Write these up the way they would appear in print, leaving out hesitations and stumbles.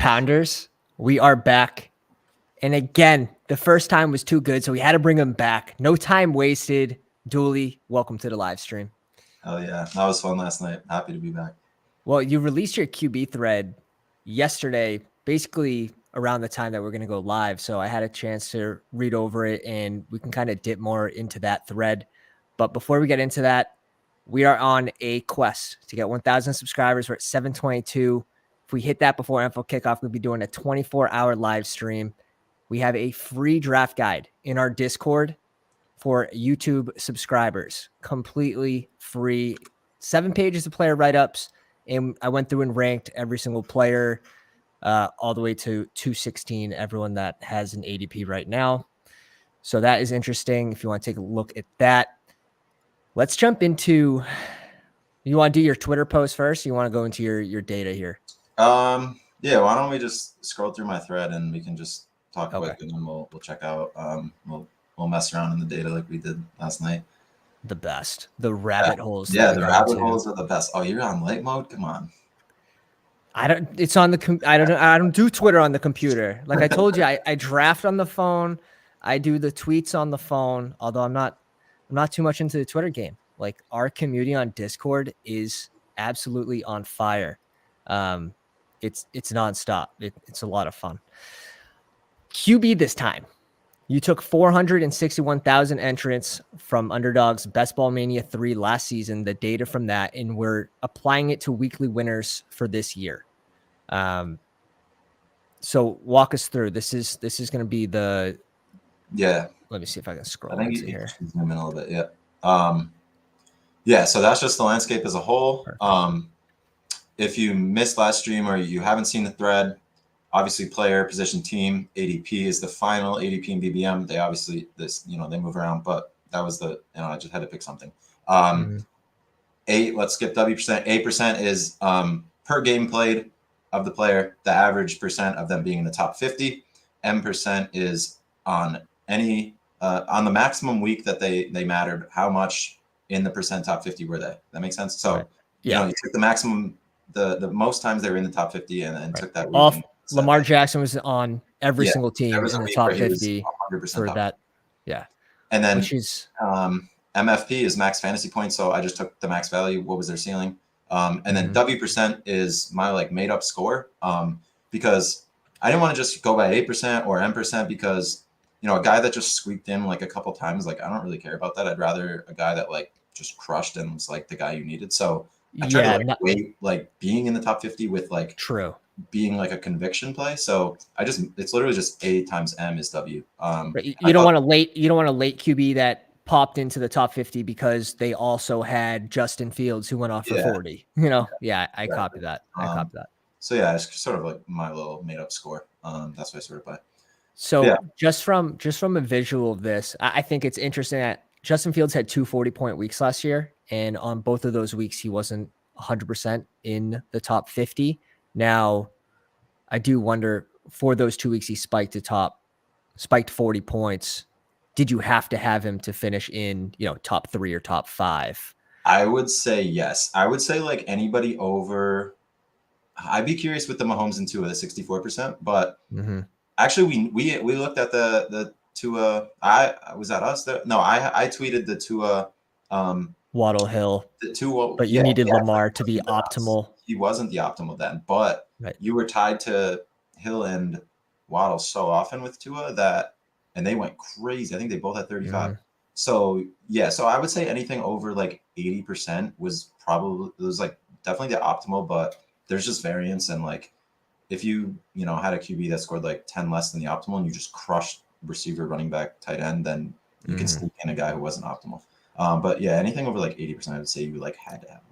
Pounders, we are back. And again, the first time was too good, so we had to bring him back. No time wasted. Dooley, welcome to the live stream. Oh, yeah. That was fun last night. Happy to be back. Well, you released your QB thread yesterday, basically around the time that we're going to go live. So I had a chance to read over it, and we can kind of dip more into that thread. But before we get into that, we are on a quest to get 1,000 subscribers. We're at 722. If we hit that before NFL kickoff, we'll be doing a 24-hour live stream. We have a free draft guide in our Discord for YouTube subscribers, completely free. 7 pages of player write-ups, and I went through and ranked every single player all the way to 216, everyone that has an ADP right now. So that is interesting if you want to take a look at that. Let's jump into, you want to do your Twitter post first? You want to go into your data here? Yeah, why don't we just scroll through my thread and we can just talk quick, and then we'll check out. We'll mess around in the data like we did last night. The best. The rabbit holes. Yeah, the rabbit holes are the best. Oh, you're on light mode? Come on. I don't. It's on the. I don't know. I don't do Twitter on the computer. Like I told you, I draft on the phone. I do the tweets on the phone. Although I'm not too much into the Twitter game. Like our community on Discord is absolutely on fire. It's nonstop. It's a lot of fun. QB this time. You took 461,000 entrants from Underdog's Bestball Mania 3 last season, the data from that, and we're applying it to weekly winners for this year. So walk us through. This is going to be the. Yeah. Let me see if I can scroll. I think you can zoom in a little bit. Yeah. Yeah. So that's just the landscape as a whole. If you missed last stream or you haven't seen the thread, obviously player, position, team, ADP is the final ADP and BBM. They obviously they move around, but that was I just had to pick something. Let's skip W%. 8% is per game played of the player, the average percent of them being in the top 50. M% is on on the maximum week that they mattered, how much in the percent top 50 were they? That makes sense? So, you took the maximum, the most times they were in the top 50 and took that week. Lamar Jackson was on every single team in the top 50 for that. Yeah. And then MFP is max fantasy points. So I just took the max value. What was their ceiling? And then W% is my made up score. Because I didn't want to just go by 8% or M% because, a guy that just squeaked in a couple times, I don't really care about that. I'd rather a guy that just crushed and was the guy you needed. So I tried to weight being in the top 50 with true. Being a conviction play. So it's literally just A times M is W. You don't want a late QB that popped into the top 50 because they also had Justin Fields who went off for 40. I copy that. So yeah, it's sort of my little made up score. That's what I sort of play. So just from a visual of this, I think it's interesting that Justin Fields had 2 40-point weeks last year, and on both of those weeks he wasn't 100% in the top 50. Now, I do wonder, for those 2 weeks he spiked 40 points. Did you have to have him to finish in, top 3 or top 5? I would say yes. I would say anybody over. I'd be curious with the Mahomes and Tua, the 64%. But actually, we looked at the Tua. Was that us? No, I tweeted the Tua. Waddle Hill. The Tua, but you needed Lamar to be optimal. He wasn't the optimal then, but you were tied to Hill and Waddle so often with Tua and they went crazy. I think they both had 35. So so I would say anything over 80% was definitely the optimal, but there's just variance. And if you had a QB that scored 10 less than the optimal and you just crushed receiver, running back, tight end, then you can sneak in a guy who wasn't optimal. But yeah, anything over 80%, I would say you had to have him.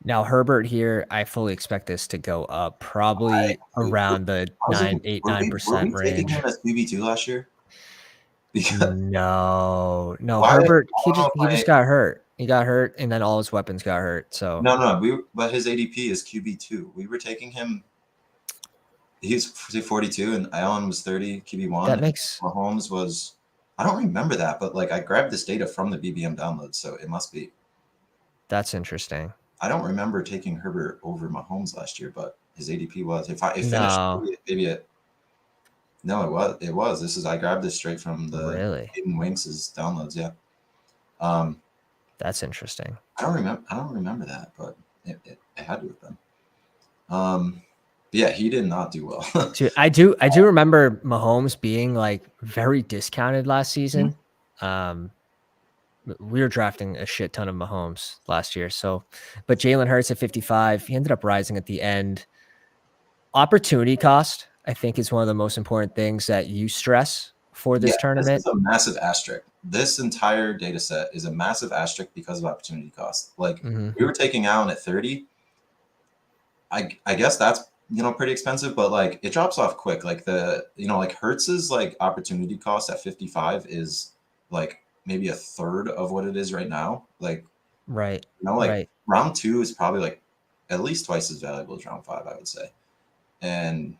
Now Herbert here, I fully expect this to go up, probably around the 9% range. Were we taking him as QB2 last year? No, Herbert, he just got hurt. He got hurt, and then all his weapons got hurt. So but his ADP is QB2. We were taking him. He's 42, and Allen was 30, QB1. That makes Mahomes was. I don't remember that, but I grabbed this data from the BBM download, so it must be. That's interesting. I don't remember taking Herbert over Mahomes last year, but his ADP was. If it finished, No, maybe it. No, it was. This is I grabbed this straight from the really? Hayden Winks' downloads. Yeah. That's interesting. I don't remember that, but it had to have been. Yeah, he did not do well. Dude, I do remember Mahomes being like very discounted last season. We were drafting a shit ton of Mahomes last year. So, but Jalen Hurts at 55, he ended up rising at the end. Opportunity cost, I think, is one of the most important things that you stress for this Yeah, this tournament. is a massive asterisk. This entire data set is a massive asterisk because of opportunity cost. Like we were taking Allen at 30. I guess that's pretty expensive, but like it drops off quick. Like like Hertz's like opportunity cost at 55 is like maybe a third of what it is right now. Like Right. like Right. round 2 is probably like at least twice as valuable as round 5, I would say. And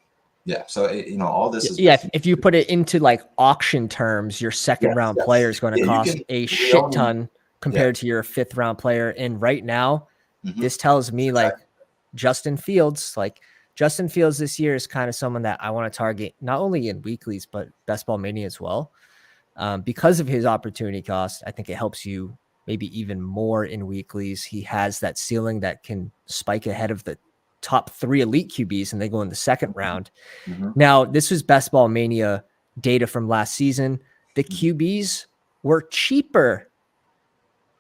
yeah, so all this is Yeah, if you put it into like auction terms, your second yes, round yes. player is going to Yeah, you cost can a we shit only ton yeah. compared to your fifth round player. And right now, Mhm. this tells me like Exactly. Justin Fields this year is kind of someone that I want to target not only in weeklies, but Best Ball Mania as well. Because of his opportunity cost, I think it helps you maybe even more in weeklies. He has that ceiling that can spike ahead of the top 3 elite QBs and they go in the second round. Mhm. Now, this was Best Ball Mania data from last season. The Mhm. QBs were cheaper.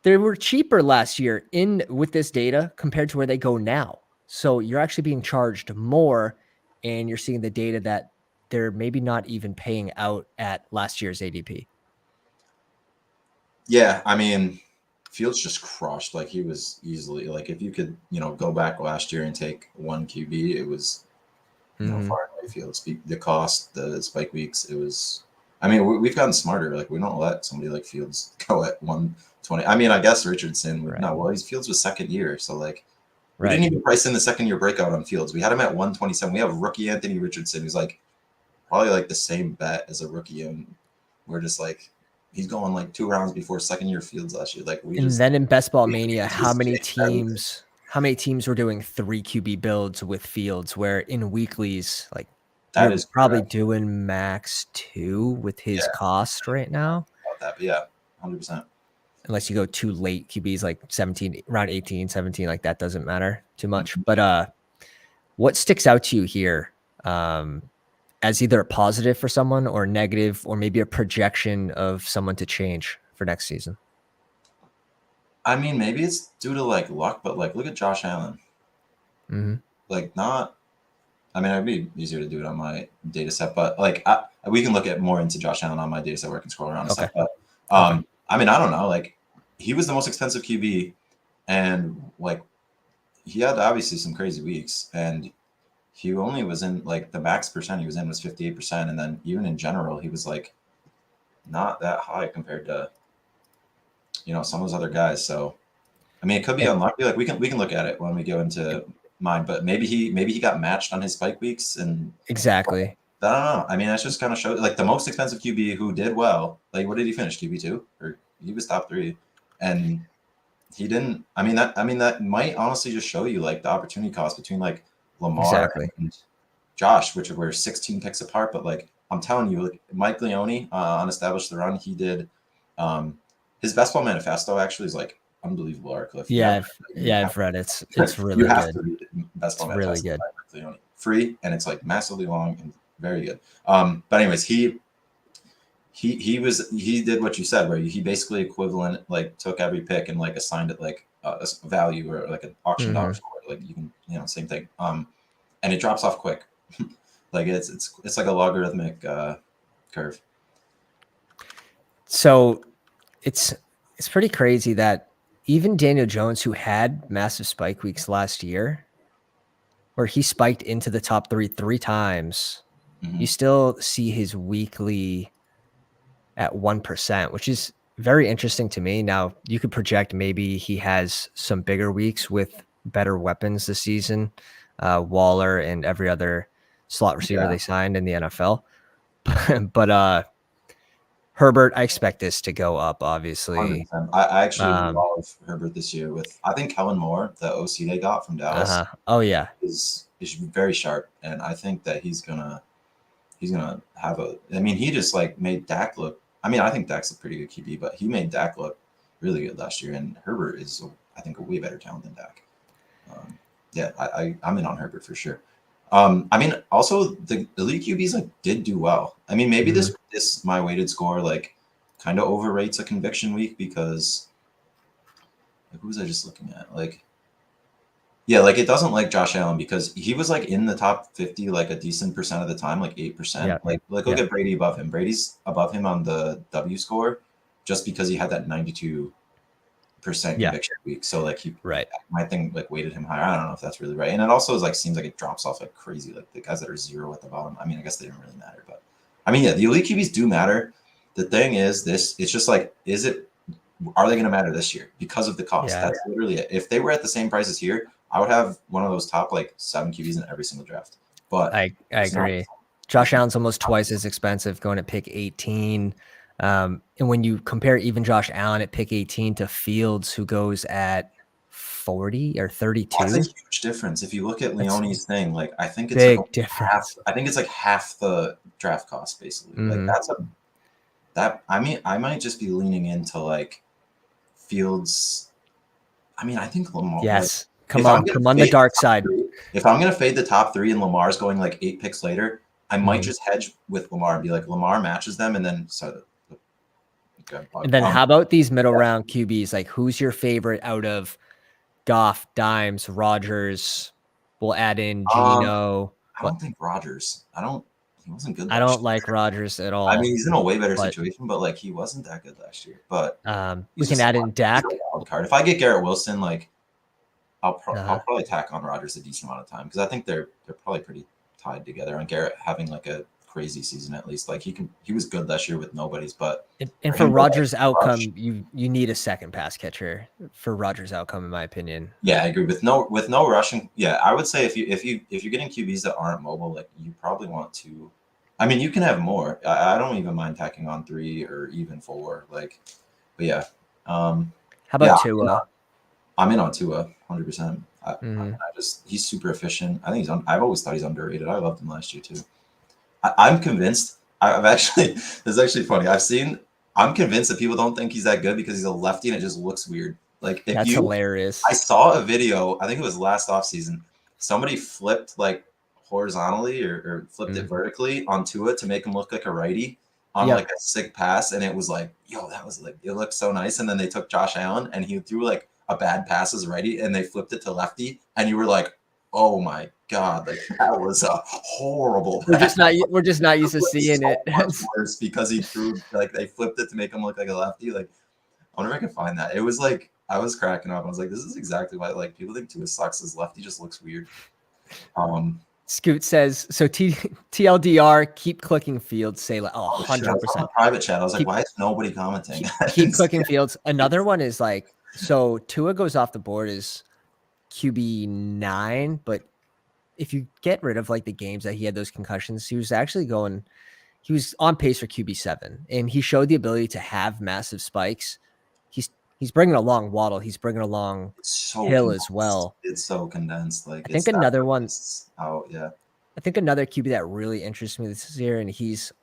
They were cheaper last year with this data compared to where they go now. So you're actually being charged more, and you're seeing the data that they're maybe not even paying out at last year's ADP. Yeah, I mean, Fields just crushed. Like he was easily like if you could, go back last year and take one QB, it was far and away Fields. The cost, the spike weeks, it was. I mean, we've gotten smarter. Like we don't let somebody like Fields go at 120. I mean, I guess Richardson would no. Well, Fields was second year, so like we didn't even price in the second year breakout on Fields. We had him at 127. We have rookie Anthony Richardson, who's like probably like the same bet as a rookie, and we're just like he's going like 2 rounds before second year Fields last year. Like And then in Best Ball we Mania, how just many changed everything. teams were doing 3 QB builds with Fields, where in weeklies, like That you're is probably correct. doing max 2 with his Yeah, cost right now. about that, but yeah, 100%. Unless you go too late, QBs like 17, around 18, 17, like that doesn't matter too much. Mhm. But what sticks out to you here as either a positive for someone or negative, or maybe a projection of someone to change for next season? I mean, maybe it's due to like luck, but like look at Josh Allen. Like not. I mean, it'd be easier to do it on my data set, but like we can look at more into Josh Allen on my data set where I can scroll around a Okay. sec. But Okay. I mean, I don't know. Like he was the most expensive QB, and like he had obviously some crazy weeks, and he only was in like the max percent he was in was 58%, and then even in general he was like not that high compared to some of those other guys. So I mean, it could be unlucky. Like we can look at it when we go into mine, but maybe he got matched on his spike weeks, and Exactly. I don't know. I mean, that's just kind of shows like the most expensive QB who did well. Like, what did he finish? QB2, or he was top 3, and he didn't. I mean that might honestly just show you like the opportunity cost between like Lamar Exactly. and Josh, which were 16 picks apart. But like I'm telling you, like Mike Leone on Establish the Run, he did his Best Ball Manifesto actually is like unbelievable article. If you Yeah, haven't, I've read it. It's you really have good. to read it. Best Ball It's really Manifesto good. by Mike Leone. Free, and it's like massively long and very good. But anyways, he did what you said, where he basically equivalent like took every pick and like assigned it like a value or like an auction dollar score. Like you can same thing. And it drops off quick. Like it's like a logarithmic curve. So it's pretty crazy that even Daniel Jones, who had massive spike weeks last year, where he spiked into the top 3 times, you still see his weekly at 1%, which is very interesting to me. Now, you could project maybe he has some bigger weeks with better weapons this season, Waller and every other slot receiver Yeah, they signed in the NFL. But Herbert, I expect this to go up, obviously. 100%. I actually Um, love Herbert this year with I think Kellen Moore, the OC they got from Dallas, Oh yeah. is is very sharp, and I think that he's gonna have a. I mean, he just like made Dak look. I mean, I think Dak's a pretty good QB, but he made Dak look really good last year, and Herbert is, I think, a way better talent than Dak. Yeah, I'm in on Herbert for sure. I mean, also the elite QBs like did do well. I mean, maybe this my weighted score like kind of overrates a conviction week because like, who was I just looking at? Like, yeah, like it doesn't like Josh Allen because he was like in the top 50 like a decent percent of the time, like 8%. Yeah. Like look at Brady above him. Brady's above him on the W score just because he had that 92% conviction week. So like he my thing like weighted him higher. I don't know if that's really right. And it also is like seems like it drops off like crazy. Like the guys that are 0 at the bottom. I mean, I guess they don't really matter, but I mean, yeah, the elite QBs do matter. The thing is this, it's just like, are they going to matter this year because of the cost? That's literally it. If they were at the same prices here, I would have one of those top like 7 QBs in every single draft. But I agree. Josh Allen's almost twice as expensive going at pick 18. And when you compare even Josh Allen at pick 18 to Fields, who goes at 40 or 32, that's a huge difference. If you look at Leone's thing, like I think it's big like difference. I think it's like half the draft cost basically. Like I mean, I might just be leaning into like Fields. I mean, I think Lamar. Yes. Like, come on the dark side. If I'm going to fade the top 3 and Lamar's going like 8 picks later, I might just hedge with Lamar and be like, Lamar matches them. And then, and then how about these middle round QBs? Like who's your favorite out of Goff, Dimes, Rodgers? We'll add in Geno. I don't think Rodgers. He wasn't good. I don't like Rodgers at all. I mean, he's in a way better situation, but like he wasn't that good last year. But we can add in Dak. Wild card. If I get Garrett Wilson, like I'll probably tack on Rodgers a decent amount of time because I think they're probably pretty tied together. And Garrett having like a crazy season at least, like he was good last year with nobodies, but and for Rodgers' outcome, you need a second pass catcher for Rodgers' outcome, in my opinion. Yeah, I agree with no rushing. Yeah, I would say if you're getting QBs that aren't mobile, like you probably want to. I mean, you can have more. I don't even mind tacking on 3 or even 4. Like, but yeah. How about Tua? I'm in on Tua, 100%. He's super efficient. I think I've always thought he's underrated. I loved him last year too. I'm convinced. This is actually funny. I'm convinced that people don't think he's that good because he's a lefty and it just looks weird. Like that's hilarious. I saw a video, I think it was last offseason. Somebody flipped like horizontally or flipped it vertically on Tua to make him look like a righty on like a sick pass. And it was like, yo, that was like, it looked so nice. And then they took Josh Allen and he threw like a bad pass as righty and they flipped it to lefty. And you were like, oh my God, like that was a horrible pass. We're just not used to seeing it. Worse because he threw like they flipped it to make him look like a lefty. Like I wonder if I can find that. It was like I was cracking up. I was like, this is exactly why like people think Tua sucks as lefty just looks weird. Scoot says, so TLDR, keep clicking Fields, say like 100%. Private chat. I was like, why is nobody commenting? Keep clicking Fields. Another one is like, so Tua goes off the board as QB 9, but if you get rid of like the games that he had those concussions, he was on pace for QB 7, and he showed the ability to have massive spikes. He's bringing along Waddle. He's bringing along Hill as well. It's so condensed. Like I think another one. Oh yeah. I think another QB that really interests me this year, and he's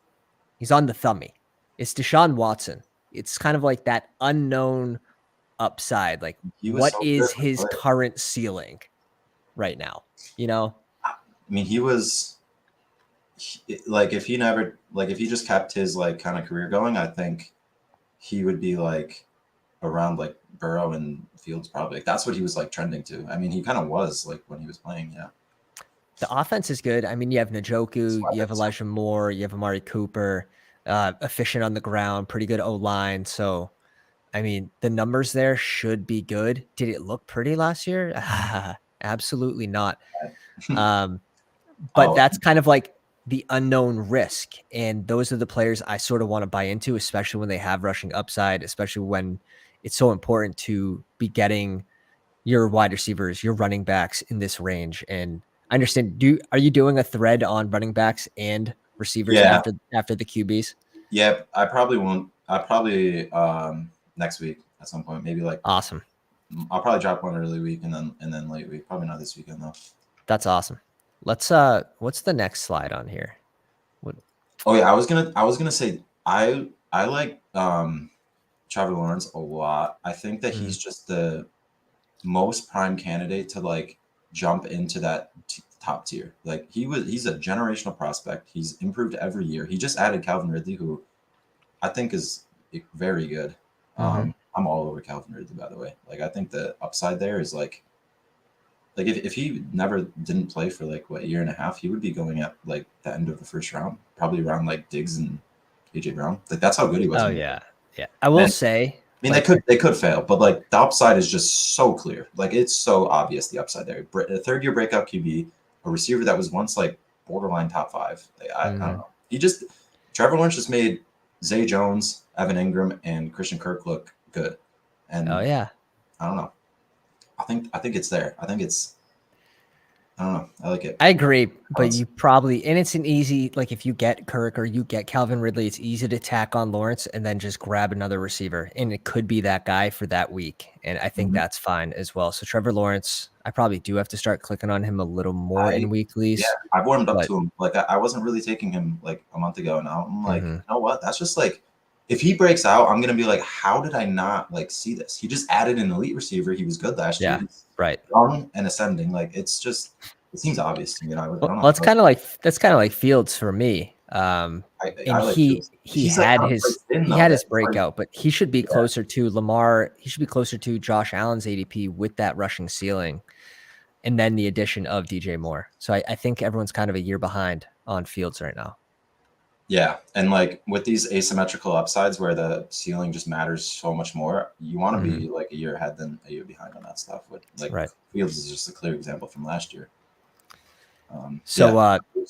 on the thummy. It's Deshaun Watson. It's kind of like that unknown upside. Like what is his current ceiling right now? You know. I mean, he was like if he just kept his like kind of career going, I think he would be like around like Burrow and Fields probably. Like, that's what he was like trending to. I mean, he kind of was like when he was playing. Yeah. The offense is good. I mean, you have Njoku, you have Elijah Moore, you have Amari Cooper, efficient on the ground, pretty good O-line. So, I mean, the numbers there should be good. Did it look pretty last year? Absolutely not. But that's kind of like the unknown risk. And those are the players I sort of want to buy into, especially when they have rushing upside, especially when it's so important to be getting your wide receivers, your running backs in this range. And I understand. Are you doing a thread on running backs and receivers after the QBs? Yeah, I probably won't. I probably next week at some point, maybe like awesome. I'll probably drop one early week and then late week. Probably not this weekend though. That's awesome. Let's what's the next slide on here? What? Oh yeah, I was gonna say I like Trevor Lawrence a lot. I think that he's just the most prime candidate to like jump into that top tier. Like he's a generational prospect. He's improved every year. He just added Calvin Ridley, who I think is very good. I'm all over Calvin Ridley, by the way. Like I think the upside there is like if he never didn't play for like what, a year and a half, he would be going at like the end of the first round, probably around like Diggs and AJ Brown. Like that's how good he was. Oh yeah, yeah. I will say, I mean, like, they could fail, but like the upside is just so clear. Like it's so obvious the upside there. A third year breakout QB, a receiver that was once like borderline top 5. Like, I don't know. Trevor Lawrence just made Zay Jones, Evan Ingram, and Christian Kirk look good. And oh yeah, I don't know. I think it's there. I don't know. I like it. I agree, but you probably, and it's an easy, like if you get Kirk or you get Calvin Ridley, it's easy to tack on Lawrence and then just grab another receiver. And it could be that guy for that week. And I think that's fine as well. So Trevor Lawrence, I probably do have to start clicking on him a little more in weeklies. Yeah, I've warmed up to him. Like I wasn't really taking him like a month ago. Now I'm like, you know what? That's just like, if he breaks out, I'm gonna be like, how did I not like see this? He just added an elite receiver. He was good last year. He's young and ascending. Like it seems obvious to me. I don't know. That's kind of like Fields for me. And he had his breakout, but he should be closer to Lamar. He should be closer to Josh Allen's ADP with that rushing ceiling, and then the addition of DJ Moore. So I think everyone's kind of a year behind on Fields right now. Yeah, and like with these asymmetrical upsides where the ceiling just matters so much more, you want to be like a year ahead than a year behind on that stuff. With like Fields is just a clear example from last year.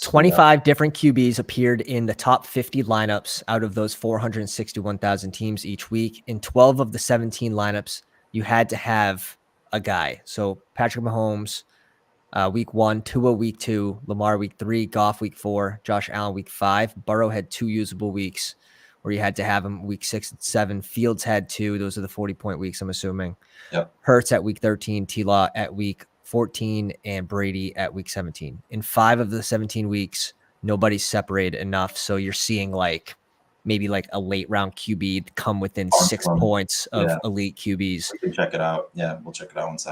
25 different QBs appeared in the top 50 lineups out of those 461,000 teams each week. In 12 of the 17 lineups, you had to have a guy. So Patrick Mahomes, week 1, Tua week 2, Lamar week 3, Goff week 4, Josh Allen week 5. Burrow had 2 usable weeks where you had to have him week 6 and 7. Fields had 2. Those are the 40-point weeks, I'm assuming. Yep. Hurts at week 13, T-Law at week 14, and Brady at week 17. In 5 of the 17 weeks, nobody's separated enough. So you're seeing like maybe like a late round QB come within 6 points of elite QBs. We can check it out. Yeah, we'll check it out once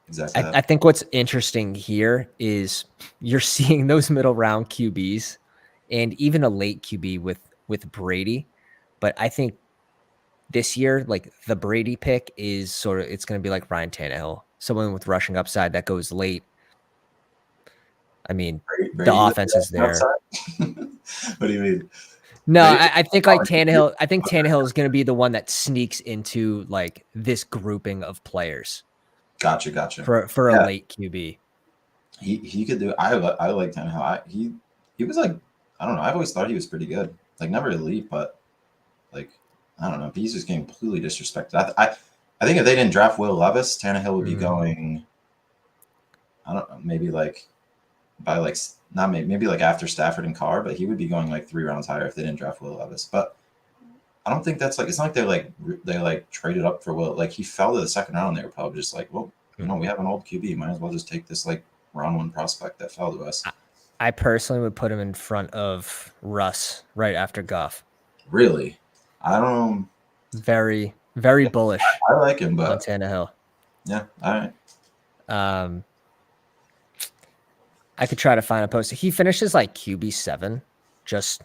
exactly. I think what's interesting here is you're seeing those middle round QBs and even a late QB with Brady. But I think this year, like the Brady pick is sort of, it's going to be like Ryan Tannehill, someone with rushing upside that goes late. I mean, Brady, the offense is there. What do you mean? No, I think like Tannehill, I think Tannehill is going to be the one that sneaks into like this grouping of players. Gotcha. For a late QB. He could do. I like Tannehill. He was like, I don't know. I've always thought he was pretty good. Like never elite, but like I don't know. He's just getting completely disrespected. I think if they didn't draft Will Levis, Tannehill would be going. I don't know. Maybe like by like not maybe like after Stafford and Carr, but he would be going like 3 rounds higher if they didn't draft Will Levis. But I don't think that's like, it's not like they traded up for Will. Like he fell to the second round. They were probably just like, well, you know, we have an old QB. Might as well just take this like round 1 prospect that fell to us. I personally would put him in front of Russ right after Goff. Really? I don't. Very, very bullish. I like him, but on Tannehill. Yeah. All right. I could try to find a post. He finishes like QB7 just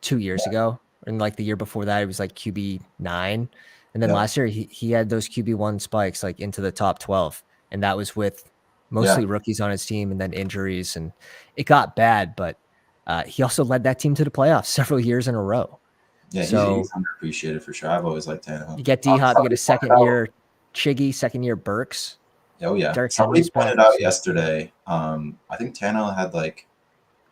2 years ago. And like the year before that, it was like QB9. And then last year he had those QB1 spikes like into the top 12. And that was with mostly rookies on his team and then injuries. And it got bad, but he also led that team to the playoffs several years in a row. Yeah, so, he's underappreciated for sure. I've always liked Tannehill. You get D-Hop, you get a second-year Chiggy, second-year Burks. Oh, yeah. Somebody pointed out yesterday, I think Tannehill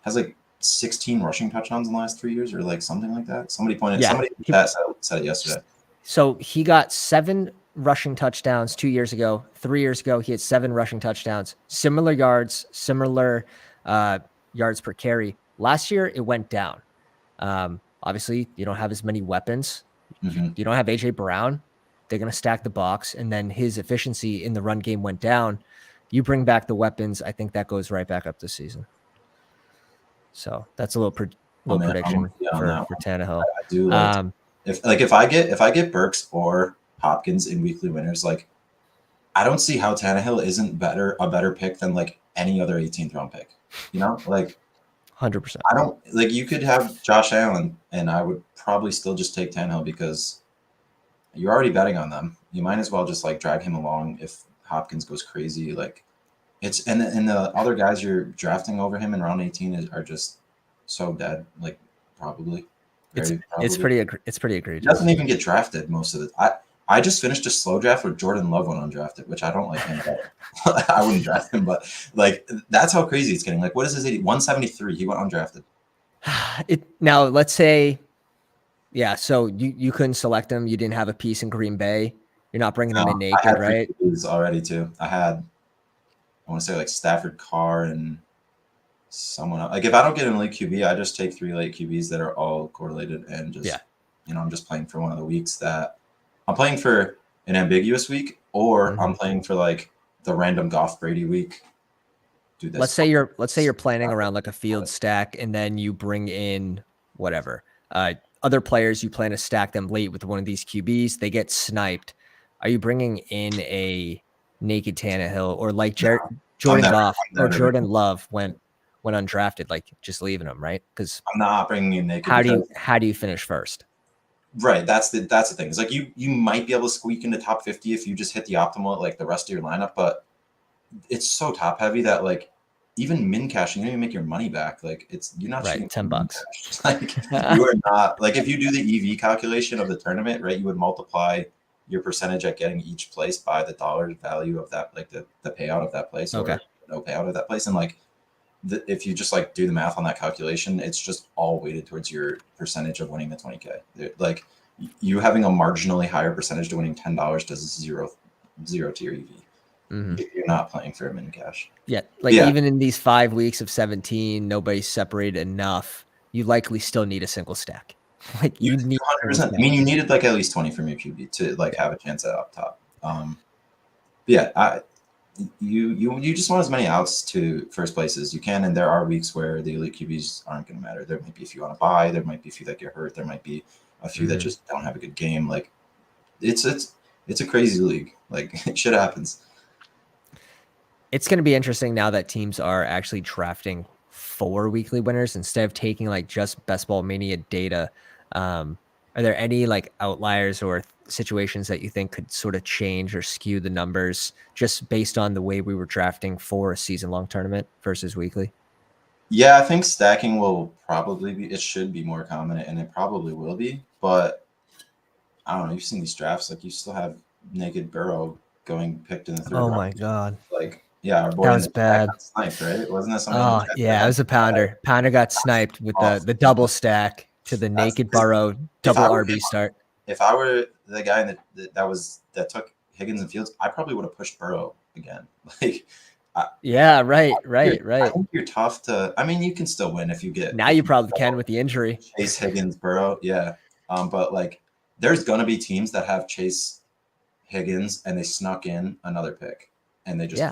has 16 rushing touchdowns in the last 3 years or like something like that. Somebody said it yesterday. So he got 7 rushing touchdowns 2 years ago. 3 years ago, he had 7 rushing touchdowns. Similar yards, similar yards per carry. Last year, it went down. Obviously, you don't have as many weapons. Mm-hmm. You don't have AJ Brown. They're going to stack the box. And then his efficiency in the run game went down. You bring back the weapons, I think that goes right back up this season. So that's a little prediction for Tannehill. I do like if I get Burks or Hopkins in weekly winners, like I don't see how Tannehill isn't a better pick than like any other 18th round pick. You know, like 100%. I don't like you could have Josh Allen, and I would probably still just take Tannehill because you're already betting on them. You might as well just like drag him along if Hopkins goes crazy. Like it's and the other guys you're drafting over him in round 18 are just so dead. Like probably. It's pretty egregious. He doesn't even get drafted most of the. I just finished a slow draft where Jordan Love went undrafted, which I don't like him at all. I wouldn't draft him, but like that's how crazy it's getting. Like, what is his 173? He went undrafted. Now let's say, yeah. So you couldn't select him. You didn't have a piece in Green Bay. You're not bringing him in naked, I had right? Already too. I want to say like Stafford, Carr, and someone else. Like if I don't get an elite QB, I just take 3 late QBs that are all correlated and just I'm just playing for one of the weeks that I'm playing for an ambiguous week, or I'm playing for like the random Goff Brady week. Do this. Let's say you're planning around like a field stack, and then you bring in whatever other players. You plan to stack them late with one of these QBs. They get sniped. Are you bringing in a naked Tannehill or like Jordan Goff or Jordan Love went undrafted? Like just leaving them, right? Because I'm not bringing in naked. How do you finish first? Right, that's the thing. It's like you might be able to squeak into top 50 if you just hit the optimal like the rest of your lineup, but it's so top heavy that like even min cashing, you don't even make your money back. Like you're not right, $10. Like you are not like if you do the EV calculation of the tournament, right? You would multiply your percentage at getting each place by the dollar value of that, like the payout of that place, or no payout of that place, and like if you just like do the math on that calculation, it's just all weighted towards your percentage of winning the 20K. Like you having a marginally higher percentage to winning $10 does zero to your EV. You're not playing for a min cash. Yeah. Even in these 5 weeks of 17, nobody's separated enough. You likely still need a single stack. Like you need 100%. I mean, you needed like at least 20 from your QB to like have a chance at up top. You just want as many outs to first place as you can, and there are weeks where the elite QBs aren't going to matter. There might be a few on a bye, there might be a few that get hurt, there might be a few that just don't have a good game. Like it's a crazy league. Like shit happens. It's going to be interesting now that teams are actually drafting 4 weekly winners instead of taking like just Bestball Mania data. Are there any like outliers or situations that you think could sort of change or skew the numbers just based on the way we were drafting for a season-long tournament versus weekly? Yeah, I think stacking will probably be, it should be more common, and it probably will be, but I don't know, you've seen these drafts, like you still have naked Burrow going picked in the 3rd round. Oh my God. Like, yeah, our boy that was bad. Got sniped, right? Wasn't that something? Oh yeah, it was a pounder. Pounder got sniped with the double stack to the naked Burrow double RB start. If I were the guy that took Higgins and Fields, I probably would have pushed Burrow again. Like, yeah, right. I think you're tough to. I mean, you can still win if you get. Now you probably can with the injury. Chase, Higgins, Burrow, yeah. But like, there's gonna be teams that have Chase, Higgins, and they snuck in another pick, and they just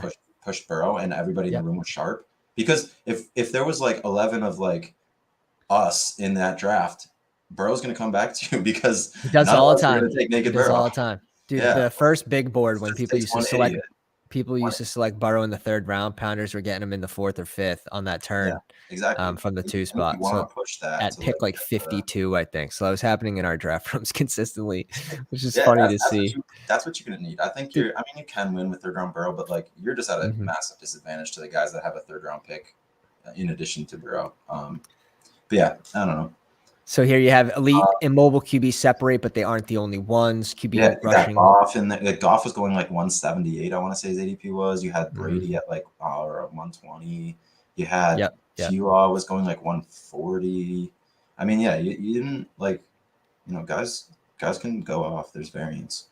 pushed Burrow, and everybody in the room was sharp. Because if there was like 11 of like us in that draft, Burrow's gonna come back to you because he does all the time. He does all the time, dude. The first big board when people used to select. People used to select Burrow in the 3rd round. Pounders were getting him in the 4th or 5th on that turn. Yeah, exactly. From the 2 spot. So push that at pick like 52, I think. So that was happening in our draft rooms consistently, which is funny to see. That's what you're gonna need. I think you can win with 3rd round Burrow, but like you're just at a massive disadvantage to the guys that have a 3rd round pick in addition to Burrow. But yeah, I don't know. So here you have elite and mobile QB separate, but they aren't the only ones. QB rushing. Goff Goff was going like 178. I want to say his ADP was. You had Brady at like 120. You had Tua was going like 140. I mean, yeah, you didn't like, guys can go off. There's variance.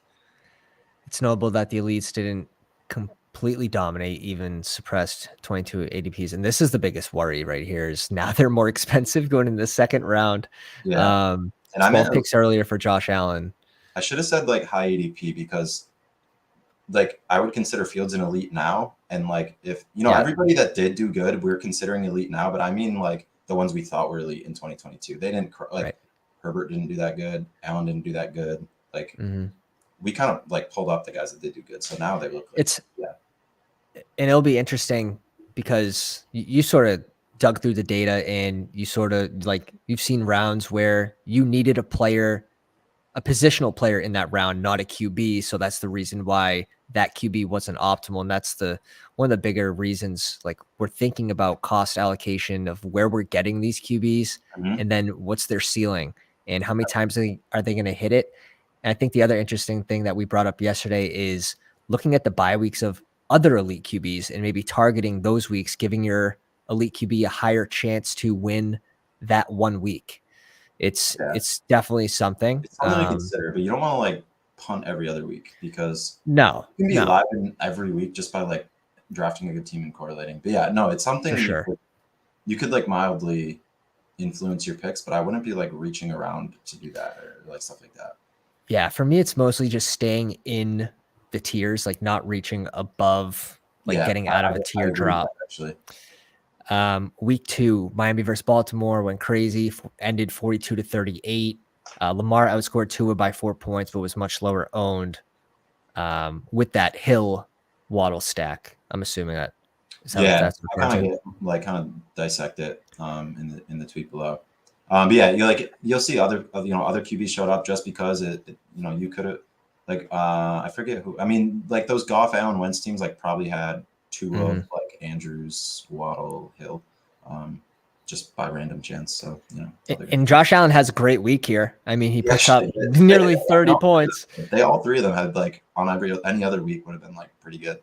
It's notable that the elites didn't completely dominate, even suppressed 22 ADPs. And this is the biggest worry right here is now they're more expensive going in the 2nd round. Yeah. And I meant picks earlier for Josh Allen. I should have said like high ADP because like I would consider Fields an elite now. And like if Yeah. everybody that did do good, we're considering elite now. But I mean like the ones we thought were elite in 2022. They didn't like Herbert didn't do that good. Allen didn't do that good. Like we kind of like pulled up the guys that did do good. So now they look like and it'll be interesting because you sort of dug through the data and you sort of like you've seen rounds where you needed a positional player in that round, not a QB. So that's the reason why that QB wasn't optimal. And that's one of the bigger reasons, like we're thinking about cost allocation of where we're getting these QBs and then what's their ceiling and how many times are they going to hit it. And I think the other interesting thing that we brought up yesterday is looking at the bye weeks of other elite QBs and maybe targeting those weeks, giving your elite QB a higher chance to win that 1 week. It's definitely something. It's something to consider, but you don't want to like punt every other week because no, you can be live in every week just by like drafting a good team and correlating. But yeah, no, it's something you could like mildly influence your picks, but I wouldn't be like reaching around to do that or like stuff like that. Yeah, for me, it's mostly just staying in the tiers, like not reaching above, like getting out of a tier drop. Actually. Week 2, Miami versus Baltimore went crazy, ended 42-38. Lamar outscored Tua by 4 points, but was much lower owned with that Hill Waddle stack. I'm assuming that. That's I kind of dissect it in the tweet below. But yeah, you'll see other QBs showed up just because you could have like I forget who. I mean, like those Goff, Allen, Wentz teams like probably had 2 of like Andrews, Waddle, Hill, just by random chance. So and Josh Allen has a great week here. I mean, he puts up nearly 30 points. They all 3 of them had like on any other week would have been like pretty good.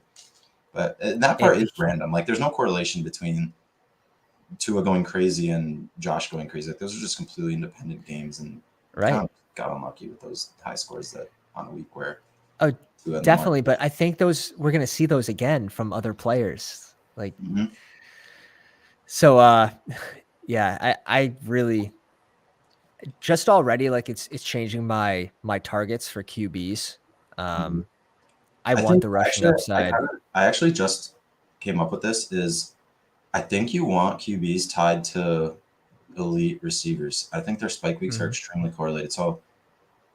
But that part is random. Like there's no correlation between Tua going crazy and Josh going crazy. Like those are just completely independent games, and kind of got unlucky with those high scores that on a week where. Oh, definitely. But I think we're going to see those again from other players. Like, so, yeah, I really just already like it's changing my targets for QBs. I want the rushing upside. I actually just came up with this is I think you want QBs tied to elite receivers. I think their spike weeks are extremely correlated. So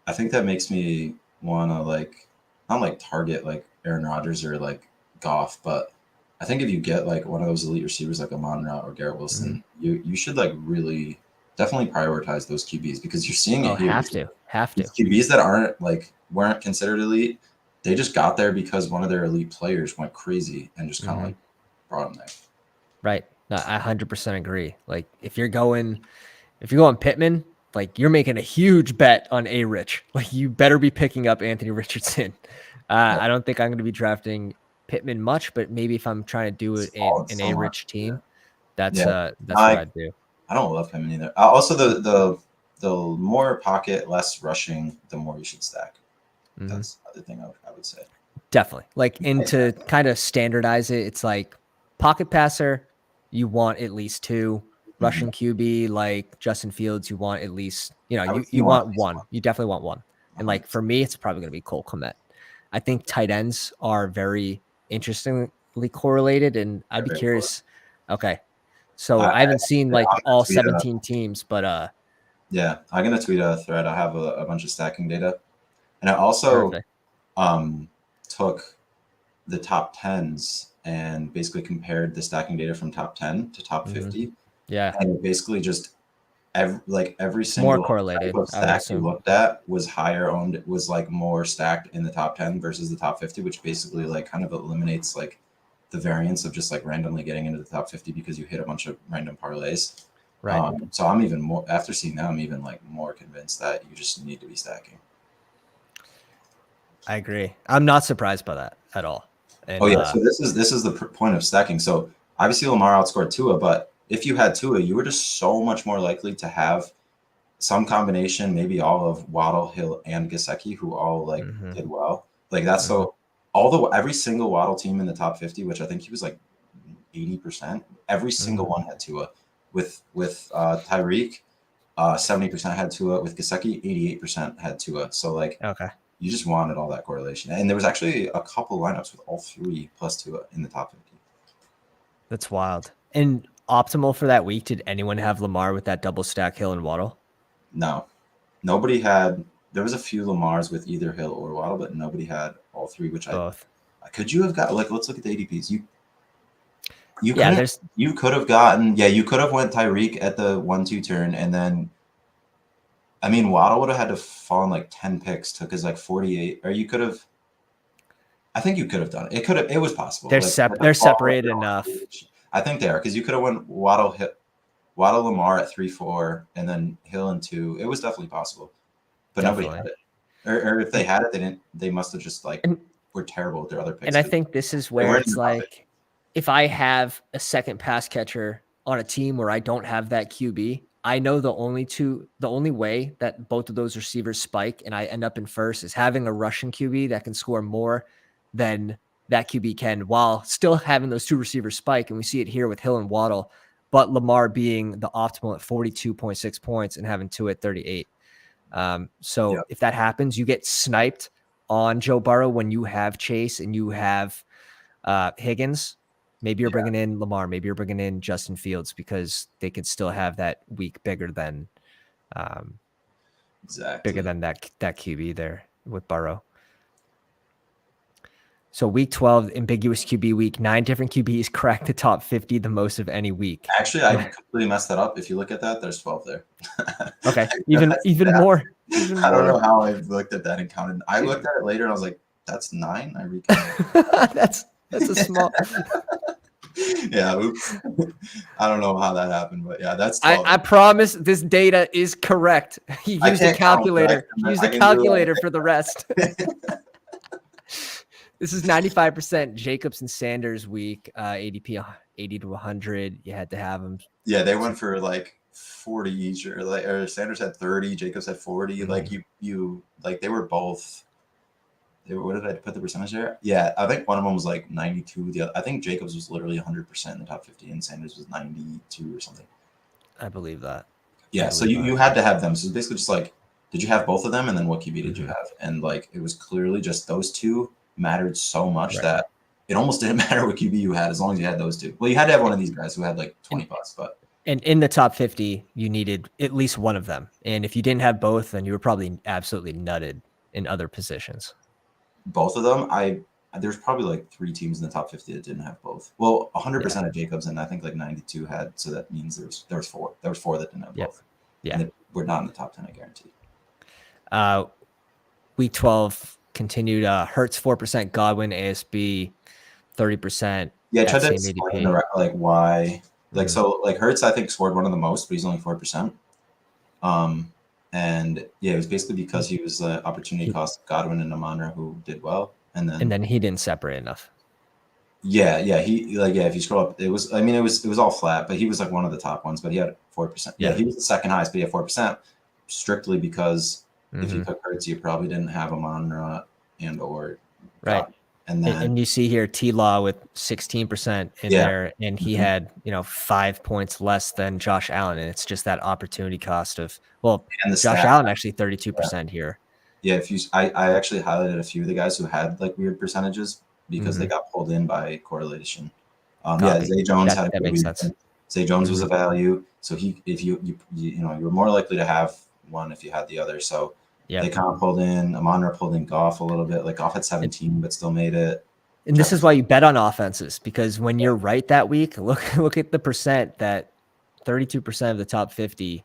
I think that makes me want to like, not like target like Aaron Rodgers or like Goff, but I think if you get like one of those elite receivers like Amon-Ra or Garrett Wilson, you should like really definitely prioritize those QBs because you're seeing it here. Have to. QBs that weren't considered elite, they just got there because one of their elite players went crazy and just kind of like brought them there. Right. No, I 100% agree. Like if you're going Pittman, like you're making a huge bet on A-Rich. Like you better be picking up Anthony Richardson. I don't think I'm going to be drafting Pittman much, but maybe if I'm trying to do it in an A-Rich team, that's what I'd do. I don't love him either. Also, the more pocket, less rushing, the more you should stack. That's the other thing I would say. Definitely. Like, and to kind of standardize it, it's like pocket passer, you want at least 2. Rushing QB, like Justin Fields, you want at least, you want 1. You definitely want 1. And like for me, it's probably going to be Cole Kmet. I think tight ends are very interestingly correlated, and I'd be curious. Okay. So I haven't seen like all 17 teams, but yeah, I'm gonna tweet a thread. I have a bunch of stacking data, and I also took the top 10s and basically compared the stacking data from top 10 to top 50. Yeah, and it basically just every single more correlated stack you looked at was higher owned, was like more stacked in the top 10 versus the top 50, which basically like kind of eliminates like the variance of just like randomly getting into the top 50 because you hit a bunch of random parlays. Right. So I'm even more, after seeing that, I'm even like more convinced that you just need to be stacking. I agree. I'm not surprised by that at all. And, so this is the point of stacking. So obviously Lamar outscored Tua, but if you had Tua, you were just so much more likely to have some combination, maybe all of Waddle, Hill, and Gesicki, who all like did well. Like that's so every single Waddle team in the top 50, which I think he was like 80%, every single one had Tua. With Tyreek, 70% had Tua. With Gesicki, 88% had Tua. So like, You just wanted all that correlation. And there was actually a couple lineups with all 3 plus 2 in the top 50. That's wild. And optimal for that week, did anyone have Lamar with that double stack Hill and Waddle? No. Nobody had. There was a few Lamars with either Hill or Waddle, but nobody had all 3, which Both. Could you have got, like, let's look at the ADPs. You could have gotten, you could have went Tyreek at the 1-2 turn, and then, I mean, Waddle would have had to fall in like 10 picks, took his like 48, or you could have, I think you could have done it. It was possible. They're separated enough. I think they are, because you could have went Waddle Lamar at 3-4, and then Hill and 2. It was definitely possible, but nobody had it. Or if they had it, they must have just like were terrible with their other picks. And I think this is where it's like, if I have a second pass catcher on a team where I don't have that QB, I know the only way that both of those receivers spike and I end up in first is having a Russian QB that can score more than that QB can, while still having those 2 receivers spike. And we see it here with Hill and Waddle, but Lamar being the optimal at 42.6 points and having 2 at 38. So if that happens, you get sniped on Joe Burrow when you have Chase and you have Higgins. Maybe you're bringing in Lamar. Maybe you're bringing in Justin Fields, because they could still have that week bigger than bigger than that QB there with Burrow. So week 12, ambiguous QB week, 9 different QBs cracked the top 50 the most of any week. Actually, I completely messed that up. If you look at that, there's 12 there. Okay, even more. I don't know how I looked at that and counted. I looked at it later and I was like, that's 9. I recounted. That's a small. Yeah, oops. I don't know how that happened, but yeah, that's 12. I promise this data is correct. He used a calculator. He used a calculator for the rest. This is 95% Jacobs and Sanders week, ADP 80 to 100. You had to have them. Yeah, they went for like 40 each, or Sanders had 30, Jacobs had 40. Mm-hmm. Like you like they were both. What did I put the percentage there? Yeah, I think one of them was like 92. I think Jacobs was literally 100% in the top 50, and Sanders was 92 or something. I believe that. Yeah, so you had to have them. So it's basically just like, did you have both of them, and then what QB did you have? And like, it was clearly just those 2 mattered so much that it almost didn't matter what QB you had as long as you had those 2. Well, you had to have one of these guys who had like 20 plus, but. And in the top 50, you needed at least one of them. And if you didn't have both, then you were probably absolutely nutted in other positions. Both of them, there's probably like 3 teams in the top 50 that didn't have both. Well, 100% of Jacobs, and I think like 92 had. So that means there was 4. There was 4 that didn't have both. Yeah, we're not in the top 10, I guarantee. Week 12 continued. Hurts 4%, Godwin ASB 30%. Yeah, I tried to explain like why. Like so, like Hurts I think scored one of the most, but he's only 4%. And yeah, it was basically because he was opportunity cost Godwin and Amon-Ra who did well, and then he didn't separate enough. Yeah, if you scroll up, it was all flat, but he was like one of the top ones, but he had 4%. Yeah, he was the second highest, but he had 4%, strictly because if you took Hurts, you probably didn't have Amon-Ra and or Godwin. And you see here T-Law with 16% in there, and he had 5 points less than Josh Allen, and it's just that opportunity cost of Josh Allen actually 32% here. Yeah, I actually highlighted a few of the guys who had like weird percentages because they got pulled in by correlation. Zay Jones had a good sense. Zay Jones was a value, so if you were more likely to have one if you had the other. So. Yep. They kind of pulled in. Amon-Ra pulled in Goff a little bit. Like Goff had 17, but still made it. And this is why you bet on offenses, because when you're right that week, look at the percent that 32% of the top 50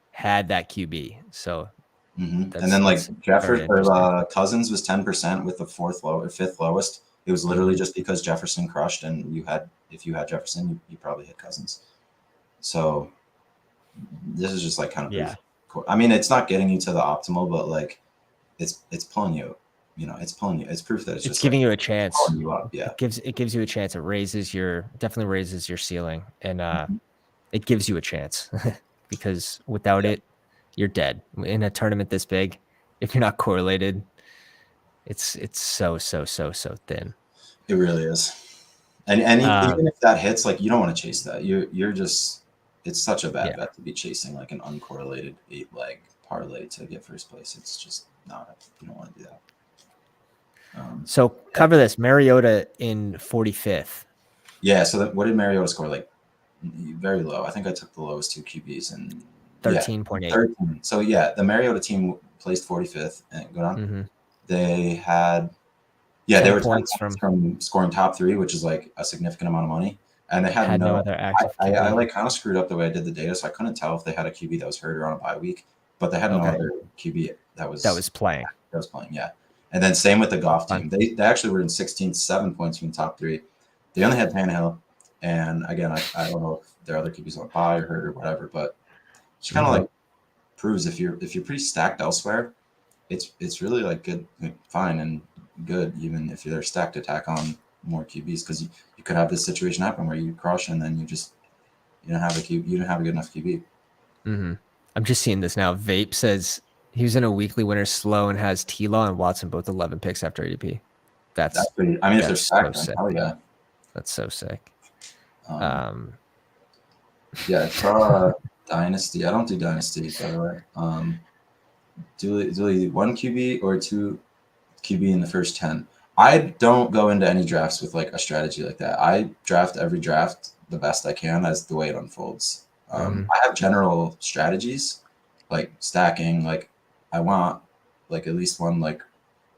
had that QB. So, and then like Jefferson or Cousins was 10% with the 5th lowest. It was literally just because Jefferson crushed, and if you had Jefferson, you probably hit Cousins. So this is just like kind of I mean, it's not getting you to the optimal, but like it's pulling you, it's pulling you. It's proof that it's just giving you a chance. You up. Yeah. It gives you a chance. It definitely raises your ceiling, and it gives you a chance because without it, you're dead in a tournament this big. If you're not correlated, it's so thin. It really is. And even if that hits, like you don't want to chase that. You're just. It's such a bad bet to be chasing like an uncorrelated 8-leg parlay to get first place. It's just not. You don't want to do that. So cover this. Mariota in 45th. Yeah. So what did Mariota score? Like very low. I think I took the lowest two QBs and 13.8. 13. So yeah, the Mariota team placed 45th and go down. They had they were 10 points from scoring top 3, which is like a significant amount of money. And they had no other active QB. I like kind of screwed up the way I did the data, so I couldn't tell if they had a QB that was hurt or on a bye week. But they had no other QB that was playing. Yeah. And then same with the Goff team. They actually were in 16th, 7 points from the top 3. They only had Tannehill. And again, I don't know if their other QBs on bye or hurt or whatever, but it's kind of like proves if you're pretty stacked elsewhere, it's really like good, fine and good, even if they're stacked to tack on more QBs, because you could have this situation happen where you crush and then you don't have a good enough QB. I'm just seeing this now. Vape says he was in a weekly winner slow and has T-Law and Watson both 11 picks after ADP. That's pretty, I mean, if they're stacked, so hell yeah. That's so sick. It's Dynasty. I don't do Dynasty, by the way. Dooley, 1 QB or 2 QB in the first 10. I don't go into any drafts with like a strategy like that. I draft every draft the best I can as the way it unfolds. I have general strategies like stacking. Like I want like at least one like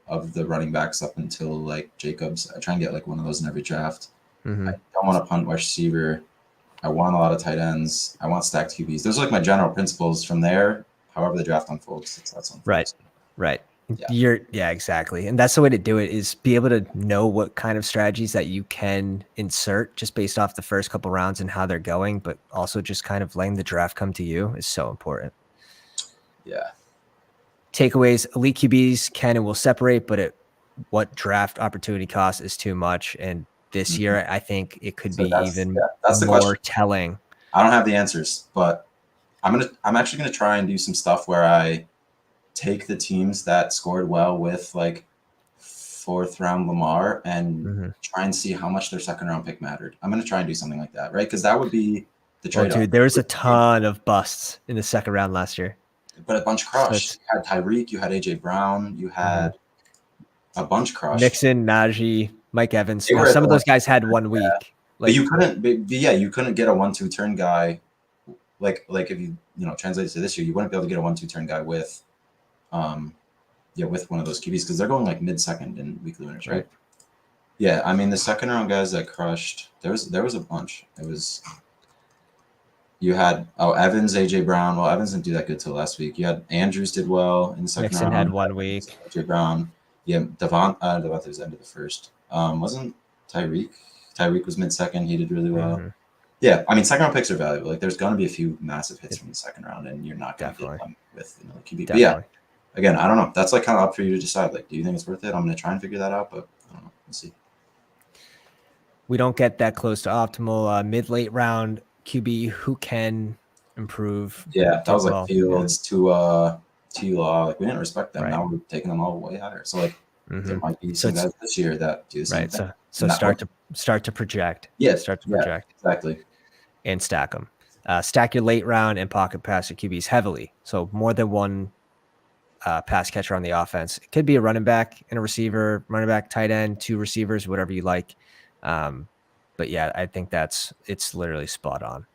of the running backs up until like Jacobs. I try and get like one of those in every draft. I don't want to punt wide receiver. I want a lot of tight ends. I want stacked QBs. Those are like my general principles. From there, however the draft unfolds, that's unfolds. Right. Yeah, exactly. And that's the way to do it, is be able to know what kind of strategies that you can insert just based off the first couple rounds and how they're going, but also just kind of letting the draft come to you is so important. Yeah. Takeaways: elite QBs can and will separate, but what draft opportunity cost is too much. And this year, I think it could be even more telling. I don't have the answers, but I'm actually gonna try and do some stuff where I take the teams that scored well with like 4th round Lamar and try and see how much their 2nd round pick mattered. I'm gonna try and do something like that, right? Because that would be the trade-off. Dude, there was a ton of busts in the 2nd round last year, but a bunch crushed. You had Tyreek, you had AJ Brown, you had a bunch crushed. Mixon, Najee, Mike Evans. Now, some of those guys had 1 week. But you couldn't. You couldn't get a 1-2 turn guy. Like if you translate it to this year, you wouldn't be able to get a 1-2 turn guy with, with one of those QBs, because they're going like mid-second in weekly winners, right? Yeah, I mean the 2nd round guys that crushed. There was a bunch. You had Evans, AJ Brown. Well, Evans didn't do that good till last week. You had Andrews did well in the 2nd round. Mixon had 1 week. AJ Brown. Yeah, Devontae was the end of the first. Wasn't Tyreek? Tyreek was mid-second. He did really well. Yeah, I mean, 2nd round picks are valuable. Like, there's going to be a few massive hits from the 2nd round, and you're not going to get them with another QB. But yeah, again, I don't know. That's like kind of up for you to decide. Like, do you think it's worth it? I'm going to try and figure that out, but I don't know. We'll see. We don't get that close to optimal. Mid-late round QB who can improve. Yeah, that was like Fields to T-Law. Like, we didn't respect them. Now we're taking them all way higher. So like, there might be some guys this year that do the same thing. So start to project. Yeah, start to project. Exactly. And stack them. Stack your late round and pocket passer QBs heavily. So more than one pass catcher on the offense. It could be a running back and a receiver, running back, tight end, 2 receivers, whatever you like. But yeah, I think it's literally spot on.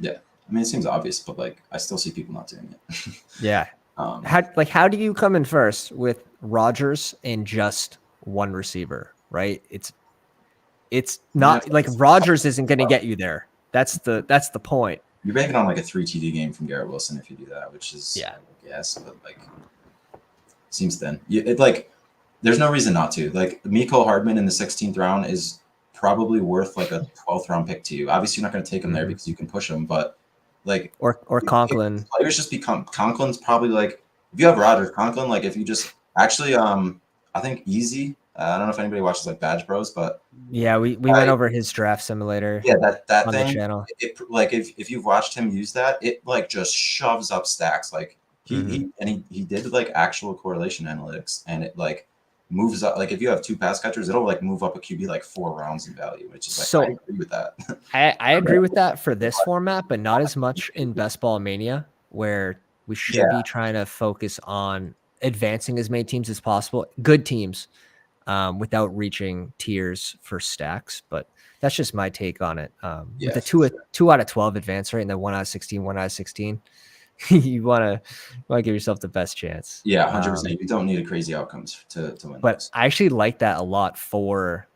Yeah. I mean, it seems obvious, but like I still see people not doing it. Yeah. How do you come in first with Rodgers and just 1 receiver, right? It's not like Rodgers isn't going to get you there. That's the point. You're banking on like a 3 TD game from Garrett Wilson if you do that, which is yes, but like seems thin. There's no reason not to. Like Mecole Hardman in the 16th round is probably worth like a 12th round pick to you. Obviously, you're not going to take him there because you can push him, but like or Conklin. Players just become Conklin's probably like if you have Rodgers, Conklin, like if you just actually I think Easy. I don't know if anybody watches like Badge Bros, but yeah, we went over his draft simulator. Yeah, that on thing. The channel. It like if you've watched him use that, it like just shoves up stacks. Like he did like actual correlation analytics, and it like moves up. Like if you have 2 pass catchers, it'll like move up a QB like 4 rounds in value, which is like so, I agree with that. I agree with that for this format, but not as much in Best Ball Mania, where we should be trying to focus on advancing as many teams as possible. Good teams. without reaching tiers for stacks. But that's just my take on it. With the sure. 2 out of 12 advance rate and the 1 out of 16, 1 out of 16, you want to give yourself the best chance. Yeah, 100%. You don't need a crazy outcomes to win But those. I actually like that a lot for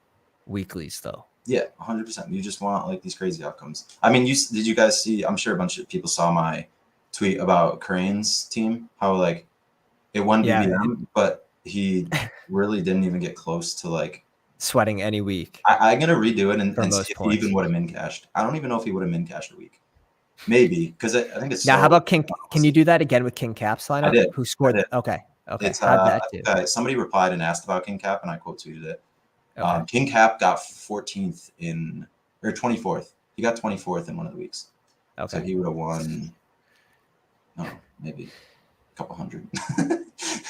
weeklies, though. Yeah, 100%. You just want like these crazy outcomes. I mean, did you guys see? I'm sure a bunch of people saw my tweet about Crane's team. How like it won BBM, but he really didn't even get close to like sweating any week. I'm gonna redo it and see if he even would have min cashed. I don't even know if he would have min cashed a week. Maybe because I think it's now. How about King? Can you do that again with King Cap's lineup? I did. Who scored? I did. Okay. It's How'd that do? somebody replied and asked about King Cap, and I quote tweeted it. Okay. King Cap got 14th or 24th. He got 24th in one of the weeks. Okay. So he would have won. No, maybe a couple hundred.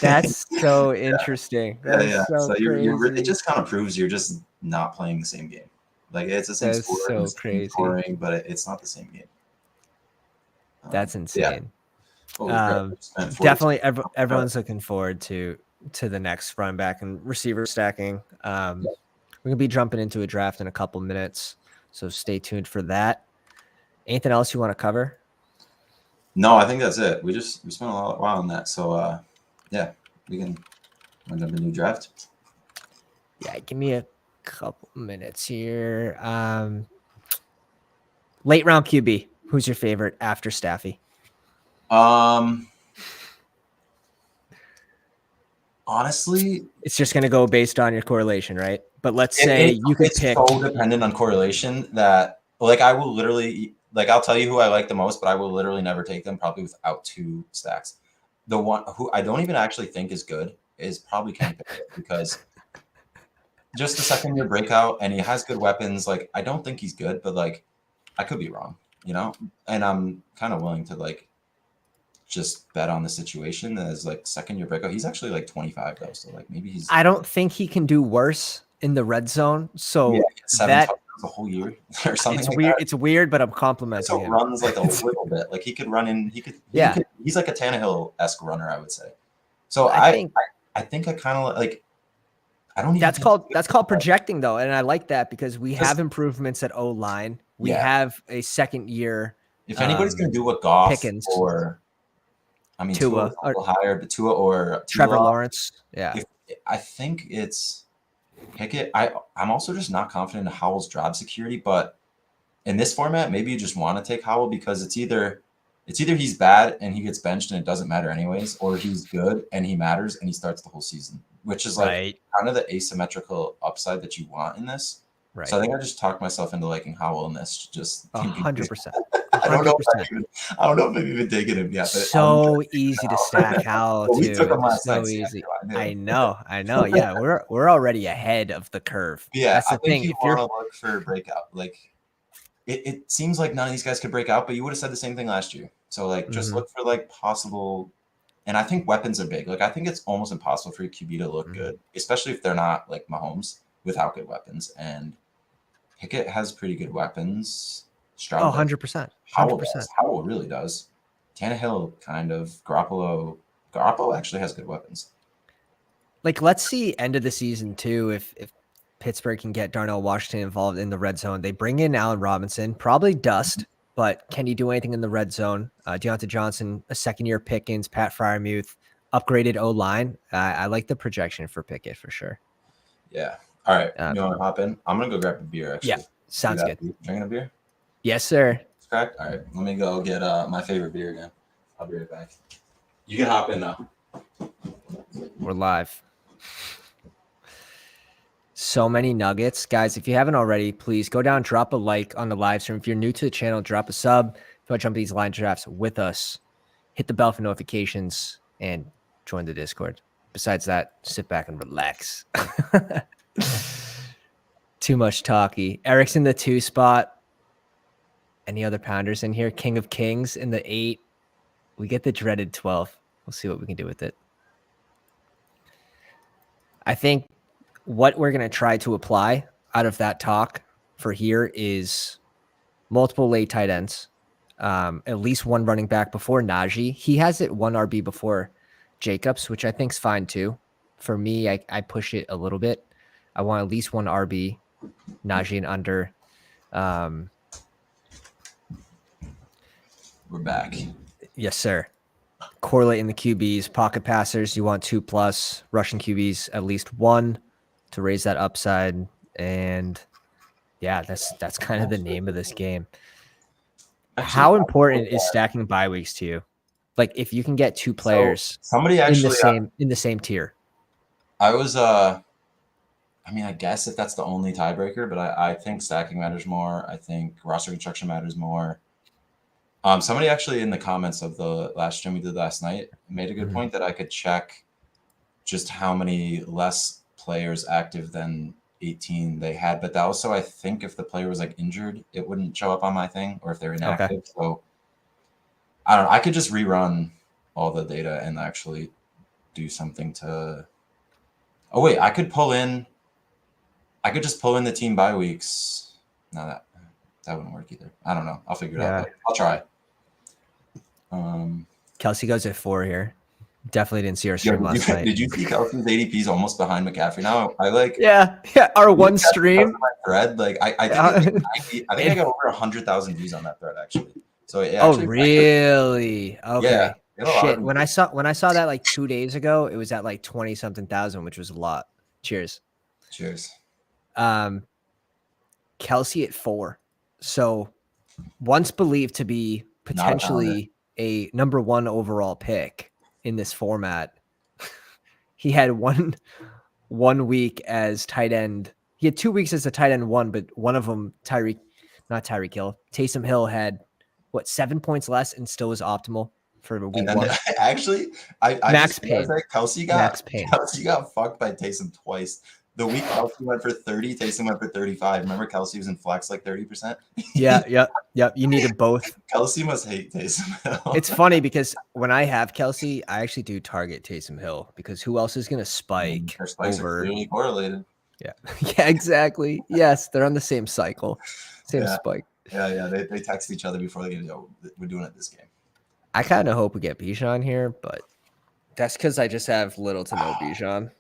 That's so interesting. Yeah. So it just kind of proves you're just not playing the same game. Like it's the same sport, so crazy. Scoring, but it's not the same game. That's insane. Yeah. Definitely, everyone's looking forward to the next running back and receiver stacking. We're gonna be jumping into a draft in a couple minutes, so stay tuned for that. Anything else you want to cover? No, I think that's it. We spent a while on that, so yeah, we can jump into a new draft. Yeah, give me a couple minutes here. Late round QB. Who's your favorite after Staffy? Honestly, it's just going to go based on your correlation, right? But let's say you could pick. It's so dependent on correlation that, like, I will literally, like, I'll tell you who I like the most, but I will literally never take them probably without 2 stacks. The one who I don't even actually think is good is probably Kenny Pickett because just the second year breakout and he has good weapons. Like, I don't think he's good, but like, I could be wrong, and I'm kind of willing to like just bet on the situation as like second year breakout. He's actually like 25 though, so like maybe he's. I don't think he can do worse in the red zone. So that a whole year or something. It's like weird. That. It's weird, but I'm complimenting him. Runs like a little bit. Like he could run in. He's like a Tannehill-esque runner, I would say. So I think I kind of like. I don't. That's called projecting though, and I like that because we have improvements at O-line. We have a second year. If anybody's going to do what Goff Pickens or, I mean, Tua a little higher, but Tua or Trevor Lawrence. Yeah, I think it's Pickett. I'm also just not confident in Howell's job security, but in this format, maybe you just want to take Howell because it's either he's bad and he gets benched and it doesn't matter anyways, or he's good and he matters and he starts the whole season, which is like kind of the asymmetrical upside that you want in this. Right. So I think I just talked myself into liking Howell in this. Just 100%. I don't know if I've even taken him yet. So easy to stack Howell too. We took him last so night. Easy. I know. Yeah, we're already ahead of the curve. Yeah, that's the thing. If you want to look for a breakout, like it seems like none of these guys could break out, but you would have said the same thing last year. So like, just look for like possible. And I think weapons are big. Like I think it's almost impossible for your QB to look good, especially if they're not like Mahomes without good weapons. And Pickett has pretty good weapons. Stroud 100%. Howell really does. Tannehill kind of. Garoppolo actually has good weapons. Like, let's see end of the season too. If Pittsburgh can get Darnell Washington involved in the red zone, they bring in Allen Robinson, probably dust, but can he do anything in the red zone? Deontay Johnson, a second-year Pickens, Pat Freiermuth, upgraded O-line. I like the projection for Pickett for sure. Yeah. All right. You want to hop in? I'm going to go grab a beer, actually. Yeah. Sounds good. Drinking a beer? Yes, sir. It's cracked? All right. Let me go get my favorite beer again. I'll be right back. You can hop in now. We're live. So many nuggets. Guys, if you haven't already, please go down, drop a like on the live stream. If you're new to the channel, drop a sub. If you want to jump these line drafts with us, hit the bell for notifications and join the Discord. Besides that, sit back and relax. Too much talky. Eric's in the 2 spot. Any other pounders in here? King of Kings in the 8. We get the dreaded 12. We'll see what we can do with it. I think what we're going to try to apply out of that talk for here is multiple late tight ends, at least one running back before Najee. He has it 1 RB before Jacobs, which I think is fine too. For me, I push it a little bit. I want at least one RB, Najee and under. We're back. Yes, sir. Correlating the QBs, pocket passers, you want 2+, rushing QBs at least 1 to raise that upside. And yeah, that's kind of the name of this game. Actually, how important is stacking bye weeks to you? Like if you can get 2 players somebody actually in the same tier. I was I mean, I guess if that's the only tiebreaker, but I think stacking matters more. I think roster construction matters more. Somebody actually in the comments of the last stream we did last night made a good point that I could check just how many less players active than 18 they had. But also, I think if the player was like injured, it wouldn't show up on my thing, or if they're inactive. Okay. So I don't know. I could just rerun all the data and actually do something to. Oh wait, I could just pull in the team bye weeks. No, that wouldn't work either. I don't know. I'll figure it out. I'll try. Kelsey goes at 4 here. Definitely didn't see our stream last night. Did you see Kelsey's ADP's almost behind McCaffrey? Now I our one stream thread. Like I think I got over 100,000 views on that thread actually. So yeah. Oh really? Okay. Yeah, shit. When I saw that like 2 days ago, it was at like 20-something thousand, which was a lot. Cheers. Kelsey at 4. So once believed to be potentially a number 1 overall pick in this format. He had one week as tight end. He had 2 weeks as a tight end 1, but one of them, Taysom Hill had 7 points less and still was optimal for week 1. Actually, I Max Payne. Kelsey got fucked by Taysom twice. The week Kelsey went for 30, Taysom went for 35. Remember Kelsey was in flex like 30%? Yep. You needed both. Kelsey must hate Taysom Hill. It's funny because when I have Kelsey, I actually do target Taysom Hill because who else is going to spike Their spikes over? Are clearly correlated. Yeah, exactly. Yes, they're on the same cycle, same spike. Yeah. They text each other before they get we're doing it this game. I kind of hope we get Bijan here, but that's because I just have little to no Bijan.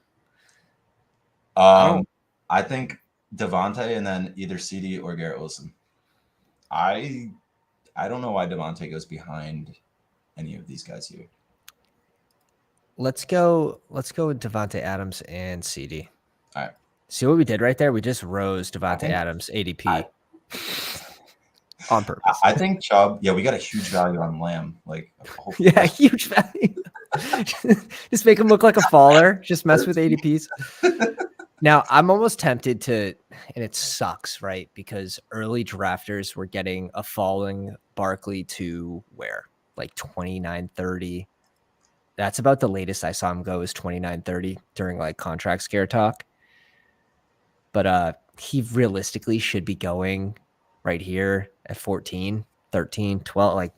I think Devontae and then either CD or Garrett Wilson. I don't know why Devontae goes behind any of these guys here. Let's go with Devontae Adams and CD. All right. See what we did right there? We just rose Devontae Adams ADP on purpose. I think Chubb. Yeah, we got a huge value on Lamb. Huge value. Just make him look like a faller. Just mess with ADPs. Now, I'm almost tempted to, and it sucks, right? Because early drafters were getting a falling Barkley to where? Like 29-30. That's about the latest I saw him go is 29-30 during like contract scare talk. But he realistically should be going right here at 14, 13, 12. Like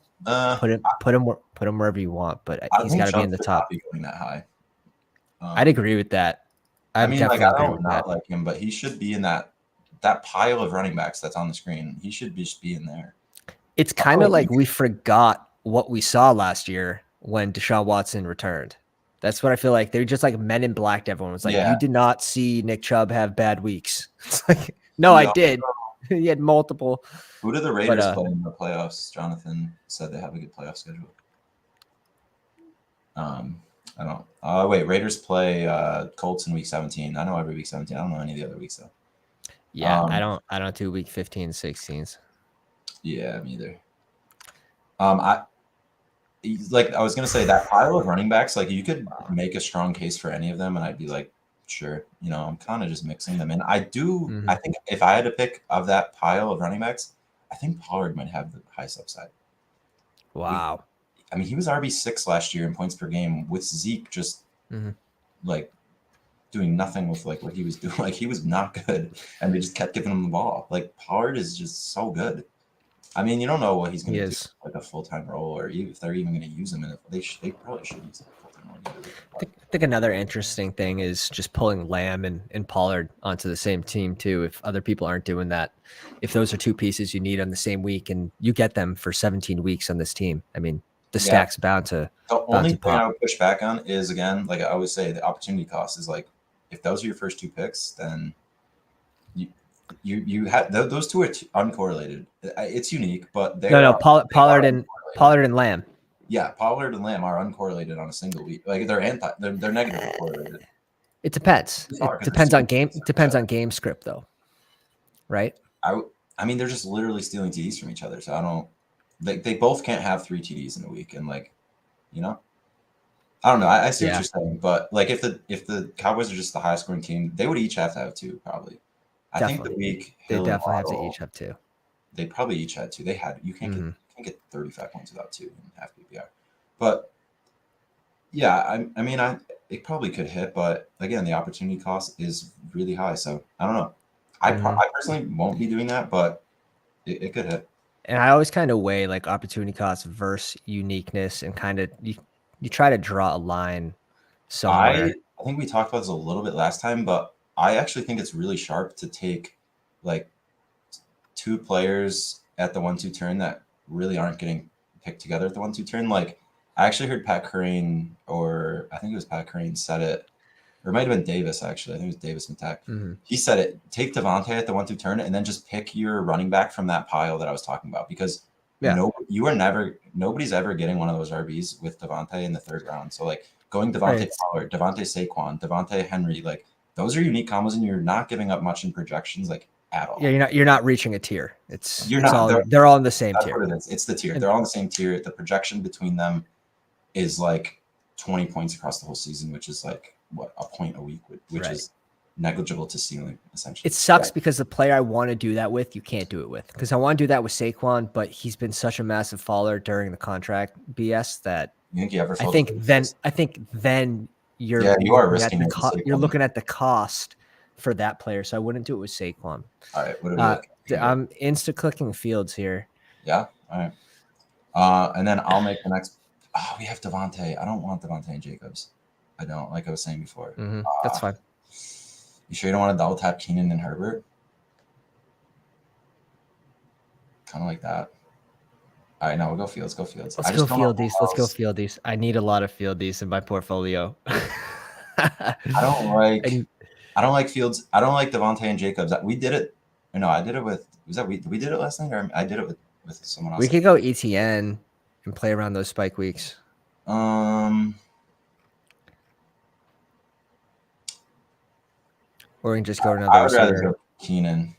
put him wherever you want, but he's got to be in the top. Be going that high. I'd agree with that. I don't not like him, but he should be in that pile of running backs that's on the screen. He should just be in there. It's kind of like we forgot what we saw last year when Deshaun Watson returned. That's what I feel like. They're just like Men in Black. Everyone was like, you did not see Nick Chubb have bad weeks. It's like, no, I did. He had multiple. Who do the Raiders play in the playoffs? Jonathan said they have a good playoff schedule. I don't. Wait, Raiders play Colts in week 17. I know every week 17. I don't know any of the other weeks though. Yeah, I don't do week 15, 16s. Yeah, me either. I was gonna say that pile of running backs, like you could make a strong case for any of them, and I'd be like, sure. I'm kind of just mixing them in. I do. Mm-hmm. I think if I had to pick of that pile of running backs, I think Pollard might have the highest upside. Wow. He was RB6 last year in points per game with Zeke just like doing nothing with like what he was doing. Like he was not good, and they just kept giving him the ball. Like Pollard is just so good. You don't know what he's going to do like a full-time role, or if they're even going to use him. And they probably should use him full-time role. I think another interesting thing is just pulling Lamb and Pollard onto the same team too. If other people aren't doing that, if those are two pieces you need on the same week, and you get them for 17 weeks on this team, the Yeah. stack's bound to The only thing pop. I would push back on is, again, like I always say, the opportunity cost is like, if those are your first 2 picks, then you have those 2 are uncorrelated. It's unique, but they No, are Pollard and Lamb. Yeah, Pollard and Lamb are uncorrelated on a single week. Like they're negatively correlated. It depends. It depends on game. Depends on game script though, right? I mean, they're just literally stealing TDs from each other. So I don't. They both can't have 3 TDs in a week, and like, you know, I don't know. I see what you're saying, but like if the Cowboys are just the highest scoring team, they would each have to have 2 probably. I think the week they Hill definitely and Waddle, have to each have 2. They probably each had 2. They had you can't get 35 points without 2 in half PPR, but yeah, I mean it probably could hit, but again, the opportunity cost is really high. So I don't know. I personally won't be doing that, but it could hit. And I always kind of weigh like opportunity cost versus uniqueness, and kind of you try to draw a line somewhere. I think we talked about this a little bit last time, but I actually think it's really sharp to take like 2 players at the 1-2 turn that really aren't getting picked together at the 1-2 turn. Like I actually heard Pat Crane, or I think it was Pat Crane, said it, or it might have been Davis actually. I think it was Davis and Tech. He said it. Take Devontae at the 1-2 turn, and then just pick your running back from that pile that I was talking about, because nobody's ever getting one of those RBs with Devontae in the 3rd round. So like going Devontae Pollard, Devontae Saquon, Devontae Henry, like those are unique combos, and you're not giving up much in projections like at all. Yeah, you're not reaching a tier. They're all in the same tier. It's the tier. They're all in the same tier. The projection between them is like 20 points across the whole season, which is like what, a point a week, which is negligible to ceiling essentially. It sucks because the player I want to do that with, you can't do it with, because I want to do that with Saquon, but he's been such a massive faller during the contract BS that I think then you're you're looking at the cost for that player. So I wouldn't do it with Saquon. All right, what are we I'm insta clicking Fields here. Yeah, all right. And then I'll make the next. Oh, we have Devontae. I don't want Devontae and Jacobs. I don't, like I was saying before. That's fine. You sure you don't want to double tap Keenan and Herbert? Kind of like that. All right, now we'll go Fields. Let's go Fieldies. I need a lot of Fieldies in my portfolio. I don't like Fields. I don't like Devontae and Jacobs. We did it. No, I did it with. We did it last night, or I did it with someone else. We could go ETN and play around those spike weeks. Or we can just go to another. I would rather go Keenan.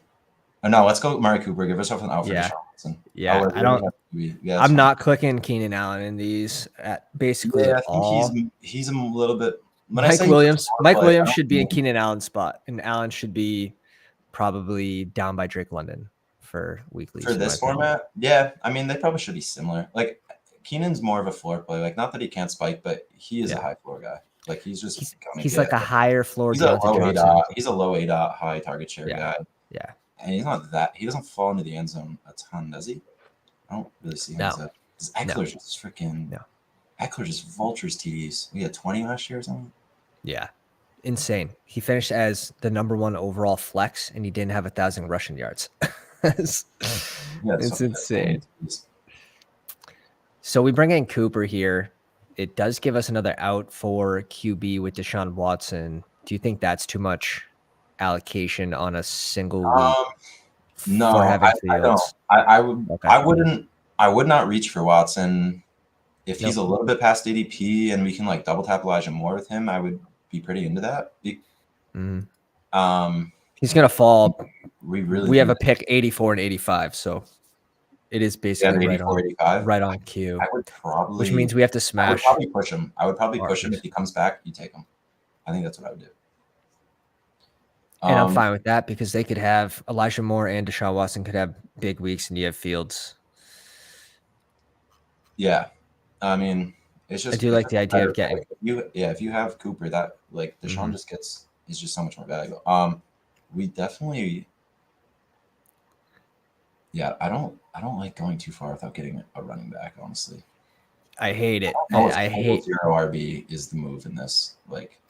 Oh, no, let's go Murray Cooper. Give yourself an out for Deshaun Watson. Yeah, I'm not clicking Keenan Allen in these at basically at all. He's a little bit. Mike Williams should be in Keenan Allen's spot, and Allen should be probably down by Drake London for weekly. For this format, yeah. I mean, they probably should be similar. Like Keenan's more of a floor play. Like, not that he can't spike, but he is a high floor guy. Like he's like a higher floor. He's a low ADOT, high target share guy. Yeah. And he's not that. He doesn't fall into the end zone a ton, does he? I don't really see him as a. Eckler's just freaking. No. Eckler just vultures TDs. We had 20 last year or something. Yeah, insane. He finished as the #1 overall flex, and he didn't have 1,000 rushing yards. It's insane. So we bring in Cooper here. It does give us another out for QB with Deshaun Watson. Do you think that's too much allocation on a single week? No, I don't. I would not reach for Watson. If he's a little bit past ADP and we can like double tap Elijah Moore with him, I would be pretty into that. He's gonna fall. We have a pick 84 and 85, so it is basically right on cue. I would probably, which means we have to smash. I would probably push him. If he comes back, you take him. I think that's what I would do. And I'm fine with that because they could have Elijah Moore and Deshaun Watson could have big weeks, and you have Fields. Yeah, I mean, it's just. I do like the idea of getting if you have Cooper, that like Deshaun is just so much more valuable. We definitely. Yeah, I don't like going too far without getting a running back. Honestly, I hate it. I hate zero RB is the move in this. Like,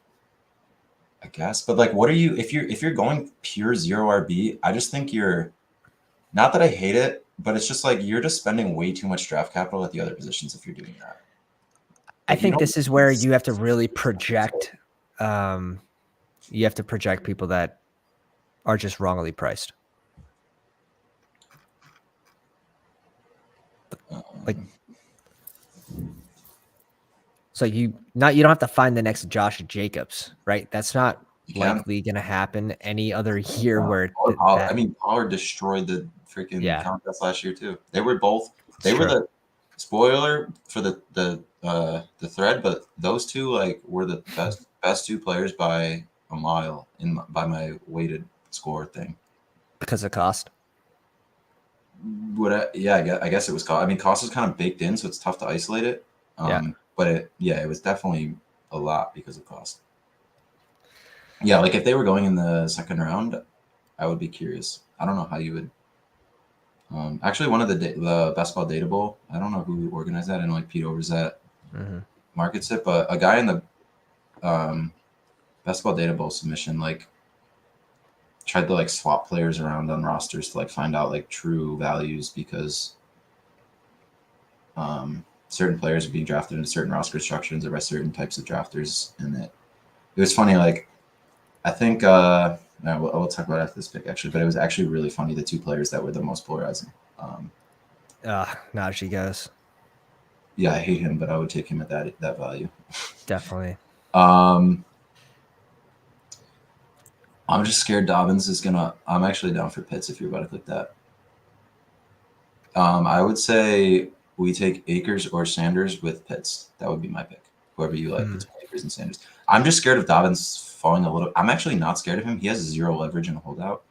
I guess, but like, what are you if you're going pure zero RB? I just think you're. Not that I hate it. but it's just like you're just spending way too much draft capital at the other positions if you're doing that. I Like, you think don't this is where you have to really project. You have to project people that are just wrongly priced. Like, so you don't have to find the next Josh Jacobs, right? That's not you can. likely going to happen any other year where I mean, Pollard destroyed the freaking contest last year too. They were both. They were the spoiler for the thread, but those two like were the best two players by a mile by my weighted score thing. Because of cost. I guess it was cost. I mean, cost is kind of baked in, so it's tough to isolate it. But it was definitely a lot because of cost. Yeah, like if they were going in the second round, I would be curious. I don't know how you would. Actually, one of the Bestball Data Bowl, I don't know who organized that. I know like Pete Overzet markets it, but a guy in the Bestball Data Bowl submission like tried to like swap players around on rosters to like find out like true values because certain players are being drafted into certain roster constructions or by certain types of drafters, and it was funny. Like I think we'll talk about it after this pick actually, but it was actually really funny the two players that were the most polarizing. Najee goes. Yeah, I hate him, but I would take him at that value. Definitely. I'm just scared Dobbins is gonna. I'm actually down for Pitts if you're about to click that. I would say we take Akers or Sanders with Pitts. That would be my pick. Whoever you like between Akers and Sanders. I'm just scared of Dobbins falling a little. I'm actually not scared of him. He has zero leverage in a holdout.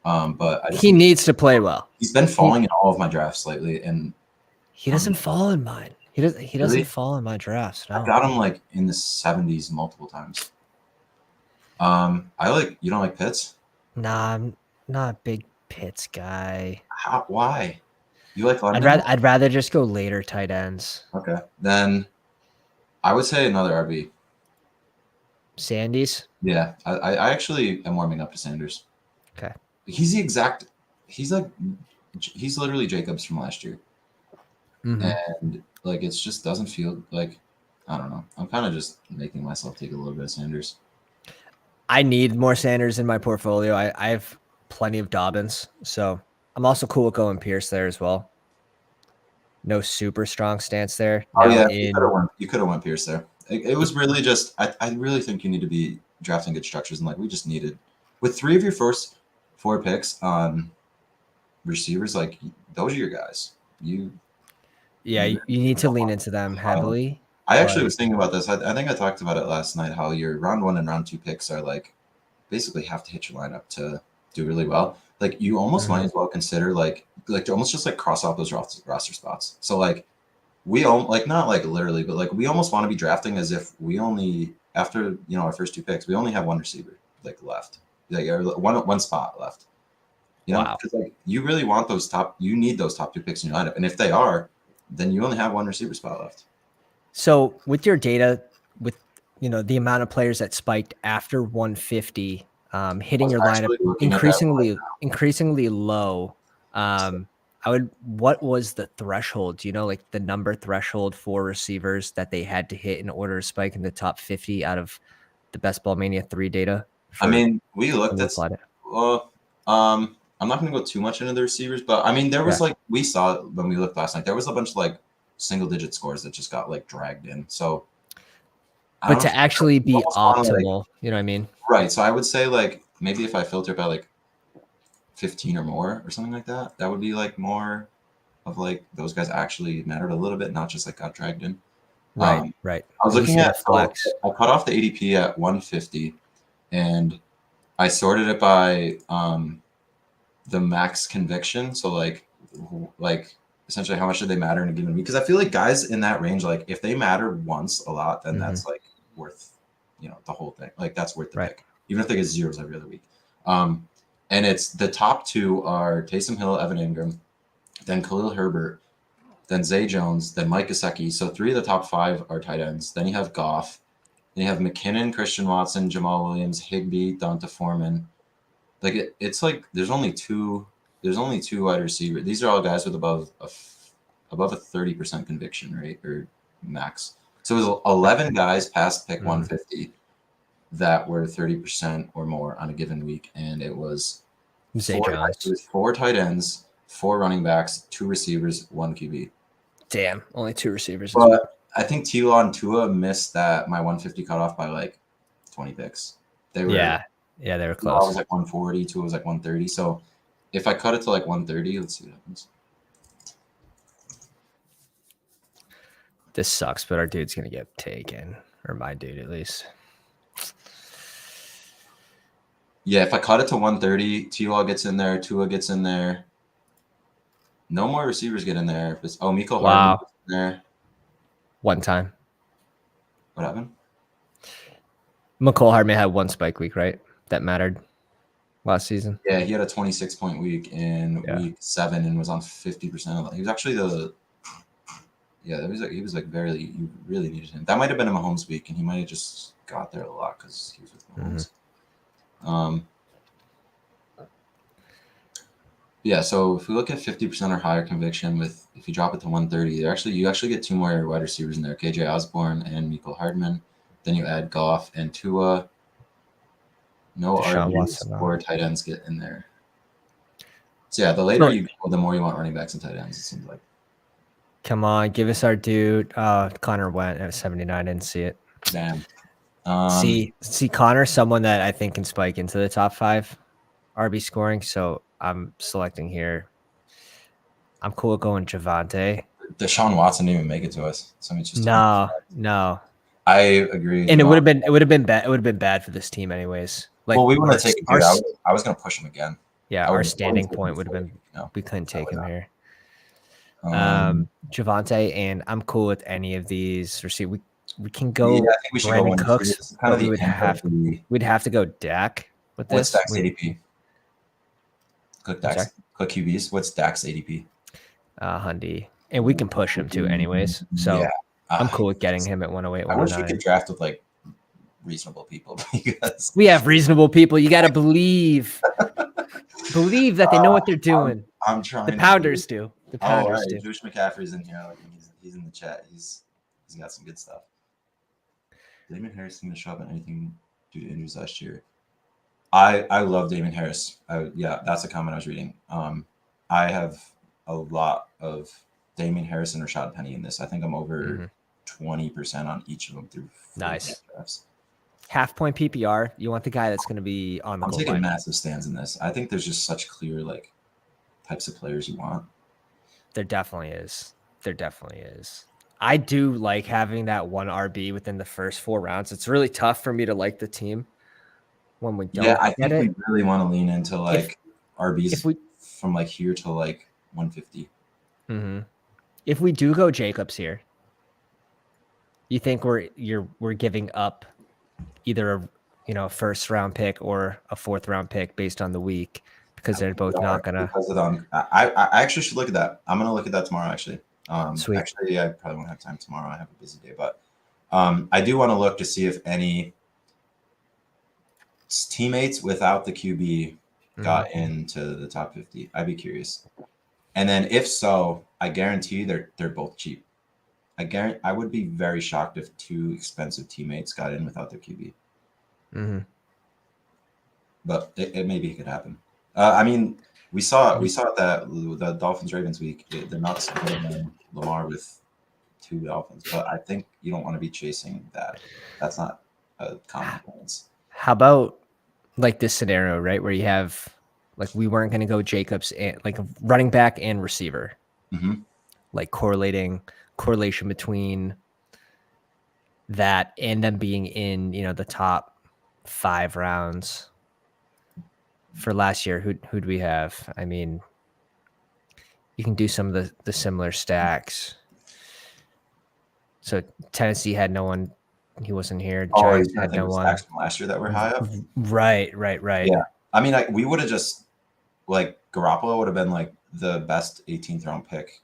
But he needs to play well. He's been falling in all of my drafts lately, and he doesn't fall in mine. He doesn't fall in my drafts. No. I got him like in the 70s multiple times. You don't like Pitts? Nah, I'm not a big Pitts guy. Why? You like London? I'd rather just go later tight ends. Okay, then I would say another RB. Sandys? Yeah, I actually am warming up to Sanders. Okay. He's literally Jacobs from last year. And like, it just doesn't feel like, I don't know. I'm kind of just making myself take a little bit of Sanders. I need more Sanders in my portfolio. I have plenty of Dobbins, so I'm also cool with going Pierce there as well. No super strong stance there. Oh yeah, you could have went Pierce there. It was really just I really think you need to be drafting good structures, and like we just needed with 3 of your first 4 picks on receivers, like those are your guys. You need to lean into them heavily. I actually was thinking about this. I think I talked about it last night. How your round 1 and round 2 picks are like basically have to hit your lineup to do really well. Like you almost might as well consider like almost just like cross off those roster spots. So like we like not like literally, but like we almost want to be drafting as if we only after our first 2 picks we only have one receiver like left, like one spot left. Because like you really want you need those top 2 picks in your lineup, and if they are, then you only have one receiver spot left. So with your data, with the amount of players that spiked after 150, hitting your lineup increasingly low. What was the threshold? Do you know like the number threshold for receivers that they had to hit in order to spike in the top 50 out of the Best Ball Mania 3 data? I mean, we looked at I'm not going to go too much into the receivers, but I mean, there was like we saw when we looked last night, there was a bunch of like single-digit scores that just got like dragged in. So, but to actually be optimal, you know what I mean? Right. So I would say like maybe if I filter by like 15 or more or something like that, that would be like more of like those guys actually mattered a little bit, not just like got dragged in. Right. I was looking at flex. I cut off the ADP at 150, and I sorted it by the max conviction. So like essentially how much do they matter in a given week? Because I feel like guys in that range, like if they matter once a lot, then that's like worth the whole thing. Like that's worth the pick, even if they get zeros every other week. And it's the top 2 are Taysom Hill, Evan Ingram, then Khalil Herbert, then Zay Jones, then Mike Gesicki. So 3 of the top 5 are tight ends. Then you have Goff. Then you have McKinnon, Christian Watson, Jamal Williams, Higbee, Donta Foreman. Like it's like there's only 2 there's only 2 wide receivers. These are all guys with above a 30% conviction rate or max. So it was 11 guys past pick 150 that were 30% or more on a given week, and it was four tight ends, 4 running backs, 2 receivers, 1 QB. Damn, only 2 receivers. But I think T-Law and Tua missed my 150 cutoff by like 20 picks. They were they were close. I was like 140, Tua was like 130. So if I cut it to like 130, let's see what happens. This sucks, but our dude's gonna get taken, or my dude at least. Yeah, if I cut it to 130, T-Law gets in there, Tua gets in there. No more receivers get in there. Miko Hardman gets in there. One time. What happened? McCole Hardman had 1 spike week, right? That mattered last season. Yeah, he had a 26-point week in week 7 and was on 50% of that. He was actually he was like you really needed him. That might have been a Mahomes week, and he might have just got there a lot because he was with Mahomes. Yeah, so if we look at 50% or higher conviction if you drop it to 130, you actually get 2 more wide receivers in there, KJ Osborne and Miko Hardman. Then you add Goff and Tua. No RBs or tight ends get in there. So yeah, the later you go, the more you want running backs and tight ends, it seems like. Come on, give us our dude. Connor went at 79. Didn't see it. Damn. See Connor, someone that I think can spike into the top 5 RB scoring. So I'm selecting here. I'm cool with going Javante. Deshaun Watson didn't even make it to us. No. I agree. And it would have been bad. It would have been bad for this team anyways. Like, well, we want to take it. I was going to push him again. Yeah, our standing point would have been we couldn't take him here. Javante, and I'm cool with any of these. We can go. Yeah, I think we should go Cooks. Kind of we'd have to go Dak with this. What's Dak's ADP? Click QBs. What's Dak's ADP? Hundy, and we can push him too, anyways. So I'm cool with getting him at 108. I wish we could draft with like reasonable people because we have reasonable people. You got to believe that they know what they're doing. I'm trying. The Pounders do. The Pounders do. Josh McCaffrey's in here. Like he's in the chat. He's got some good stuff. Damon Harris going to show up at anything due to injuries last year. I love Damon Harris. That's a comment I was reading. I have a lot of Damon Harris and Rashad Penny in this. I think I'm over 20% on each of them through. Nice. Half point PPR. You want the guy that's going to be on the. I'm taking massive stands in this. I think there's just such clear like types of players you want. There definitely is. I do like having that 1 RB within the first 4 rounds. It's really tough for me to like the team when we don't. Yeah, I think we really want to lean into like RBs from like here to like 150. If we do go Jacobs here, you think we're giving up either a first round pick or a 4th round pick based on the week because they're both not gonna. I actually should look at that. I'm gonna look at that tomorrow. Actually, Sweet. Actually, I probably won't have time tomorrow. I have a busy day, but I do want to look to see if any teammates without the QB got into the top 50. I'd be curious. And then if so, I guarantee they're both cheap. I would be very shocked if 2 expensive teammates got in without their QB. But maybe it could happen. I mean, we saw that the Dolphins-Ravens week. They're not better than Lamar with 2 Dolphins, but I think you don't want to be chasing that. That's not a common occurrence. How about like this scenario, right, where you have like we weren't going to go Jacobs and like running back and receiver, like correlation between that and them being in the top 5 rounds for last year. Who'd we have? I mean, you can do some of the similar stacks. So Tennessee had no one. He wasn't here. Giants had no one. From last year that were high up. Right. Yeah. I mean, we would have just like Garoppolo would have been like the best 18th round pick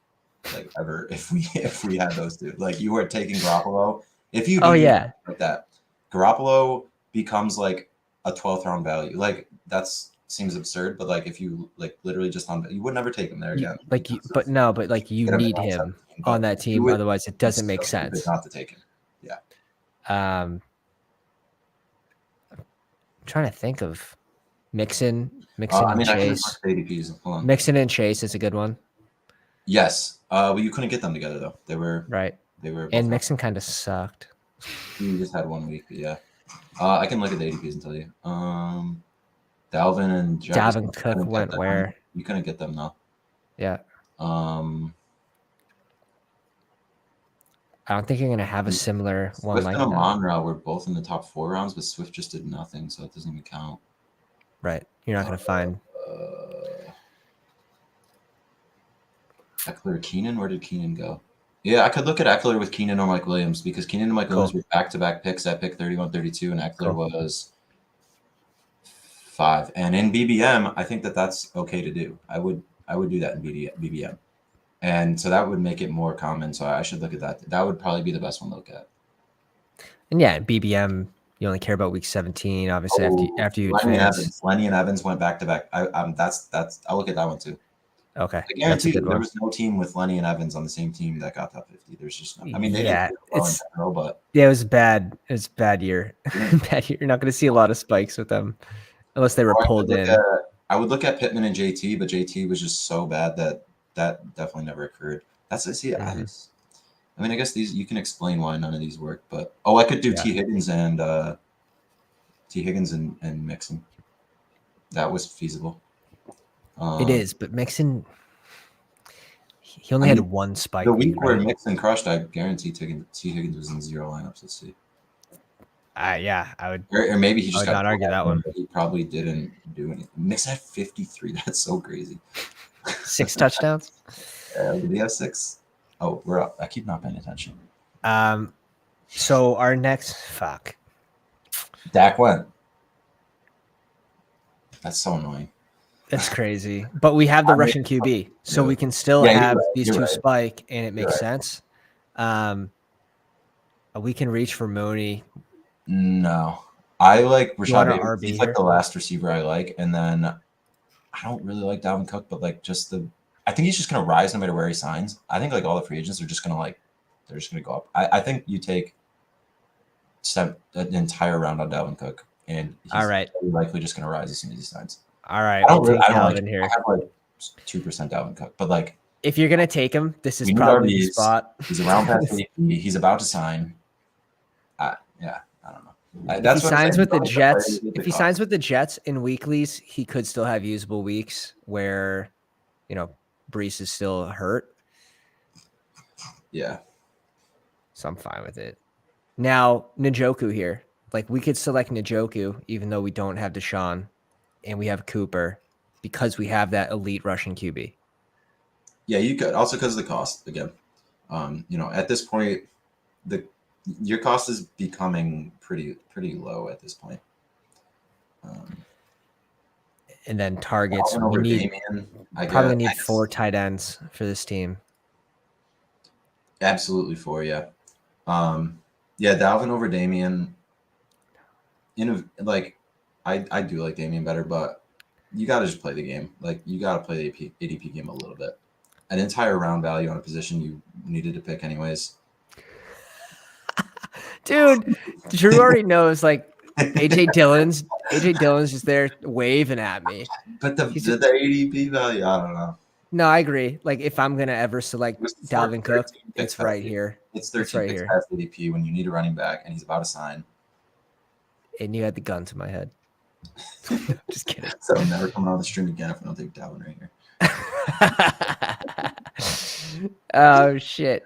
like ever if we had those 2. Like you were taking Garoppolo. If you like that, Garoppolo becomes like a 12th round value. Like that's seems absurd, but like if you like literally just on, you would never take him there again. But you need him on that team, otherwise it doesn't make sense not to take him. Yeah. I'm trying to think of Mixon and Chase. Mixon and Chase is a good one. Yes. Well, you couldn't get them together though. They were and Mixon kind of sucked. He just had 1 week, but yeah. I can look at the ADPs and tell you. Dalvin and Dalvin Cook went where? You couldn't get them though. Yeah. I don't think you're gonna have a similar one like that. Swift and Amon-Ra were both in the top 4 rounds, but Swift just did nothing, so it doesn't even count. Right. You're not gonna find Eckler, Keenan. Where did Keenan go? Yeah, I could look at Eckler with Keenan or Mike Williams, because Keenan and Mike Williams were back-to-back picks at pick 31, 32, and Eckler was 5. And in BBM, I think that's okay to do. I would do that in BBM. And so that would make it more common. So I should look at that. That would probably be the best one to look at. And yeah, BBM, you only care about week 17, obviously, after you advance. Lenny and Evans went back-to-back. I'll look at that one too. Okay. I guarantee there was no team with Lenny and Evans on the same team that got top 50. There's just no. I mean, they didn't in general, but yeah, it was bad. It was a bad year. Bad year. You're not going to see a lot of spikes with them unless they were pulled in. I would look at Pittman and JT, but JT was just so bad that definitely never occurred. I mean, I guess you can explain why none of these work, but I could do T. Higgins and Mixon. That was feasible. It is, but Mixon, he only had one spike. The week where Mixon crushed, I guarantee T. Higgins was in 0 lineups. Let's see. Yeah, I would. Or maybe he just got not argue that one. But he probably didn't do anything. Mixon had 53. That's so crazy. 6 touchdowns. Did he have 6? Oh, we're up. I keep not paying attention. So our next Dak went. That's so annoying. That's crazy. But we have the Russian QB, so we can still have these two spike, and it makes sense. We can reach for Mooney. No. I like Rashad Bateman. He's like the last receiver I like. And then I don't really like Dalvin Cook, but like I think he's just going to rise no matter where he signs. I think like all the free agents are just going to they're just going to go up. I think you take an entire round on Dalvin Cook, and he's likely just going to rise as soon as he signs. All right. I have like 2% Dalvin Cook, but like if you're going to take him, this is probably the spot. He's around past He's about to sign. Yeah, I don't know. If he signs with the Jets, he signs with the Jets in weeklies, he could still have usable weeks where, Brees is still hurt. Yeah. So I'm fine with it. Now, Njoku here. Like, we could select Njoku, even though we don't have Deshaun and we have Cooper, because we have that elite Russian QB. Yeah, you could. Also because of the cost, again. At this point, your cost is becoming pretty low at this point. And then targets. We probably need 4 tight ends for this team. Absolutely 4, yeah. Dalvin over Damian. I do like Damian better, but you got to just play the game. Like, you got to play the ADP game a little bit. An entire round value on a position you needed to pick anyways. Dude, Drew already knows, like, AJ Dillon's just there waving at me. But the ADP value, I don't know. No, I agree. Like, if I'm gonna ever select Dalvin Cook, it's right here. It's 13 picks past ADP when you need a running back and he's about to sign. And you had the gun to my head. Just kidding. So I'm never coming on the stream again if I don't take Dalvin right here. Oh shit.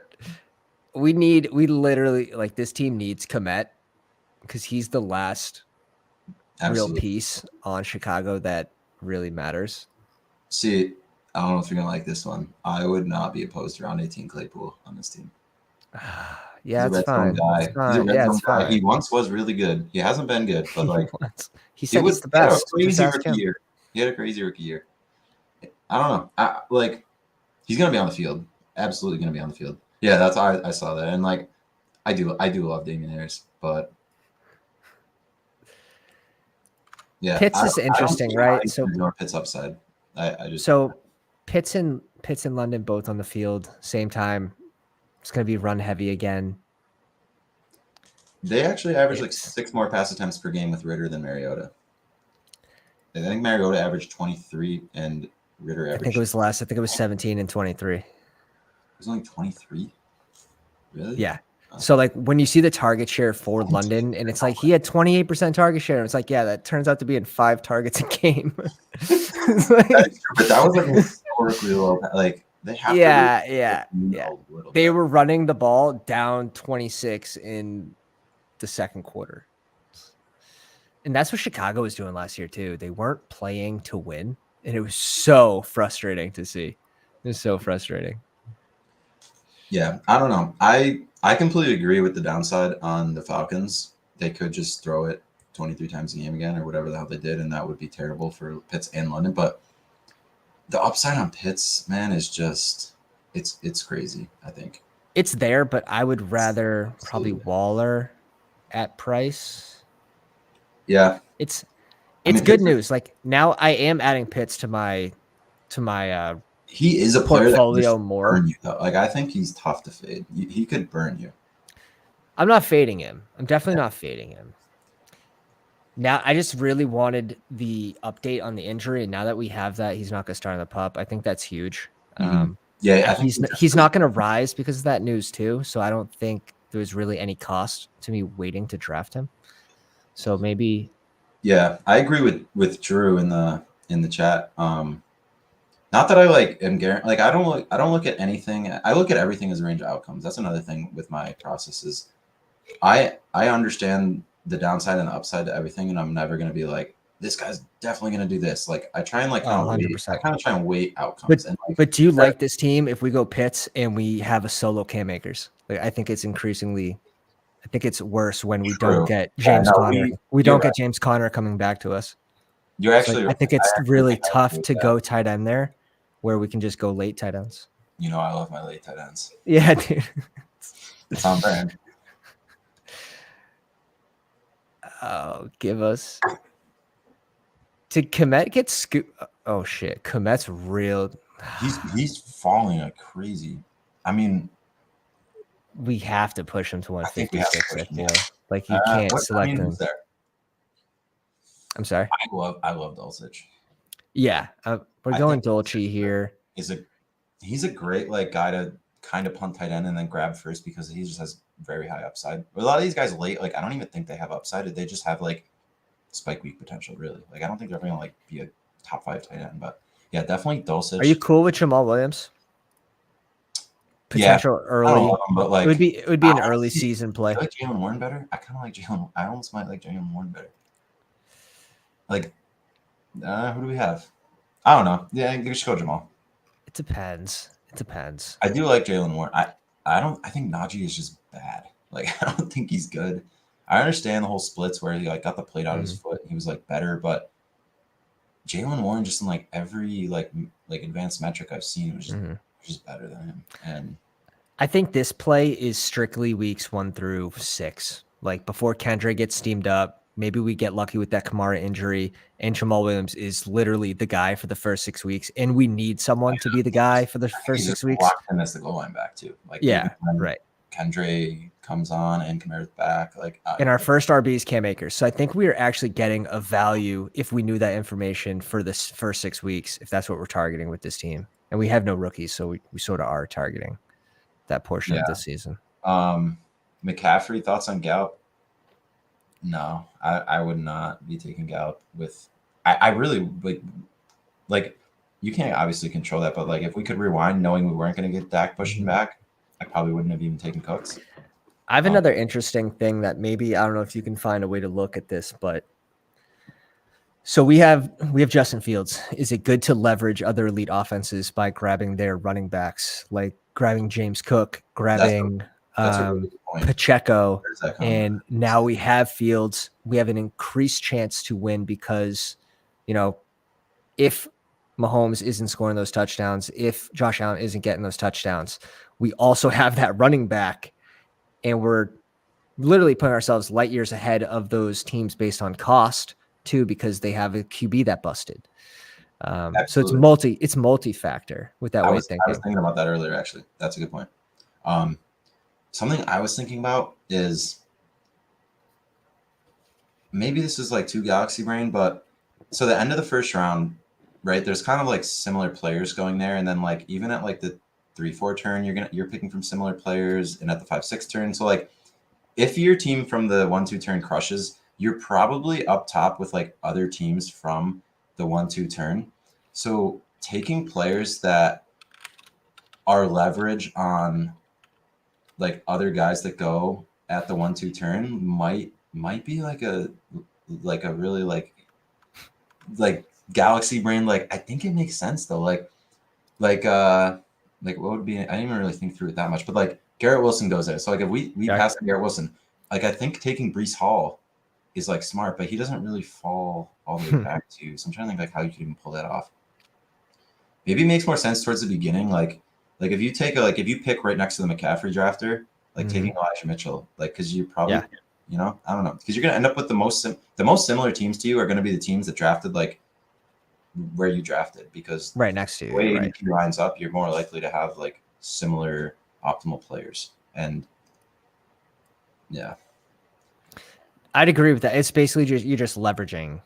We literally, like, this team needs Komet because he's the last real piece on Chicago that really matters. See, I don't know if you're going to like this one. I would not be opposed to round 18 Claypool on this team. Yeah, it's fine. He's a red zone guy. He once was really good. He hasn't been good, but like he said he's the best. He had a crazy rookie year. I don't know. He's going to be on the field. Absolutely going to be on the field. Yeah, that's I saw that, and like, I do love Damian Harris, but Yeah, Pitts is I don't interesting, see how right? you So can ignore Pitt's upside. I just so Pitts and London both on the field same time. It's going to be run heavy again. they actually average like 6 more pass attempts per game with Ritter than Mariota. I think Mariota averaged 23 and Ritter averaged. I think it was less. I think it was 17 and 23. It was only 23. Really? Yeah. So like when you see the target share for London, and it's like he had 28% target share. It's like, yeah, that turns out to be in 5 targets a game. Like, that is true, but that was like historically low. Like they have yeah. They were running the ball down 26 in the second quarter. And that's what Chicago was doing last year too. They weren't playing to win. And it was so frustrating to see. It was so frustrating. Yeah, I don't know. I completely agree with the downside on the Falcons. They could just throw it 23 times a game again or whatever the hell they did, and that would be terrible for Pitts and London. But the upside on Pitts, man, is just it's crazy, I think. It's there, but I would rather probably Waller at price. Yeah. It's good news. Like now I am adding Pitts to my he is a player portfolio that more. Burn you, though. Like I think he's tough to fade. He could burn you. I'm not fading him. I'm definitely not fading him. Now I just really wanted the update on the injury, and now that we have that, he's not going to start on the pup. I think that's huge. Yeah, I think he's not going to rise because of that news too. So I don't think there's really any cost to me waiting to draft him. So maybe. Yeah, I agree with Drew in the chat. Not that I am like I don't look at anything. I look at everything as a range of outcomes. That's another thing with my processes. I understand the downside and the upside to everything, and I'm never going to be like, this guy's definitely going to do this. Like I try and kind of try and weight outcomes. But do you like this team if we go Pitts and we have a solo Cam Akers? Like I think it's increasingly. I think it's worse when we don't get James Conner. We don't get James Conner coming back to us. You're actually. I think it's really tough to go tight end there, where we can just go late tight ends. You know, I love my late tight ends. Yeah, dude. It's on brand. Oh, give us. Did Komet get scooped? Oh shit, Komet's real. He's falling like crazy. I mean, we have to push him to 156. I feel like you can't select him. I'm sorry. I love Dulcich. Yeah, we're going Dolce here. He's a great guy to kind of punt tight end and then grab first because he just has very high upside. A lot of these guys late, I don't even think they have upside. They just have spike week potential, really. I don't think they're going to be a top 5 tight end, but yeah, definitely Dulcich. Are you cool with Jamal Williams? Potential early, but it would be an early season play. I like Jalen Warren better. I kind of like Jalen. I almost might like Jalen Warren better. Who do we have? I don't know. Yeah, you should go Jamal. It depends. I do like Jalen Warren. I think Najee is just bad. I don't think he's good. I understand the whole splits where he got the plate out of his foot. He was better, but Jalen Warren just in every advanced metric I've seen was just better than him. And I think this play is strictly weeks 1 through 6. Before Kendra gets steamed up, maybe we get lucky with that Kamara injury, and Jamal Williams is literally the guy for the first 6 weeks, and we need someone to be the guy for the first 6 weeks. And that's the goal line back too. Right. Kendra comes on and Kamara's back. And our first RB is Cam Akers. So I think we are actually getting a value if we knew that information for this first 6 weeks, if that's what we're targeting with this team. And we have no rookies, so we sort of are targeting that portion of this season. McCaffrey, thoughts on Gallup? No, I would not be taking Gallup with. I really you can't obviously control that, but if we could rewind, knowing we weren't going to get Dak pushing back, I probably wouldn't have even taken Cooks. I have another interesting thing that maybe I don't know if you can find a way to look at this, but so we have Justin Fields. Is it good to leverage other elite offenses by grabbing their running backs, grabbing James Cook, grabbing Pacheco, and now we have Fields. We have an increased chance to win because, if Mahomes isn't scoring those touchdowns, if Josh Allen isn't getting those touchdowns, we also have that running back, and we're literally putting ourselves light years ahead of those teams based on cost too, because they have a QB that busted. So Absolutely. it's multi-factor with that way of I was thinking. thinking about that earlier, actually. That's a good point. Something I was thinking about is maybe this is like too galaxy brain, but so the end of the first round, right? There's kind of like similar players going there, and then like even at like the 3-4 turn, you're picking from similar players, and at the 5-6 turn, so like if your team from the 1-2 turn crushes, you're probably up top with like other teams from the 1-2 turn. So taking players that are leverage on like other guys that go at the 1-2 turn might be like a really like galaxy brain. Like I think it makes sense though. Like like what would be, I didn't even really think through it that much, but like Garrett Wilson goes there. So like if we pass Garrett Wilson, like I think taking Breece Hall is like smart, but he doesn't really fall all the way back to. So I'm trying to think like how you could even pull that off. Maybe it makes more sense towards the beginning, like if you take if you pick right next to the McCaffrey drafter, like taking Elijah Mitchell, like because you probably you know, I don't know, because you're gonna end up with the most similar teams to you are gonna be the teams that drafted like where you drafted, because right next to you, the way right? ADP lines up, you're more likely to have like similar optimal players. And yeah, I'd agree with that. It's basically you're just leveraging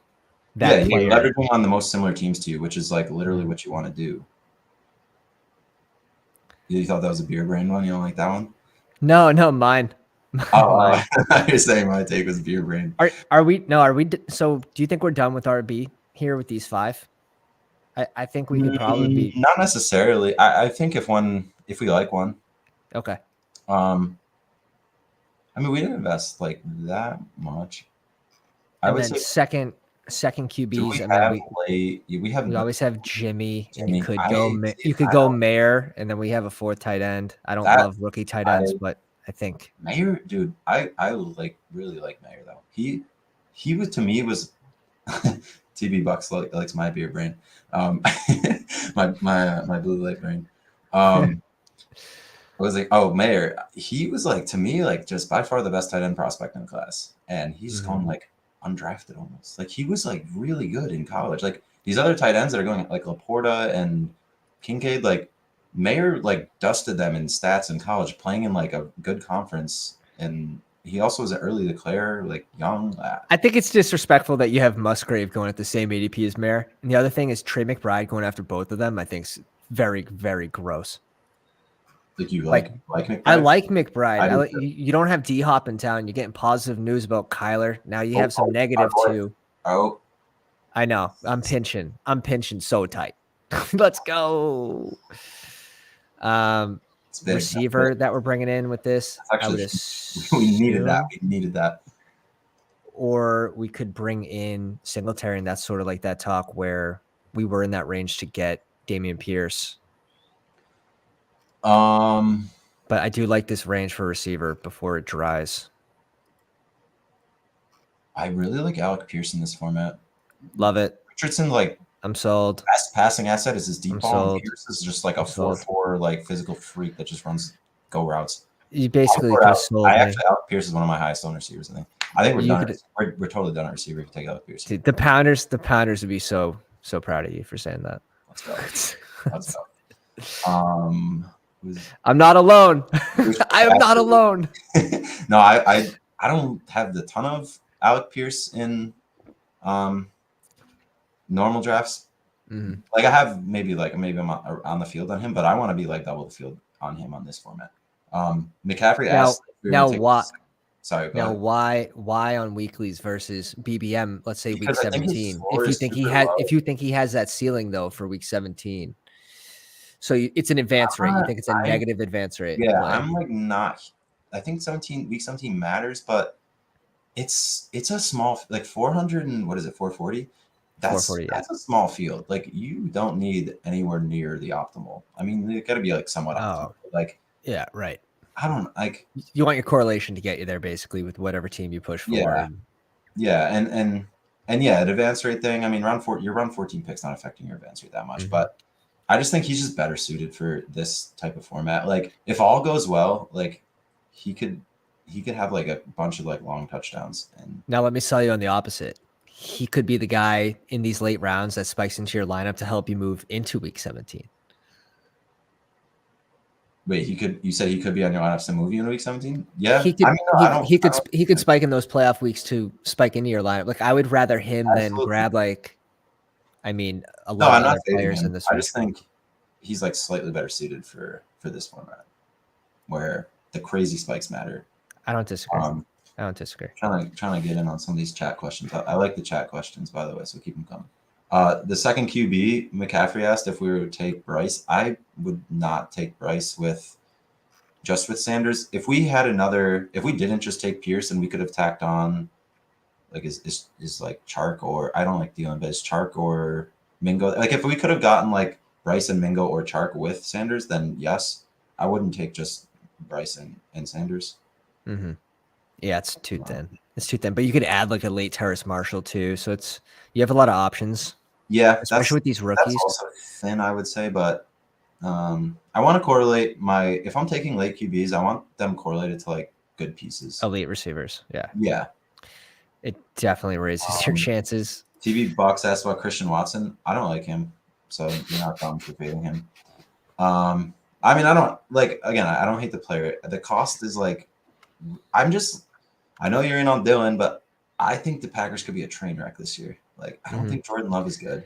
that player. You're leveraging on the most similar teams to you, which is like literally what you want to do. You thought that was a beer brand one? You don't like that one? No, mine. Oh, you're saying my take was beer brand. Are we? No, are we? So do you think we're done with RB here with these 5? I think we could probably be. Not necessarily. I think if we like one. Okay. I mean, we didn't invest like that much. I And would then say second QBs, and then we always have Jimmy, and you could go Mayer, and then we have a 4th tight end. I don't love rookie tight ends, but I think Mayer, dude, I like really like Mayer though. He was, to me, was TB Bucks likes my beer brain, my blue light brain. I was like, oh, Mayer, he was like, to me, like just by far the best tight end prospect in the class, and he's going like undrafted almost. Like he was like really good in college. Like these other tight ends that are going like Laporta and Kincaid, like Mayer like dusted them in stats in college, playing in like a good conference, and he also was an early declare, like young. I think it's disrespectful that you have Musgrave going at the same ADP as Mayer, and the other thing is Trey McBride going after both of them. I think's very, very gross. Like you like McBride? I like McBride. You don't have D-Hop in town. You're getting positive news about Kyler. Now you have some negative too. Oh, I know. I'm pinching so tight. Let's go. Receiver that we're bringing in with this. Actually, we needed that. We needed that. Or we could bring in Singletary, and that's sort of like that talk where we were in that range to get Dameon Pierce. But I do like this range for receiver before it dries. I really like Alec Pierce in this format. Love it. Richardson, like, I'm sold. Best passing asset is his deep ball. And Pierce is just like a 4-4 like physical freak that just runs go routes. You basically sold me. Actually, Alec Pierce is one of my highest owned receivers. I think we're done. We're totally done at receiver if you take Alec Pierce. Dude, the Pounders would be so proud of you for saying that. Let's go. Let's go. I'm not alone. I am not alone. No, I don't have the ton of Alec Pierce in normal drafts. Like I have maybe I'm on the field on him, but I want to be like double the field on him on this format. McCaffrey asked why? Sorry. Now, why on weeklies versus BBM? Let's say week 17. If you think he has that ceiling though for week 17, so it's an advance rate. You think it's a negative advance rate? Yeah, I'm like not. I think week 17 matters, but it's a small, like 400 and what is it, 440? That's a small field. Like you don't need anywhere near the optimal. I mean, it got to be like somewhat optimal. Like yeah, right. I don't like. You want your correlation to get you there, basically, with whatever team you push for. Yeah, and yeah, an advance rate thing. I mean, your round 14 pick's not affecting your advance rate that much, but I just think he's just better suited for this type of format. Like if all goes well, like he could have like a bunch of like long touchdowns. And now let me sell you on the opposite. he could be the guy in these late rounds that spikes into your lineup to help you move into week 17. Wait, you said he could be on your lineups to move you in week 17? Yeah. He could, he could don't spike in those playoff weeks to spike into your lineup. Like I would rather him than absolutely. grab a No, lot of I'm not other fading players him. in this I range. just think he's like slightly better suited for this format where the crazy spikes matter. I don't disagree. Um, I don't disagree. trying to get in on some of these chat questions. I like the chat questions, by the way, so keep them coming. The second QB, McCaffrey asked if we would take Bryce. I would not take Bryce with Sanders. If we didn't just take Pierce, and we could have tacked on like is like Chark, or I don't like Thielen, but is Chark or Mingo. Like if we could have gotten like Bryce and Mingo or Chark with Sanders, then yes, I wouldn't take just Bryce and Sanders. Mm-hmm. Yeah, it's too thin. It's too thin. But you could add like a late Terrace Marshall too. So you have a lot of options. Yeah, especially with these rookies. That's also thin, I would say, but I want to correlate if I'm taking late QBs, I want them correlated to like good pieces. Elite receivers. Yeah. Yeah. It definitely raises your chances. TV Box asked about Christian Watson. I don't like him, so you're not dumb for fading him. I mean, I don't hate the player. The cost is like, I know you're in on Dylan, but I think the Packers could be a train wreck this year. Like, I don't think Jordan Love is good.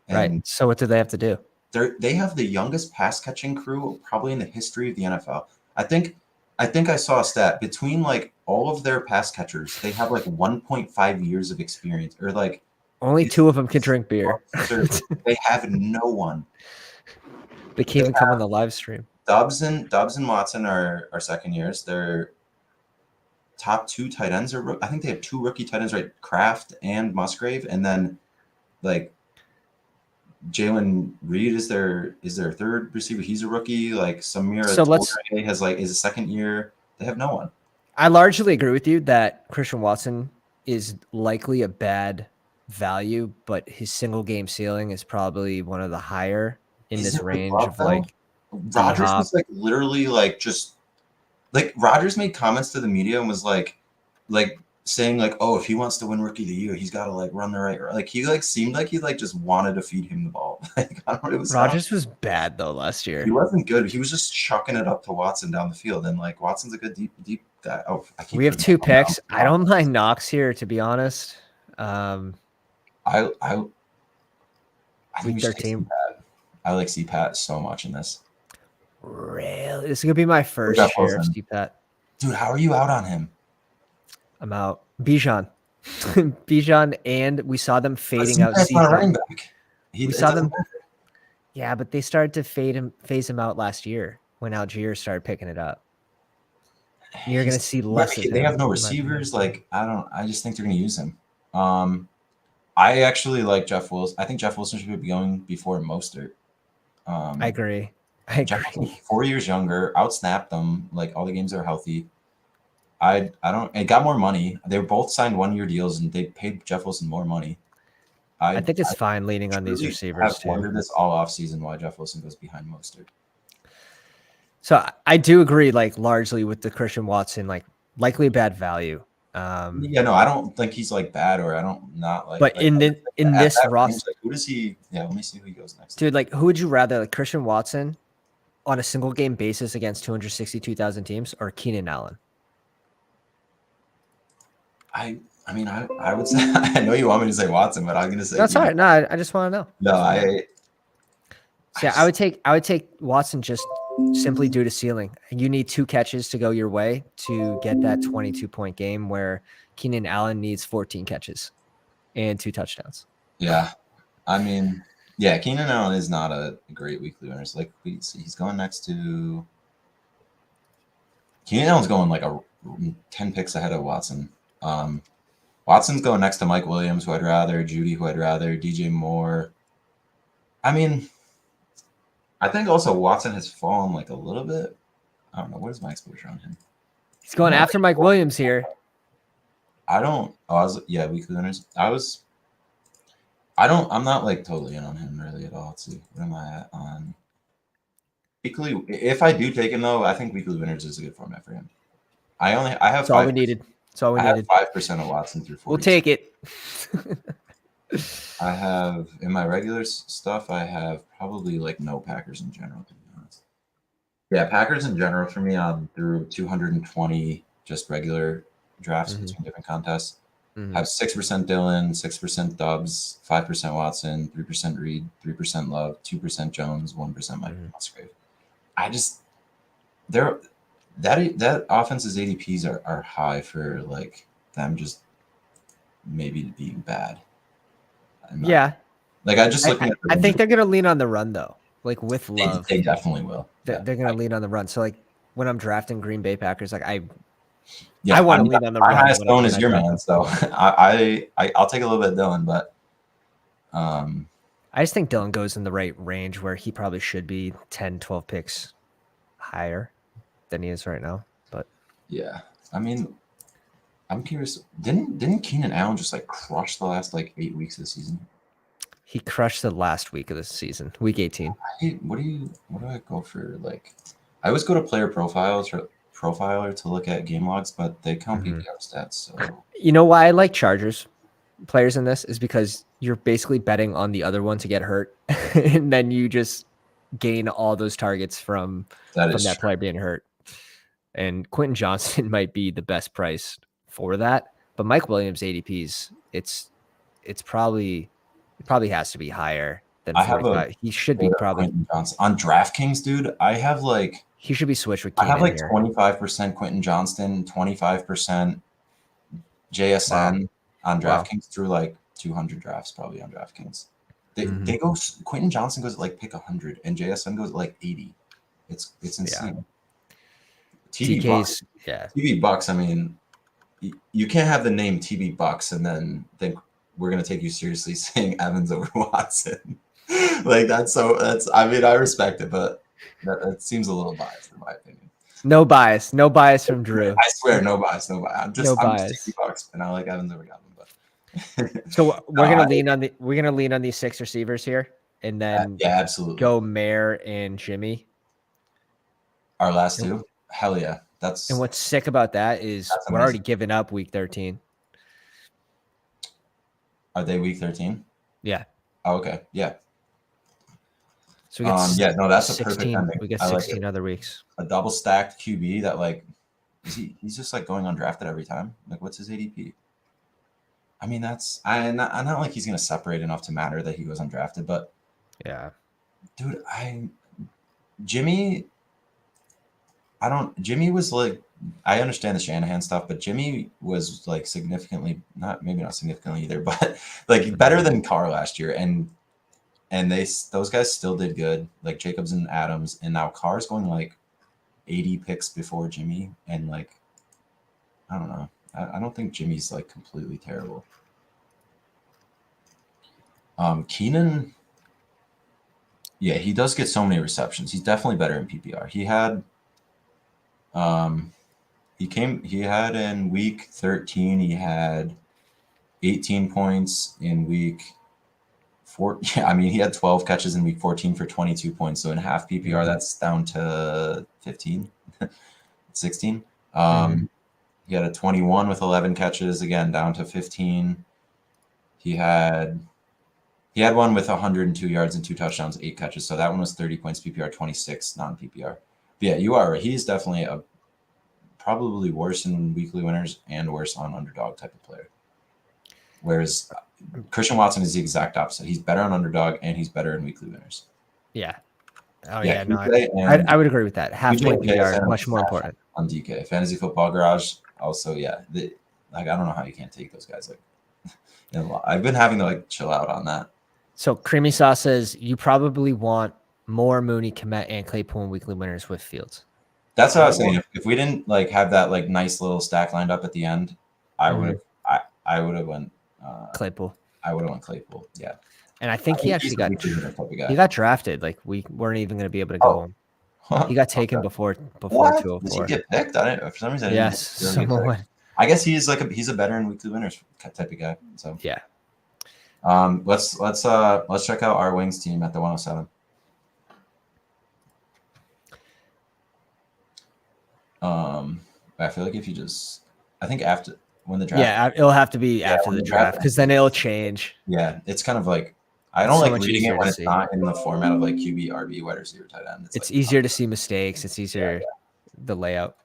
And right. So what do they have to do? They have the youngest pass catching crew probably in the history of the NFL. I think I saw a stat between like all of their pass catchers, they have like 1.5 years of experience, or like only 2 of them can drink beer. They have no one. They can't even come on the live stream. Dobbs and Watson are second years. Their top 2 tight ends are. I think they have 2 rookie tight ends, right? Kraft and Musgrave, and then like Jalen Reed is their third receiver. He's a rookie. Like Samir is a second year. They have no one. I largely agree with you that Christian Watson is likely a bad value, but his single game ceiling is probably one of the higher in this range of like Rodgers was like literally like just like Rodgers made comments to the media and was like saying like, oh, if he wants to win Rookie of the Year, he's got to like run the right. Like he like seemed like he like just wanted to feed him the ball. Like I don't know, Rodgers was bad though last year. He wasn't good. He was just chucking it up to Watson down the field, and like Watson's a good deep guy. Oh, we have 2 picks. I don't mind Knox here, to be honest. I think 13. I like CPAT so much in this. Really? This is gonna be my first share of CPAT. Dude, how are you out on him? I'm out. Bijan. Bijan, and we saw them fading out. Not a running back. We saw them. Yeah, but they started to phase him out last year when Algier started picking it up. You're going to see less of him. They have no receivers. Like, I just think they're going to use him. I actually like Jeff Wilson. I think Jeff Wilson should be going before Mostert. I agree. Jeff Wilson, 4 years younger, outsnapped them. Like all the games are healthy. It got more money. They were both signed 1-year deals, and they paid Jeff Wilson more money. I think it's fine leaning on these receivers too. I've wondered this all offseason why Jeff Wilson goes behind Mostert. So I do agree, like largely with the Christian Watson, like likely bad value. Yeah, no, I don't think he's like bad, or I don't not like. But in this roster, like, who does he? Yeah, let me see who he goes next. Dude, like who would you rather, like Christian Watson on a single game basis against 262,000 teams, or Keenan Allen? I mean, I would say I know you want me to say Watson, but I'm gonna say that's all right. No, I just want to know. No, I would take Watson just simply due to ceiling. You need 2 catches to go your way to get that 22-point game, where Keenan Allen needs 14 catches and 2 touchdowns. Yeah, I mean, yeah, Keenan Allen is not a great weekly winner. So like he's going next to Keenan Allen's going like 10 picks ahead of Watson. Watson's going next to Mike Williams, who I'd rather, Judy, who I'd rather, DJ Moore. I mean, I think also Watson has fallen like a little bit. I don't know. What is my exposure on him? He's going after Mike Williams here. Weekly winners. I'm not like totally in on him really at all. Let's see. What am I at on weekly? If I do take him though, I think weekly winners is a good format for him. I have That's all we needed. That's all we I have needed. 5% of Watson through 40. We'll take it. I have in my regular stuff. I have probably like no Packers in general. To be honest. Yeah, Packers in general for me on through 220 just regular drafts between different contests. Have 6% Dillon, 6% Dubs, 5% Watson, 3% Reed, 3% Love, 2% Jones, 1% Mike Musgrave. I just that offense's ADPs are high for like them just maybe being bad. Yeah. Like I just looking at I think they're gonna lean on the run though. Like with Love. They definitely will. They're gonna lean on the run. So like when I'm drafting Green Bay Packers, like I I want to lean on the my run. highest own is I your draft man, so I'll take a little bit of Dillon, but I just think Dillon goes in the right range where he probably should be 10, 12 picks higher than he is right now. But yeah, I mean, I'm curious. Didn't Keenan Allen just like crush the last like 8 weeks of the season? He crushed the last week of the season, week 18. What do I go for? Like, I always go to player profiler to look at game logs, but they count PPR stats. So you know why I like Chargers players in this is because you're basically betting on the other one to get hurt, and then you just gain all those targets from that player being hurt. And Quentin Johnson might be the best price for that, but Mike Williams ADPs, it probably has to be higher than 45. He should be probably Quentin Johnson on DraftKings, dude. I have like he should be switched with Keenan. I have like here. 25% Quentin Johnston, 25% JSN on DraftKings through like 200 drafts probably on DraftKings. They go Quentin Johnson goes at like pick 100 and JSN goes at like 80. It's insane. TV Bucks. I mean, you can't have the name TV Bucks and then think we're gonna take you seriously saying Evans over Watson. Like that's I mean, I respect it, but that seems a little biased in my opinion. No bias from Drew. I swear, no bias. I'm just TV Bucks, and I like Evans over Godwin. But so we're gonna lean on these 6 receivers here, and then absolutely go Mayer and Jimmy. Our last two, hell yeah. And what's sick about that is we're already giving up week 13. Are they week 13? Yeah. Oh, okay. Yeah. So we get that's 16, a perfect ending. We get 16 other weeks. A double stacked QB that like he's just like going undrafted every time. Like what's his ADP? I mean, I'm not like he's gonna separate enough to matter that he was undrafted, but yeah. Dude, Jimmy was like, I understand the Shanahan stuff, but Jimmy was like significantly, maybe not significantly either, but like better than Carr last year. And those guys still did good, like Jacobs and Adams. And now Carr's going like 80 picks before Jimmy. And like, I don't know. I don't think Jimmy's like completely terrible. Keenan, yeah, he does get so many receptions. He's definitely better in PPR. He had in week 13, he had 18 points in week 4. Yeah, I mean, he had 12 catches in week 14 for 22 points. So in half PPR, that's down to 15, 16. He had a 21 with 11 catches, again, down to 15. He had one with 102 yards and 2 touchdowns, 8 catches. So that one was 30 points PPR, 26 non-PPR. But yeah, you are right. He's definitely probably worse in weekly winners and worse on underdog type of player. Whereas Christian Watson is the exact opposite. He's better on underdog and he's better in weekly winners. Yeah. Oh yeah. No, I would agree with that. Half point PPR much more important on DK. Fantasy Football Garage also, yeah. I don't know how you can't take those guys. Like, I've been having to like chill out on that. So Creamy Sauce says you probably want more Mooney, Kmet, and Claypool in weekly winners with Fields. That's what I was saying. If we didn't like have that like nice little stack lined up at the end, I would have went Claypool. I would have went Claypool. Yeah. And I think he actually got drafted. Like we weren't even going to be able to go home. Huh? He got taken before 204. Did he get picked? For some reason. Yes. I guess he's a better in weekly winners type of guy. So yeah. Let's check out our wings team at the 107. I feel like if you just, I think after when the draft. Yeah, it'll have to be after when the draft because then it'll change. Yeah, it's kind of like I It's don't so like much reading it easier when to it's see. not in the format of like QB, RB, wide receiver, tight end. It's like easier to see mistakes. It's easier the layout.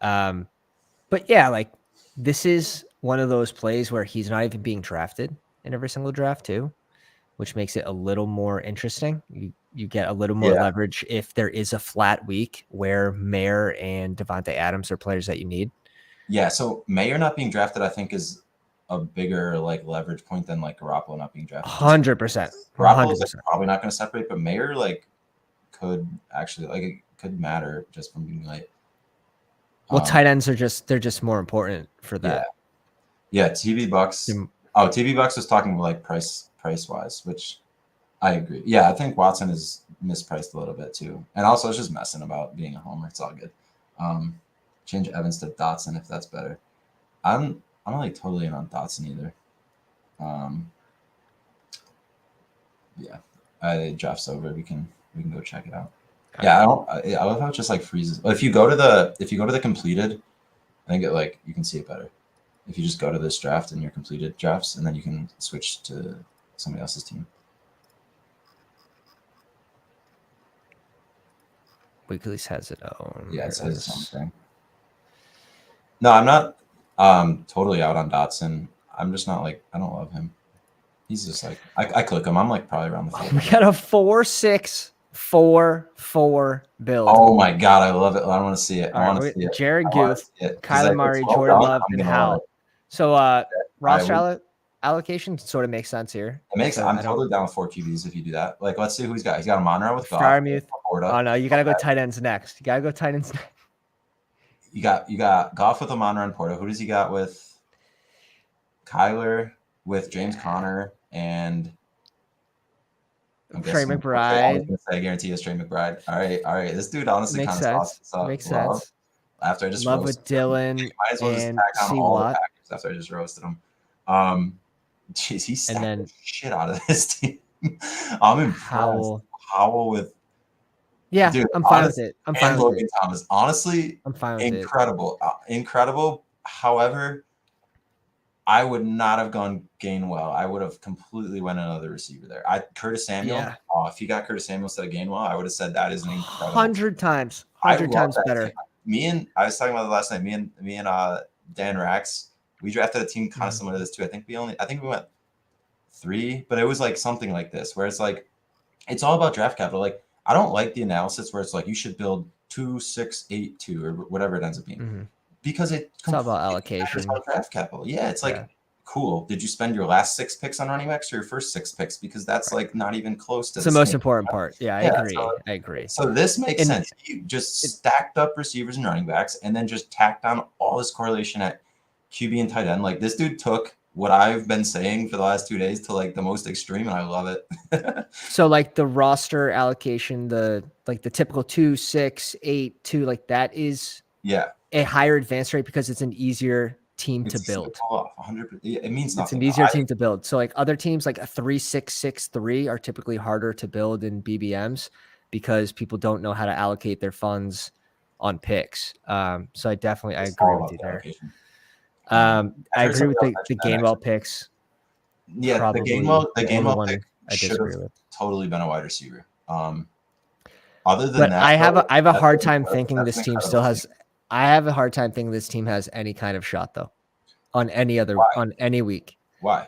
But yeah, like this is one of those plays where he's not even being drafted in every single draft too, which makes it a little more interesting. You get a little more leverage if there is a flat week where Mayer and Devontae Adams are players that you need. Yeah, so Mayer not being drafted, I think, is a bigger like leverage point than like Garoppolo not being drafted. 100%. Garoppolo's like, probably not going to separate, but Mayer like could actually like it could matter just from being like. Well, tight ends are they're just more important for that. Yeah, TV Bucks. Oh, TV Bucks was talking like price wise, which I agree. Yeah, I think Watson is mispriced a little bit too, and also it's just messing about being a homer. It's all good. Change Evans to Dotson if that's better. I'm not like totally in on Dotson either. Yeah, draft's over. We can go check it out. Yeah, I love how it just like freezes. If you go to the completed, I think you can see it better. If you just go to this draft and your completed drafts, and then you can switch to somebody else's team. Weeklies has it own. Yeah, it says its own thing. No, I'm not totally out on Dotson. I'm just not like I don't love him. He's just like I click him. I'm like probably around the field. We got a 4-6-4-4 build. Oh my god, I love it. I want to see it. I want to see it. Jared Goff, Kyler Murray, Jordan Love, and Howell. So roster allocation sort of makes sense here. It makes. I'm totally down with 4 QBs if you do that. Like, let's see who he's got. He's got a Monroe with Goff. Oh no, you gotta go tight ends next. You gotta go tight ends next. You got Goff with Amon-Ra and Porta. Who does he got with Kyler, with James Conner, and Trey McBride? I guarantee it's Trey McBride. All right. This dude honestly makes kind of sense. Makes sense. After I just love with Dylan might as well just and tack on all the Packers after I just roasted him. Jeez, he stacked the shit out of this team. I'm impressed. Howell with. Yeah, dude, I'm fine with it. I'm fine with Logan Thomas. Honestly, I'm fine with incredible. Incredible. However, I would not have gone Gainwell. I would have completely went another receiver there. Curtis Samuel. Yeah. If you got Curtis Samuel instead of Gainwell, I would have said that is an incredible. 100 times better. I was talking about it last night. Me and Dan Rax, we drafted a team kind of similar to this too. I think we went 3, but it was like something like this where it's like it's all about draft capital. Like I don't like the analysis where it's like you should build 2, 6, 8, 2 or whatever it ends up being. Because it's all about allocation. It's about draft capital. Yeah, it's like cool. Did you spend your last 6 picks on running backs or your first 6 picks? Because that's like not even close to the most important part. Yeah, I agree. So this makes sense. You just stacked up receivers and running backs and then just tacked on all this correlation at QB and tight end. Like this dude took what I've been saying for the last 2 days to like the most extreme, and I love it. So like the roster allocation, the typical 2, 6, 8, 2, like that is a higher advance rate because it's an easier team to build. 100%. It means nothing. It's an easier team to build. So like other teams like a 3, 6, 6, 3 are typically harder to build in BBMs because people don't know how to allocate their funds on picks. So I agree with you there. I agree with the Gainwell picks. Yeah, the Gainwell pick should have totally been a wide receiver. Other than that, I have a hard time thinking this team still has. I have a hard time thinking this team has any kind of shot though, on any week. Why?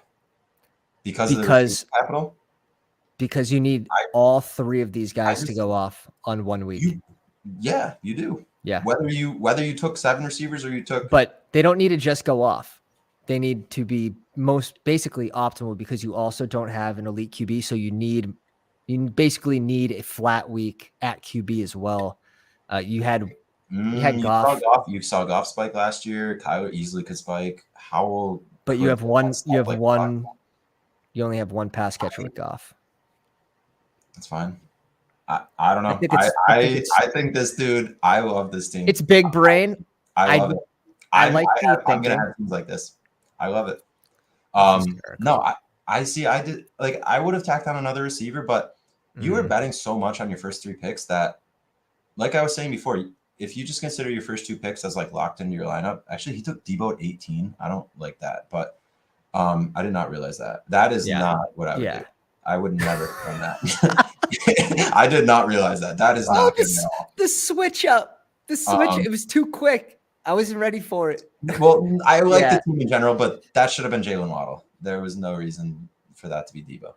Because of the capital. Because you need all 3 of these guys to go off on 1 week. You do. Yeah. Whether you took 7 receivers or you took, but they don't need to just go off. They need to be basically optimal because you also don't have an elite QB. So you basically need a flat week at QB as well. You had Goff. You saw Goff spike last year. Kyler easily could spike. Howell. But you have one. You only have one pass catcher with Goff. That's fine. I don't know. I think this dude. I love this team. It's big brain. I love it. I'm gonna have things like this. I love it. No, I see. I did like I would have tacked on another receiver, but you were betting so much on your first 3 picks that, like I was saying before, if you just consider your first 2 picks as like locked into your lineup, actually he took Debo at 18. I don't like that, but I did not realize that. That is not what I would do. I would never have done that. I did not realize that. That is not good at all. The switch up. The switch, it was too quick. I wasn't ready for it. Well, I like the team in general, but that should have been Jalen Waddle. There was no reason for that to be Debo.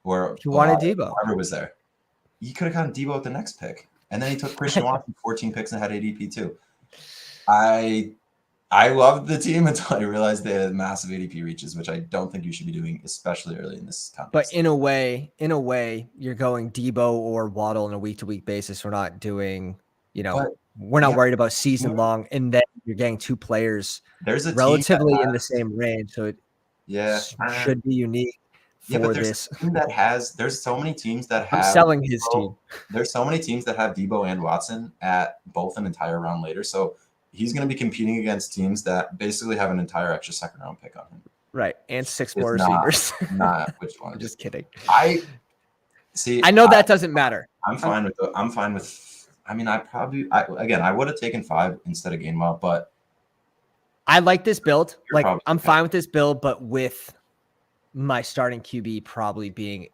Or you wanted Debo. Whoever was there. You could have gotten Debo at the next pick. And then he took Christian Watson 14 picks and had ADP too. I loved the team until I realized they had massive ADP reaches, which I don't think you should be doing, especially early in this context. But in a way, you're going Debo or Waddle on a week-to-week basis. We're not doing, we're not worried about season long, and then you're getting 2 players relatively in the same range. So it should be unique. But there's a team there's so many teams that have selling his team. There's so many teams that have Debo and Watson at both an entire round later. So he's going to be competing against teams that basically have an entire extra second round pick on him. Right. And 6 more receivers. Not which one. I'm just kidding. I know that doesn't matter. I'm fine with I mean, I would have taken 5 instead of Gainwell, but I like this build. Like I'm fine with this build, but with my starting QB probably being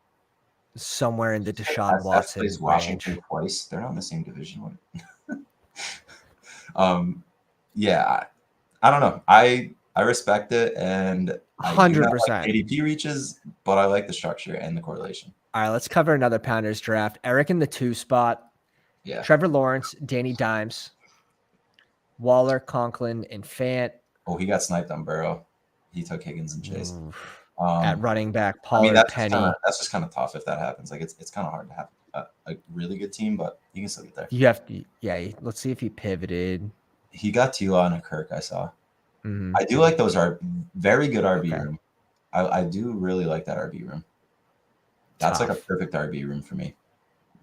somewhere in the Deshaun Watson range. Washington twice. They're not in the same division. I don't know. I respect it, and 100% ADP reaches, but I like the structure and the correlation. All right, let's cover another Pounders draft. Eric in the 2 spot. Yeah. Trevor Lawrence, Danny Dimes, Waller, Conklin, and Fant. Oh, he got sniped on Burrow. He took Higgins and Chase. At running back, Pollard, Penny. That's just kind of tough if that happens. Like it's kind of hard to have a really good team, but you can still get there. You have to, let's see if he pivoted. He got T-Law and a Kirk, I saw. Mm-hmm. I do like those very good RB room. I do really like that RB room. That's like a perfect RB room for me.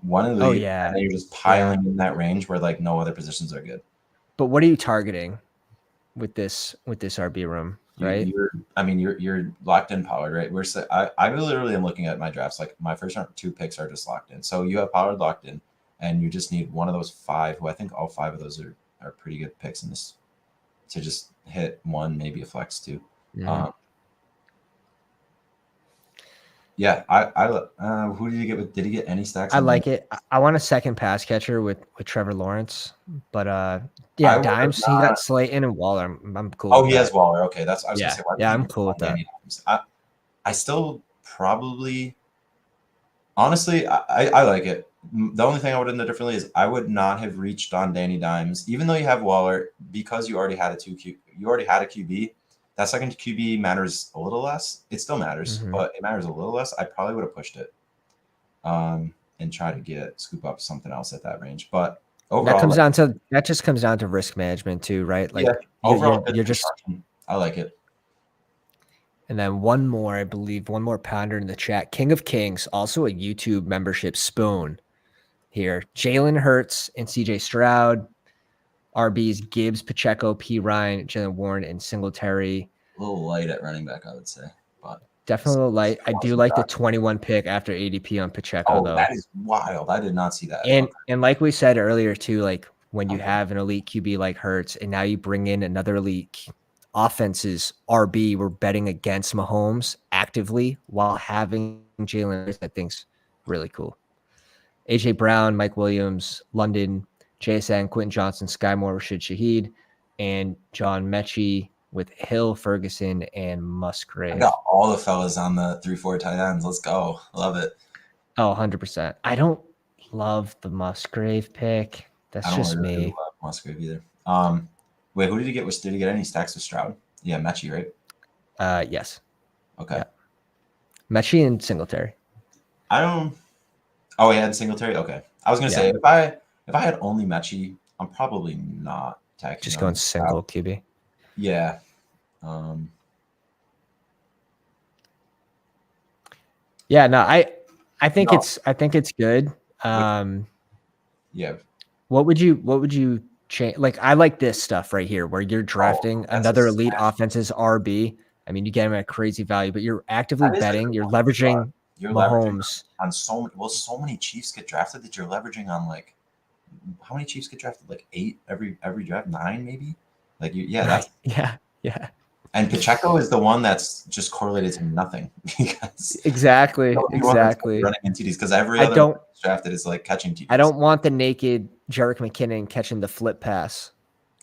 One elite, and then you're just piling in that range where like no other positions are good. But what are you targeting with this RB room? Right. You're locked in Pollard, right? I literally am looking at my drafts. Like my first 2 picks are just locked in. So you have Pollard locked in, and you just need one of those 5, who I think all 5 of those are pretty good picks in this, to just hit one, maybe a flex 2. Mm-hmm. Who did you get with? Did he get any stacks? I like it. I want a second pass catcher with Trevor Lawrence, but Dimes. He got Slayton and Waller. I'm cool. Oh, he has Waller. Okay, I was gonna say. I'm cool with that. I still probably, honestly, I like it. The only thing I would have done differently is I would not have reached on Danny Dimes, even though you have Waller, because you already had a QB. That second QB matters a little less. It still matters, but it matters a little less. I probably would have pushed it, and try to scoop up something else at that range. But overall, that just comes down to risk management too, right? Like overall, you're just. I like it. And then one more pounder in the chat. King of Kings, also a YouTube membership spoon here. Jalen Hurts and CJ Stroud. RBs, Gibbs, Pacheco, P. Ryan, Jalen Warren, and Singletary. A little light at running back, I would say. But definitely a little light. I do like the 21 pick after ADP on Pacheco, though. That is wild. I did not see that. And like we said earlier, too, like when you have an elite QB like Hurts, and now you bring in another elite offense's RB, we're betting against Mahomes actively while having Jalen Hurts. I think's really cool. AJ Brown, Mike Williams, London, JSN, Quentin Johnson, Sky Moore, Rashid Shaheed, and John Mechie with Hill, Ferguson, and Musgrave. I got all the fellas on the 3-4 tight ends. Let's go. Love it. Oh, 100%. I don't love the Musgrave pick. That's just me. I don't really love Musgrave either. Wait, who did he get? Did he get any stacks with Stroud? Yeah, Mechie, right? Yes. Okay. Yeah. Mechie and Singletary. Oh, he had Singletary? Okay. I was going to say, if I had only Mechie, I'm probably not taking just going single QB. Yeah. Yeah, no, I think it's good. Yeah. What would you change? Like, I like this stuff right here where you're drafting another elite offense's RB. I mean, you get him at crazy value, but you're actively betting. You're leveraging Mahomes on so many Chiefs get drafted that you're leveraging on like how many Chiefs get drafted? Like 8 every draft, 9 maybe. Like yeah, Right. that's Yeah. and Pacheco is the one that's just correlated to nothing because Exactly. one that's Exactly. running in TDs because every I other don't drafted is like catching TDs. I don't want the naked Jerick McKinnon catching the flip pass.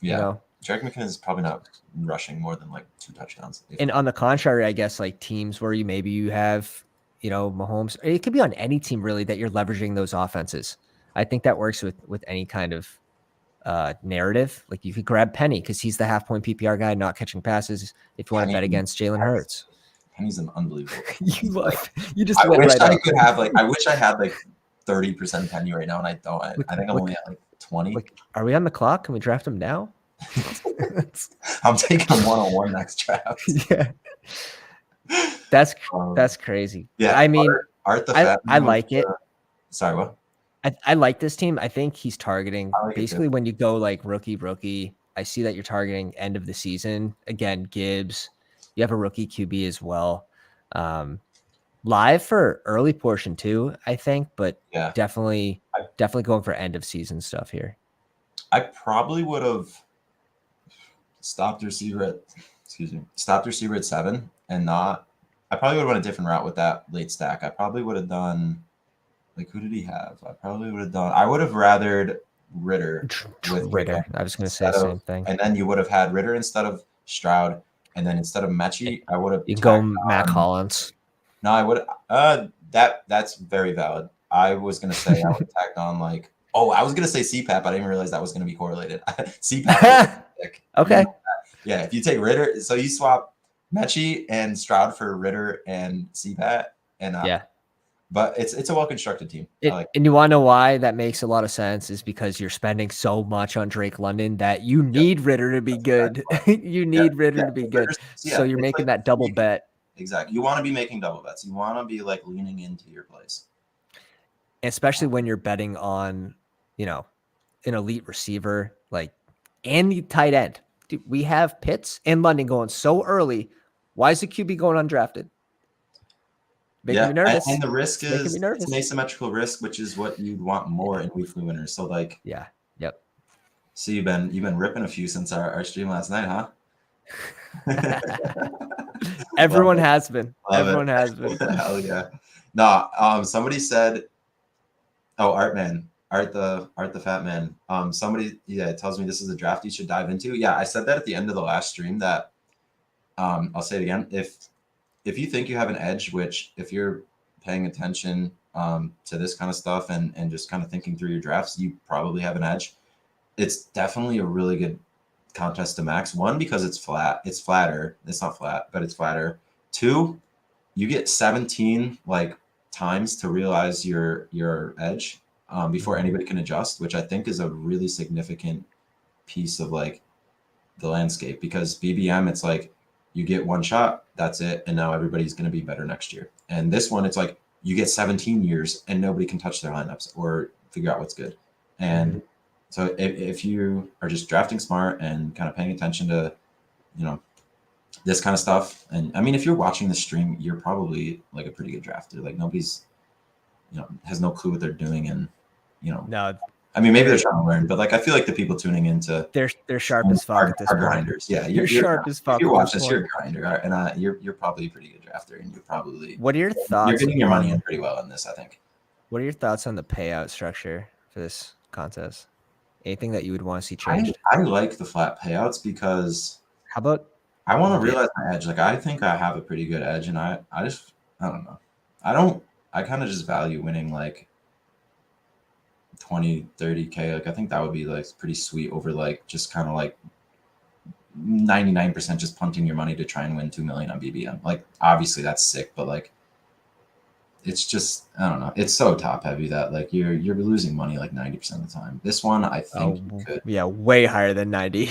Yeah. You know? Jerick McKinnon is probably not rushing more than like 2 touchdowns. And on the contrary, I guess like teams where you have, Mahomes, it could be on any team really that you're leveraging those offenses. I think that works with any kind of narrative. Like you could grab Penny because he's the half point PPR guy, not catching passes. If you want to bet against Jalen Hurts, Penny's an unbelievable. You just lit right up. I wish I had like 30% Penny right now, and I don't. I think I'm only at like 20. Are we on the clock? Can we draft him now? I'm taking him 1-on-1 next draft. Yeah, that's crazy. Yeah, I mean, Art the Fat I like it. Sorry, what? I like this team. I think he's targeting basically when you go like rookie. I see that you're targeting end of the season. Again, Gibbs. You have a rookie QB as well. Live for early portion too, I think, but yeah, definitely going for end of season stuff here. I probably would have stopped receiver at 7 and not. I probably would have went a different route with that late stack. I probably would have done. Like, who did he have? I would have rathered Ritter with Ritter. I was going to say the same thing. And then you would have had Ritter instead of Stroud. And then instead of Mechie, I would have. You go Mac Hollins. No, I would. That's very valid. I was going to say I would have tacked on like. Oh, I was going to say CPAP. I didn't even realize that was going to be correlated. CPAP. Okay. Yeah, if you take Ritter, so you swap Mechie and Stroud for Ritter and CPAP. And yeah. But it's a well-constructed team. And you want to know why that makes a lot of sense is because you're spending so much on Drake London that you need Ritter to be good. You need Ritter to be good. So you're making that double bet. Exactly. You want to be making double bets. You want to be like leaning into your plays. Especially when you're betting on, an elite receiver, and the tight end. Dude, we have Pitts and London going so early. Why is the QB going undrafted? Making me nervous. And the risk is it's an asymmetrical risk, which is what you'd want more in weekly winners. So yep. So you've been ripping a few since our stream last night, huh? Everyone has been. Everyone has been. Hell yeah. No, somebody said, Art the Fat Man. Somebody tells me this is a draft you should dive into. Yeah, I said that at the end of the last stream that I'll say it again. If you think you have an edge, which if you're paying attention to this kind of stuff and just kind of thinking through your drafts, you probably have an edge. It's definitely a really good contest to max. 1, because it's flat. It's flatter. It's not flat, but it's flatter. 2, you get 17 times to realize your edge before anybody can adjust, which I think is a really significant piece of the landscape, because BBM, it's you get one shot, that's it, and now everybody's going to be better next year. And this one, it's you get 17 years and nobody can touch their lineups or figure out what's good. And so if you are just drafting smart and kind of paying attention to, this kind of stuff, and I mean, if you're watching the stream, you're probably a pretty good drafter. Nobody's, has no clue what they're doing, and no. I mean, maybe they're trying to learn, but I feel like the people tuning into they're sharp as fuck at this point. Grinders. Yeah, you're sharp as fuck. If you watch this, you're a grinder, and you're probably a pretty good drafter, and you're probably. What are your thoughts? You're getting your money in pretty well on this, I think. What are your thoughts on the payout structure for this contest? Anything that you would want to see changed? I like the flat payouts because. How about? I want to realize my edge. I think I have a pretty good edge, and I don't know. I kind of just value winning 20, 30K. I think that would be pretty sweet over just kind of 99% just punting your money to try and win 2 million on BBM. Obviously that's sick, but it's just, I don't know. It's so top heavy that you're losing money 90% of the time. This one, I think you could. Yeah, way higher than 90.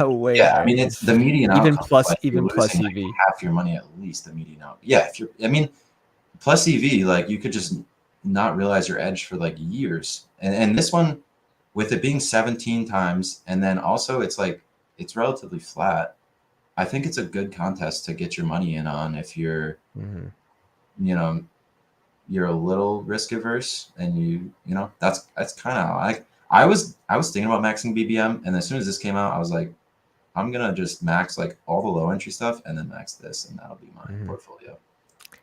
Way yeah, higher. I mean, it's the median even outcome, plus EV. Half your money at least, the median out. Yeah, plus EV, you could just not realize your edge for years. And this one, with it being 17 times, and then also it's it's relatively flat. I think it's a good contest to get your money in on if you're, you're a little risk averse, and that's kind of I was thinking about maxing BBM, and as soon as this came out, I was like, I'm gonna just max like all the low entry stuff and then max this, and that'll be my portfolio.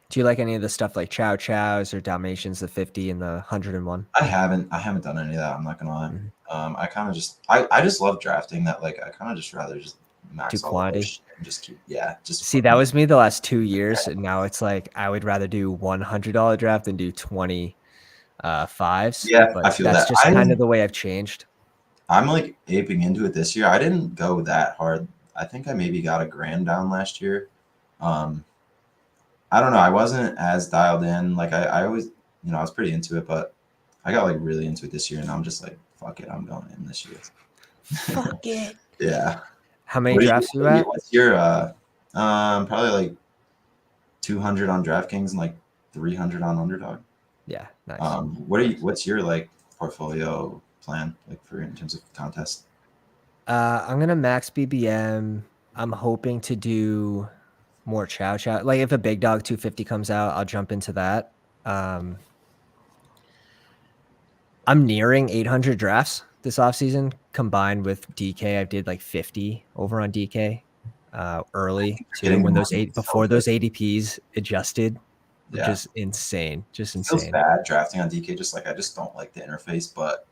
Do you like any of the stuff like Chow Chows or Dalmatians, the 50 and the 101? I haven't done any of that. I'm not gonna lie. I kind of just I just love drafting that. Like I kind of just rather just max Do all the quantity. and just keep just See, that was me the last 2 years, and now it's like I would rather do $100 draft than do 20 fives. Yeah, But I feel that's that. just kind of the way I've changed. I'm like aping into it this year. I didn't go that hard. I think I maybe got $1,000 down last year. I don't know. I wasn't as dialed in. Like I always, I was pretty into it, but I got like really into it this year, and I'm just like, fuck it, I'm going in this year. Fuck it. Yeah. How many drafts are you at? What's your probably like 200 on DraftKings and like 300 on Underdog. Yeah, nice. What's your like portfolio plan like for in terms of contest? I'm gonna max BBM. I'm hoping to do more Chow Chow. Like if a big dog 250 comes out, I'll jump into that. I'm nearing 800 drafts this offseason combined with DK. I did like 50 over on DK early too when those before those ADPs adjusted, which is insane. Just insane. It feels bad drafting on DK. Just like I just don't like the interface, but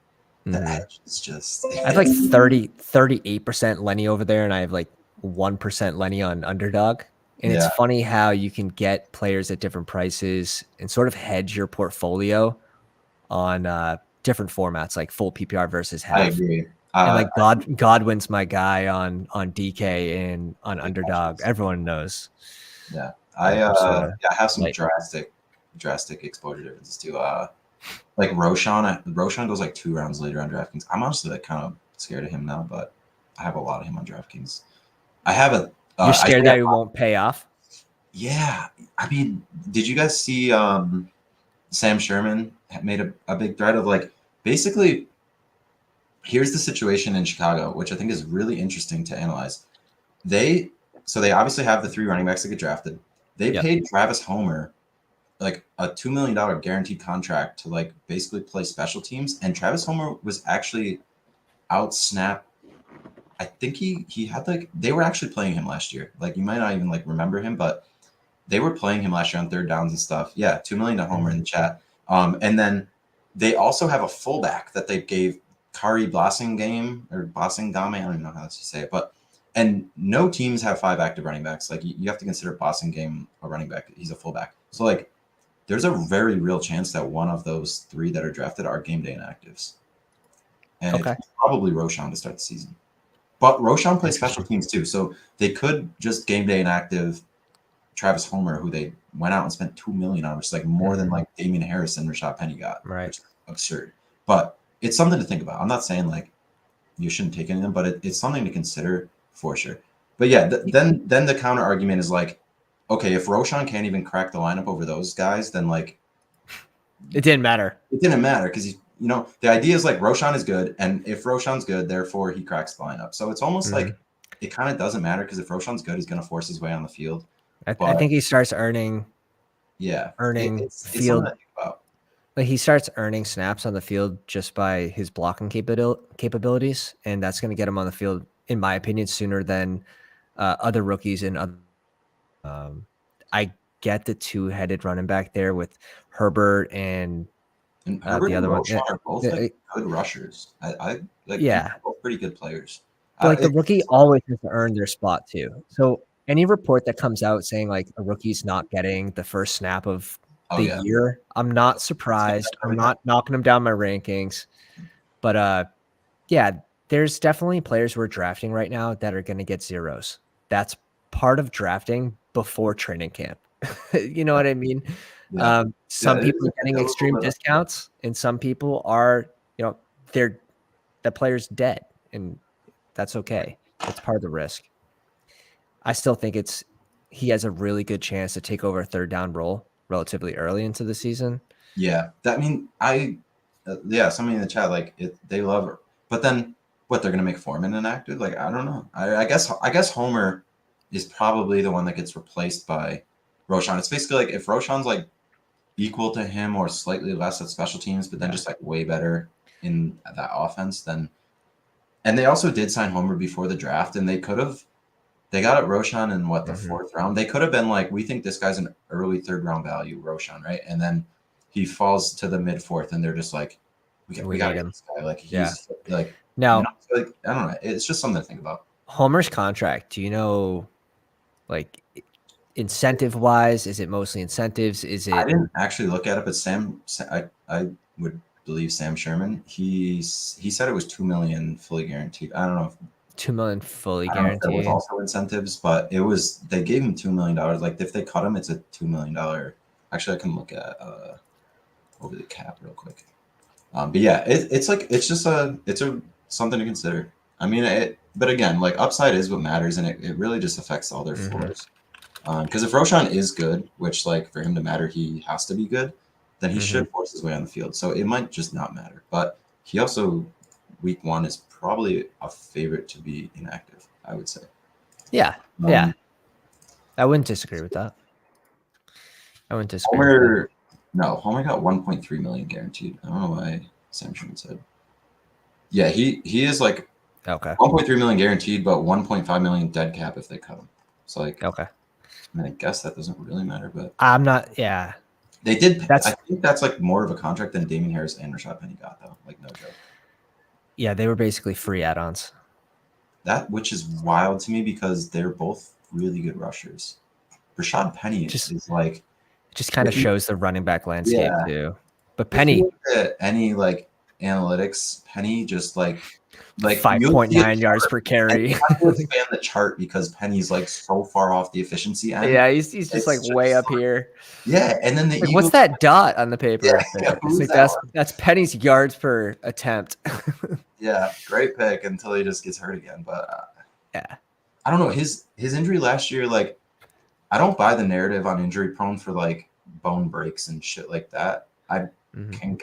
the edge is just. I have like 38% Lenny over there, and I have like 1% Lenny on Underdog. And it's funny how you can get players at different prices and sort of hedge your portfolio on different formats, like full PPR versus half. I agree. And like Godwin's my guy on DK and on Underdog. Everyone knows. Yeah, I have some drastic exposure differences too. Like Roshan goes like 2 rounds later on DraftKings. I'm honestly like kind of scared of him now, but I have a lot of him on DraftKings. I have a. You're scared that it won't pay off? Yeah, I mean, did you guys see Sam Sherman made a big thread of like basically here's the situation in Chicago, which I think is really interesting to analyze. They obviously have the 3 running backs that get drafted. They paid Travis Homer like a $2 million guaranteed contract to like basically play special teams, and Travis Homer was actually out snap. I think he had like they were actually playing him last year. Like you might not even like remember him, but they were playing him last year on 3rd downs and stuff. Yeah, $2 million to Homer in the chat. And then they also have a fullback that they gave Kari Blassingame or Blassingame. I don't even know how to say it, and no teams have 5 active running backs. Like you have to consider Blassingame a running back. He's a fullback. So like there's a very real chance that one of those 3 that are drafted are game day inactives. And it's probably Roshan to start the season. But Roshan plays special teams too. So they could just game day inactive Travis Homer, who they went out and spent $2 million on, which is like more than like Damian Harris and Rashad Penny got. Right. Which is absurd. But it's something to think about. I'm not saying like you shouldn't take any of them, but it's something to consider for sure. But yeah, then the counter argument is like, okay, if Roshan can't even crack the lineup over those guys, then like it didn't matter. It didn't matter because the idea is like Roshan is good, and if Roshan's good, therefore he cracks the lineup. So it's almost like it kind of doesn't matter because if Roshan's good, he's going to force his way on the field. I think he starts earning. Yeah, field. Like he starts earning snaps on the field just by his blocking capabilities, and that's going to get him on the field, in my opinion, sooner than other rookies and other. I get the 2-headed running back there with Herbert and Herbert the other one. Are both like good rushers. I like both pretty good players. But like the rookie always has to earn their spot too. So any report that comes out saying like a rookie's not getting the first snap of the year, I'm not surprised. I'm not knocking them down my rankings. But there's definitely players we're drafting right now that are going to get zeros. That's part of drafting before training camp. You know what I mean? Yeah. Some people are getting extreme discounts, and some people are, the player's dead, and that's okay. It's part of the risk. I still think he has a really good chance to take over a 3rd down role relatively early into the season. Yeah, somebody in the chat they love her, but then what? They're gonna make Foreman inactive? Like I don't know. I guess Homer is probably the one that gets replaced by Roshan. It's basically like if Roshan's like equal to him or slightly less at special teams, but then just like way better. in that offense, then. And they also did sign Homer before the draft, and they got it Roshan in the fourth round. They could have been like, we think this guy's an early third round value, Roshan, right? And then he falls to the mid fourth, and they're just like, we got him. This guy. Like he's like now, like, I don't know. It's just something to think about. Homer's contract. Do you know, like, incentive wise, is it mostly incentives? Is it? I didn't actually look at it, but I would believe Sam Sherman. He said it was $2 million fully guaranteed. I don't know if $2 million fully guaranteed. I don't know if there was also incentives, but they gave him $2 million. Like if they cut him, it's a $2 million. Actually, I can look at over the cap real quick. But yeah, it's something to consider. I mean, but again, like upside is what matters, and it really just affects all their floors. Because if Roshan is good, which like for him to matter, he has to be good, then he should force his way on the field. So it might just not matter. But he also, week 1 is probably a favorite to be inactive, I would say. Yeah. Yeah. I wouldn't disagree with that. Homer got 1.3 million guaranteed. I don't know why Sam Sherman said. Yeah, he is like 1.3 million guaranteed, but 1.5 million dead cap if they cut him. So like I mean, I guess that doesn't really matter, but I'm not. Yeah, they did. I think that's like more of a contract than Damien Harris and Rashad Penny got, though. Like no joke. Yeah, they were basically free add-ons. Which is wild to me because they're both really good rushers. Rashad Penny is like just kind of shows the running back landscape too. But Penny, any like analytics, Penny just like 5.9 yards per carry. I have to expand the chart because Penny's like so far off the efficiency end. Yeah, he's just like way up here. Yeah, and then what's that dot on the paper? Yeah, that's Penny's yards per attempt. Yeah, great pick until he just gets hurt again. But yeah, I don't know his injury last year. Like, I don't buy the narrative on injury prone for like bone breaks and shit like that. I can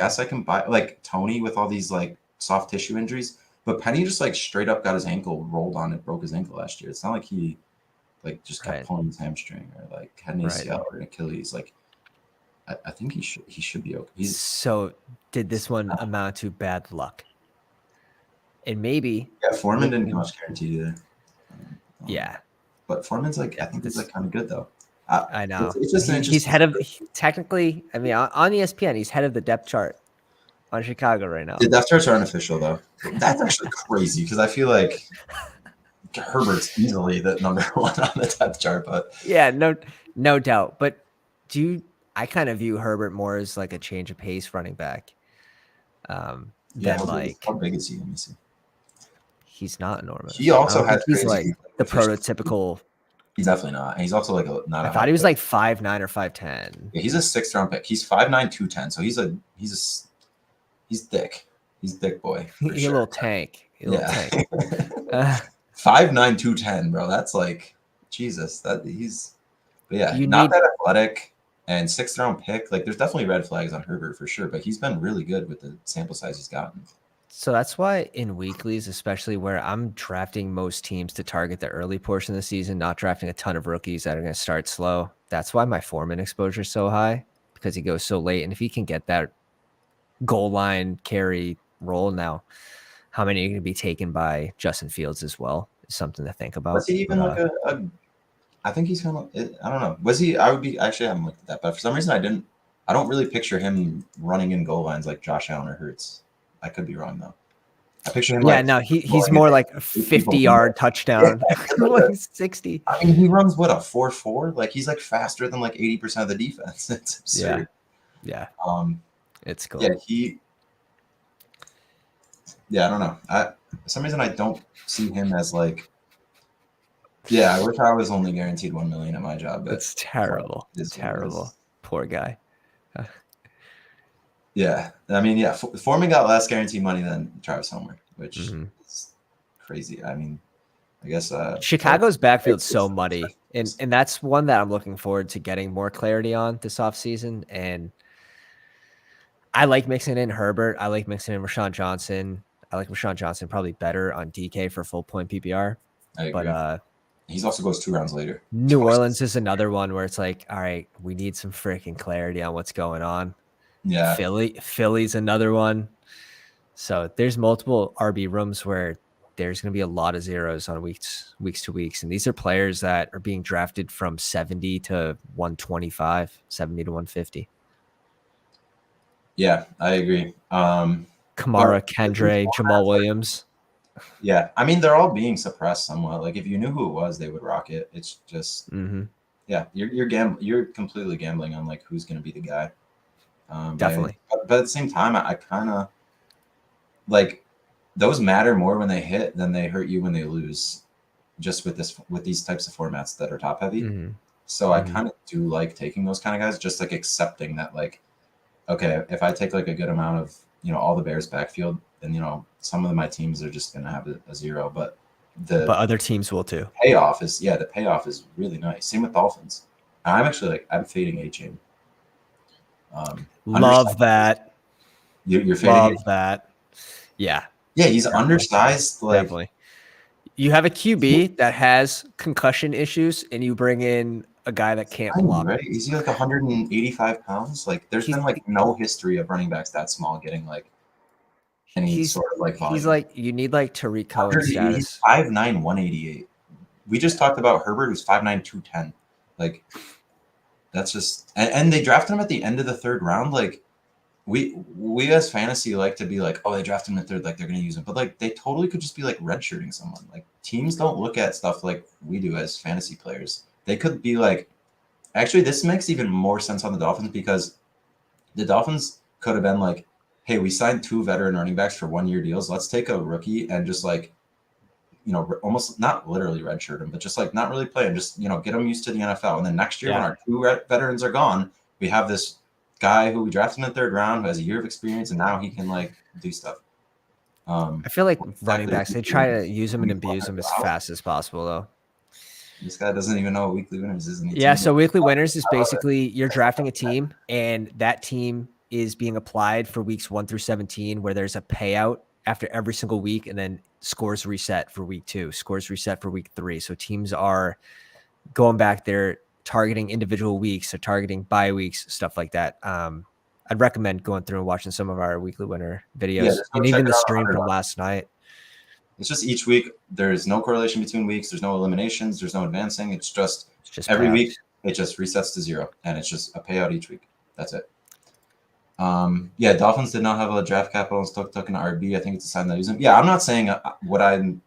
buy like Tony with all these like soft tissue injuries. But Penny just like straight up got his ankle rolled on and broke his ankle last year. It's not like he like just kept pulling his hamstring or like had an ACL or an Achilles. Like I think he should be okay. So did this one amount to bad luck? And maybe Foreman didn't get much guaranteed either. Yeah, but Foreman's like I think he's like kind of good though. I know it's just he's head of technically. I mean, on ESPN, he's head of the depth chart on Chicago right now. The depth charts are unofficial though. That's actually crazy because I feel like Herbert's easily the number 1 on the depth chart. But yeah, no doubt. But I kind of view Herbert more as like a change of pace running back. Than like how big is he? Let me see. He's not enormous. He also has he's like the prototypical. He's definitely not. And he's also like not. I thought he was like 5'9" or 5'10". Yeah, he's a 6th round pick. He's 5'9", 210. So he's thick. He's thick boy. He's a little tank. 5'9", 210, bro. That's like Jesus. But yeah, not that athletic and 6th round pick. Like there's definitely red flags on Herbert for sure, but he's been really good with the sample size he's gotten. So that's why in weeklies, especially where I'm drafting most teams to target the early portion of the season, not drafting a ton of rookies that are going to start slow. That's why my Foreman exposure is so high because he goes so late. And if he can get that goal line carry role now, how many are going to be taken by Justin Fields as well is something to think about. Was he even like I think he's kind of, I don't know. Was he, actually I haven't looked at that, but for some reason I don't really picture him running in goal lines like Josh Allen or Hurts. I could be wrong though. I picture him he's more like a 50-yard touchdown. Like 60. I mean, he runs what, a 4.4? Like he's like faster than like 80% of the defense. It's absurd. Yeah. It's cool. Yeah, I don't know. For some reason I don't see him as like, I wish I was only guaranteed $1 million at my job. But it's terrible. It's terrible. Poor guy. Yeah, I mean, Foreman got less guaranteed money than Travis Homer, which is crazy. I mean, I guess Chicago's backfield's so muddy, and that's one that I'm looking forward to getting more clarity on this offseason. And I like mixing in Herbert. I like mixing in Rashawn Johnson. I like Rashawn Johnson probably better on DK for full point PPR. I agree. But he's also goes 2 rounds later. New Orleans is another one where it's like, all right, we need some freaking clarity on what's going on. Yeah. Philly's another one. So there's multiple RB rooms where there's going to be a lot of zeros on weeks to weeks. And these are players that are being drafted from 70 to 125, 70 to 150. Yeah, I agree. Kamara, But Kendre, Jamal Williams. Yeah, I mean, they're all being suppressed somewhat. Like if you knew who it was, they would rock it. It's just, yeah, you're completely gambling on like who's going to be the guy. Definitely. But at the same time, I kind of like those matter more when they hit than they hurt you when they lose. Just with these types of formats that are top heavy. So I kind of do like taking those kind of guys, just like accepting that like, okay, if I take like a good amount of all the Bears backfield, then some of my teams are just gonna have a zero, but other teams will too. The payoff is really nice. Same with Dolphins. I'm fading A-Chain. Love that. You're fading. Love that. Yeah. Yeah, he's undersized. Like definitely. You have a QB that has concussion issues, and you bring in a guy that can't block. Right? Is he like 185 pounds? Like, there's been like no history of running backs that small getting like any sort of like volume. He's like, you need like Tariq Cohen status. He's 5'9", 188. We just talked about Herbert, who's 5'9", 210. Like, that's just and they drafted him at the end of the third round. Like, we as fantasy like to be like, oh, they drafted him in third, like they're gonna use him, but like they totally could just be like redshirting someone. Like teams don't look at stuff like we do as fantasy players. They could be like, actually, this makes even more sense on the Dolphins because the Dolphins could have been like, hey, we signed 2 veteran running backs for 1-year deals. Let's take a rookie and just like, almost not literally redshirt him, but just like not really play him, just get him used to the NFL. And then next year when our 2 veterans are gone, we have this guy who we drafted in the third round who has a year of experience, and now he can like do stuff. I feel like running backs, they try to use him and abuse him as fast as possible, though. This guy doesn't even know what weekly winners is. Yeah, so weekly winners is basically you're drafting a team, and that team is being applied for weeks 1 through 17, where there's a payout after every single week, and then scores reset for week 2, scores reset for week 3. So teams are going back there, targeting individual weeks, or targeting bye weeks, stuff like that. I'd recommend going through and watching some of our weekly winner videos, and even the stream from last night. It's just each week, there's no correlation between weeks. There's no eliminations. There's no advancing. It's just every week, it just resets to 0, and it's just a payout each week. That's it. Dolphins did not have a draft capital and still took an RB. I think it's a sign that using. Yeah, I'm not saying whenever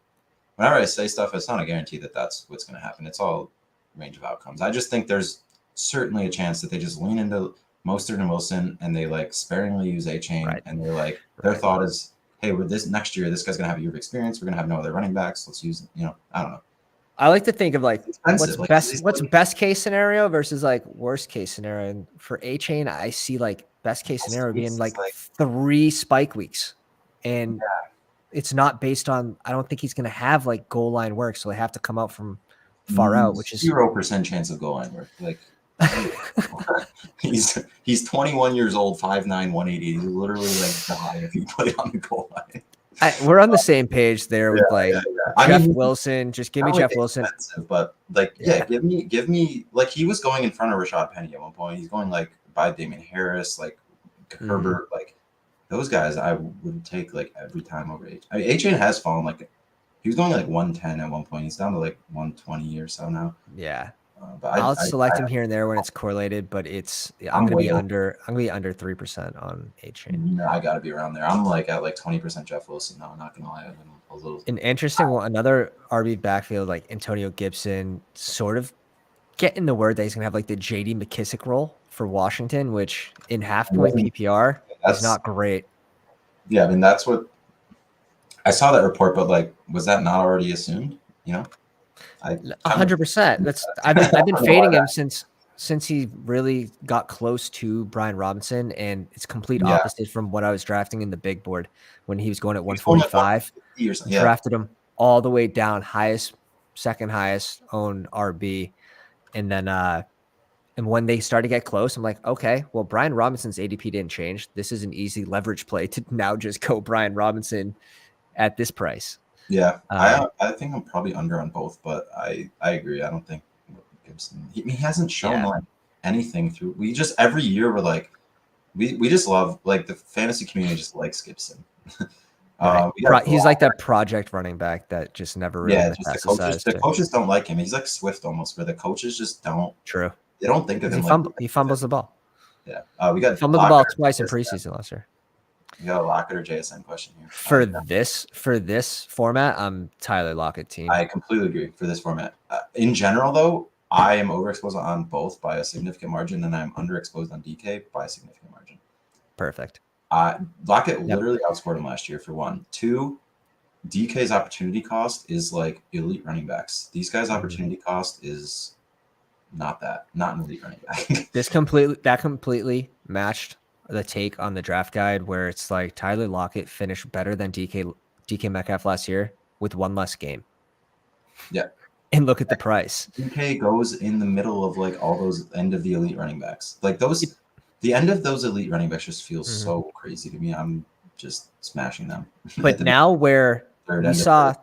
I say stuff, it's not a guarantee that that's what's going to happen. It's all range of outcomes. I just think there's certainly a chance that they just lean into Mostert and Wilson, and they like sparingly use A-Chain, and they're like, their thought is, hey, with this next year, this guy's gonna have a year of experience. We're gonna have no other running backs. Let's use, I don't know. I like to think of like what's best case scenario versus like worst case scenario. And for A-Chain, I see like best case scenario being like 3 spike weeks, and it's not based on. I don't think he's gonna have like goal line work, so they have to come out from far out, which is 0% chance of goal line work. Like he's 21 years old, 5'9", 180. He literally like die if he put it on the goal line. We're on the same page there with Jeff Wilson. Just give me Jeff Wilson. But like, give me like he was going in front of Rashad Penny at one point. He's going like by Damian Harris, like Herbert, like those guys. I would take like every time over H. I mean, A-Chain has fallen. Like he was going like 110 at one point. He's down to like 120 or so now. Yeah. But I'll select him here and there when it's correlated, but it's I'm gonna be under 3% on A-Chain. No, I gotta be around there. I'm like at like 20% Jeff Wilson. No, I'm not gonna lie, I'm a little. An interesting one, another RB backfield like Antonio Gibson, sort of getting the word that he's gonna have like the JD McKissick role for Washington, which in half point PPR is not great. Yeah, I mean that's what I saw that report, but like, was that not already assumed? 100%. That's I've been fading him since he really got close to Brian Robinson, and it's complete opposite from what I was drafting in the big board when he was going at 145. Drafted him all the way down, second highest owned RB, and then and when they started to get close, I'm like, okay, well, Brian Robinson's ADP didn't change. This is an easy leverage play to now just go Brian Robinson at this price. Yeah, I think I'm probably under on both, but I agree. I don't think Gibson. He hasn't shown like anything through. We just every year we're like, we just love like the fantasy community just likes Gibson. Right. He's like that project running back that just never really just the coaches don't like him. He's like Swift almost, where the coaches just don't. True. They don't think of him he fumbles the ball. Yeah. We got fumbled the ball twice in preseason last year. We got a Lockett or JSN question here. For this format, I'm Tyler Lockett team. I completely agree for this format. In general, though, I am overexposed on both by a significant margin, and I'm underexposed on DK by a significant margin. Perfect. Lockett literally outscored him last year for one. Two, DK's opportunity cost is like elite running backs. These guys' opportunity cost is not an elite running back. That completely matched the take on the draft guide, where it's like Tyler Lockett finished better than DK Metcalf last year with one less game. Yeah. And look at the price. DK goes in the middle of like all those end of the elite running backs. Like the end of those elite running backs just feels so crazy to me. I'm just smashing them. But now where we saw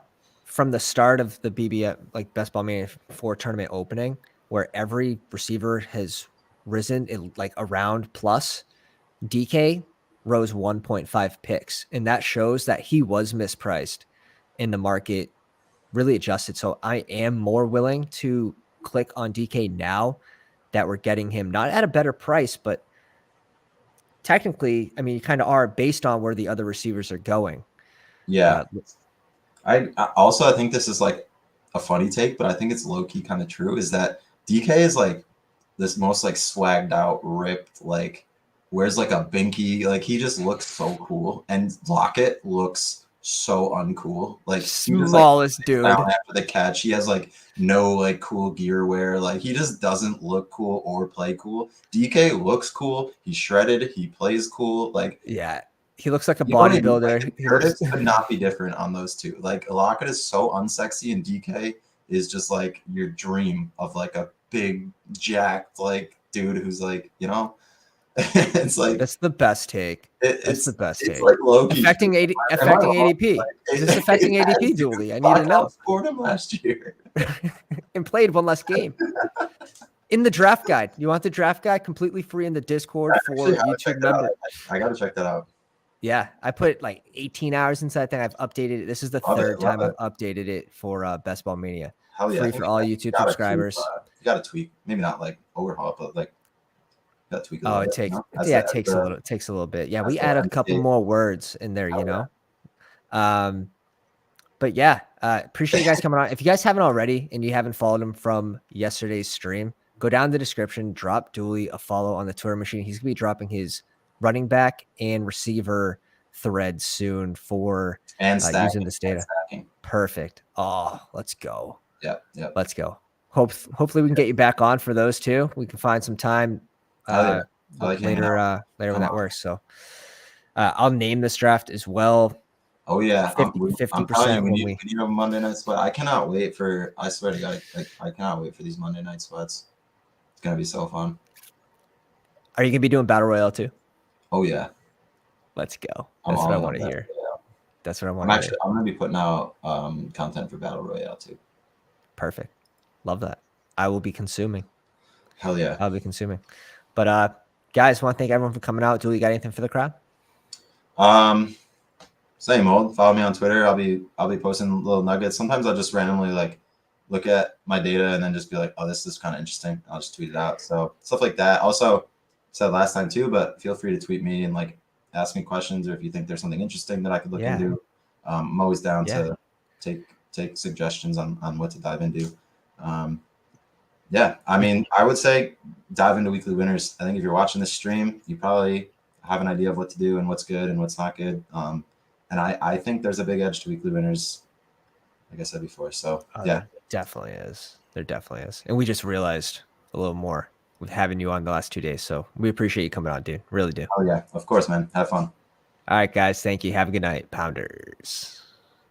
from the start of the BBF, like Best Ball Mania 4 tournament opening, where every receiver has risen in like around plus, DK rose 1.5 picks. And that shows that he was mispriced in the market, really adjusted. So I am more willing to click on DK now that we're getting him not at a better price, but technically, I mean, you kind of are based on where the other receivers are going. Yeah. I think this is like a funny take, but I think it's low key kind of true, is that DK is like this most like swagged out, ripped, like wears like a binky, like he just looks so cool. And Lockett looks so uncool. Like smallest dude after the catch. He has like no like cool gear wear. Like he just doesn't look cool or play cool. DK looks cool. He's shredded. He plays cool. Like he looks like a bodybuilder. Like, Curtis could not be different on those two. Like Lockett is so unsexy, and DK is just like your dream of like a big jacked like dude who's like, you know, it's like that's the best take. It's the best take. Like low-key affecting ADP. Is this affecting ADP, Dooley? I need to know. Scored him last year and played one less game. In the draft guide, you want the draft guide completely free in the Discord for YouTube members. I gotta check that out. Yeah, I put like 18 hours inside that. I've updated it. This is the third time I've updated it for Best Ball Mania. Hell yeah. Free for all YouTube subscribers. You got to tweak. Maybe not like overhaul, but like got to tweak a little bit. It takes a little bit. Yeah, we add a couple more words in there, you know. But yeah, appreciate you guys coming on. If you guys haven't already and you haven't followed him from yesterday's stream, go down the description, drop Dooley a follow on the Twitter machine. He's gonna be dropping his running back and receiver thread soon for using this data. Perfect. Oh, let's go. Yeah. Let's go. Hopefully we can get you back on for those two. We can find some time later when that works. So I'll name this draft as well. Oh yeah, 50% when you have a Monday night sweat. I cannot wait for. I swear to God, I cannot wait for these Monday night sweats. It's gonna be so fun. Are you gonna be doing Battle Royale too? Oh yeah. Let's go. That's what I want to hear. That's what I want to hear. I'm gonna be putting out content for Battle Royale too. Perfect. Love that. I will be consuming. Hell yeah. I'll be consuming. But guys, want to thank everyone for coming out. Dooley, got anything for the crowd? Same old. Follow me on Twitter. I'll be posting little nuggets. Sometimes I'll just randomly like look at my data and then just be like, oh, this is kind of interesting. I'll just tweet it out. So stuff like that. Also said last time too, but feel free to tweet me and like ask me questions, or if you think there's something interesting that I could look into. I'm always down to take suggestions on what to dive into. I mean, I would say dive into weekly winners. I think if you're watching this stream, you probably have an idea of what to do and what's good and what's not good. And I think there's a big edge to weekly winners, like I said before. So there definitely is. There definitely is. And we just realized a little more with having you on the last 2 days. So we appreciate you coming on, dude. Really do. Oh yeah, of course, man. Have fun. All right, guys. Thank you. Have a good night, Pounders.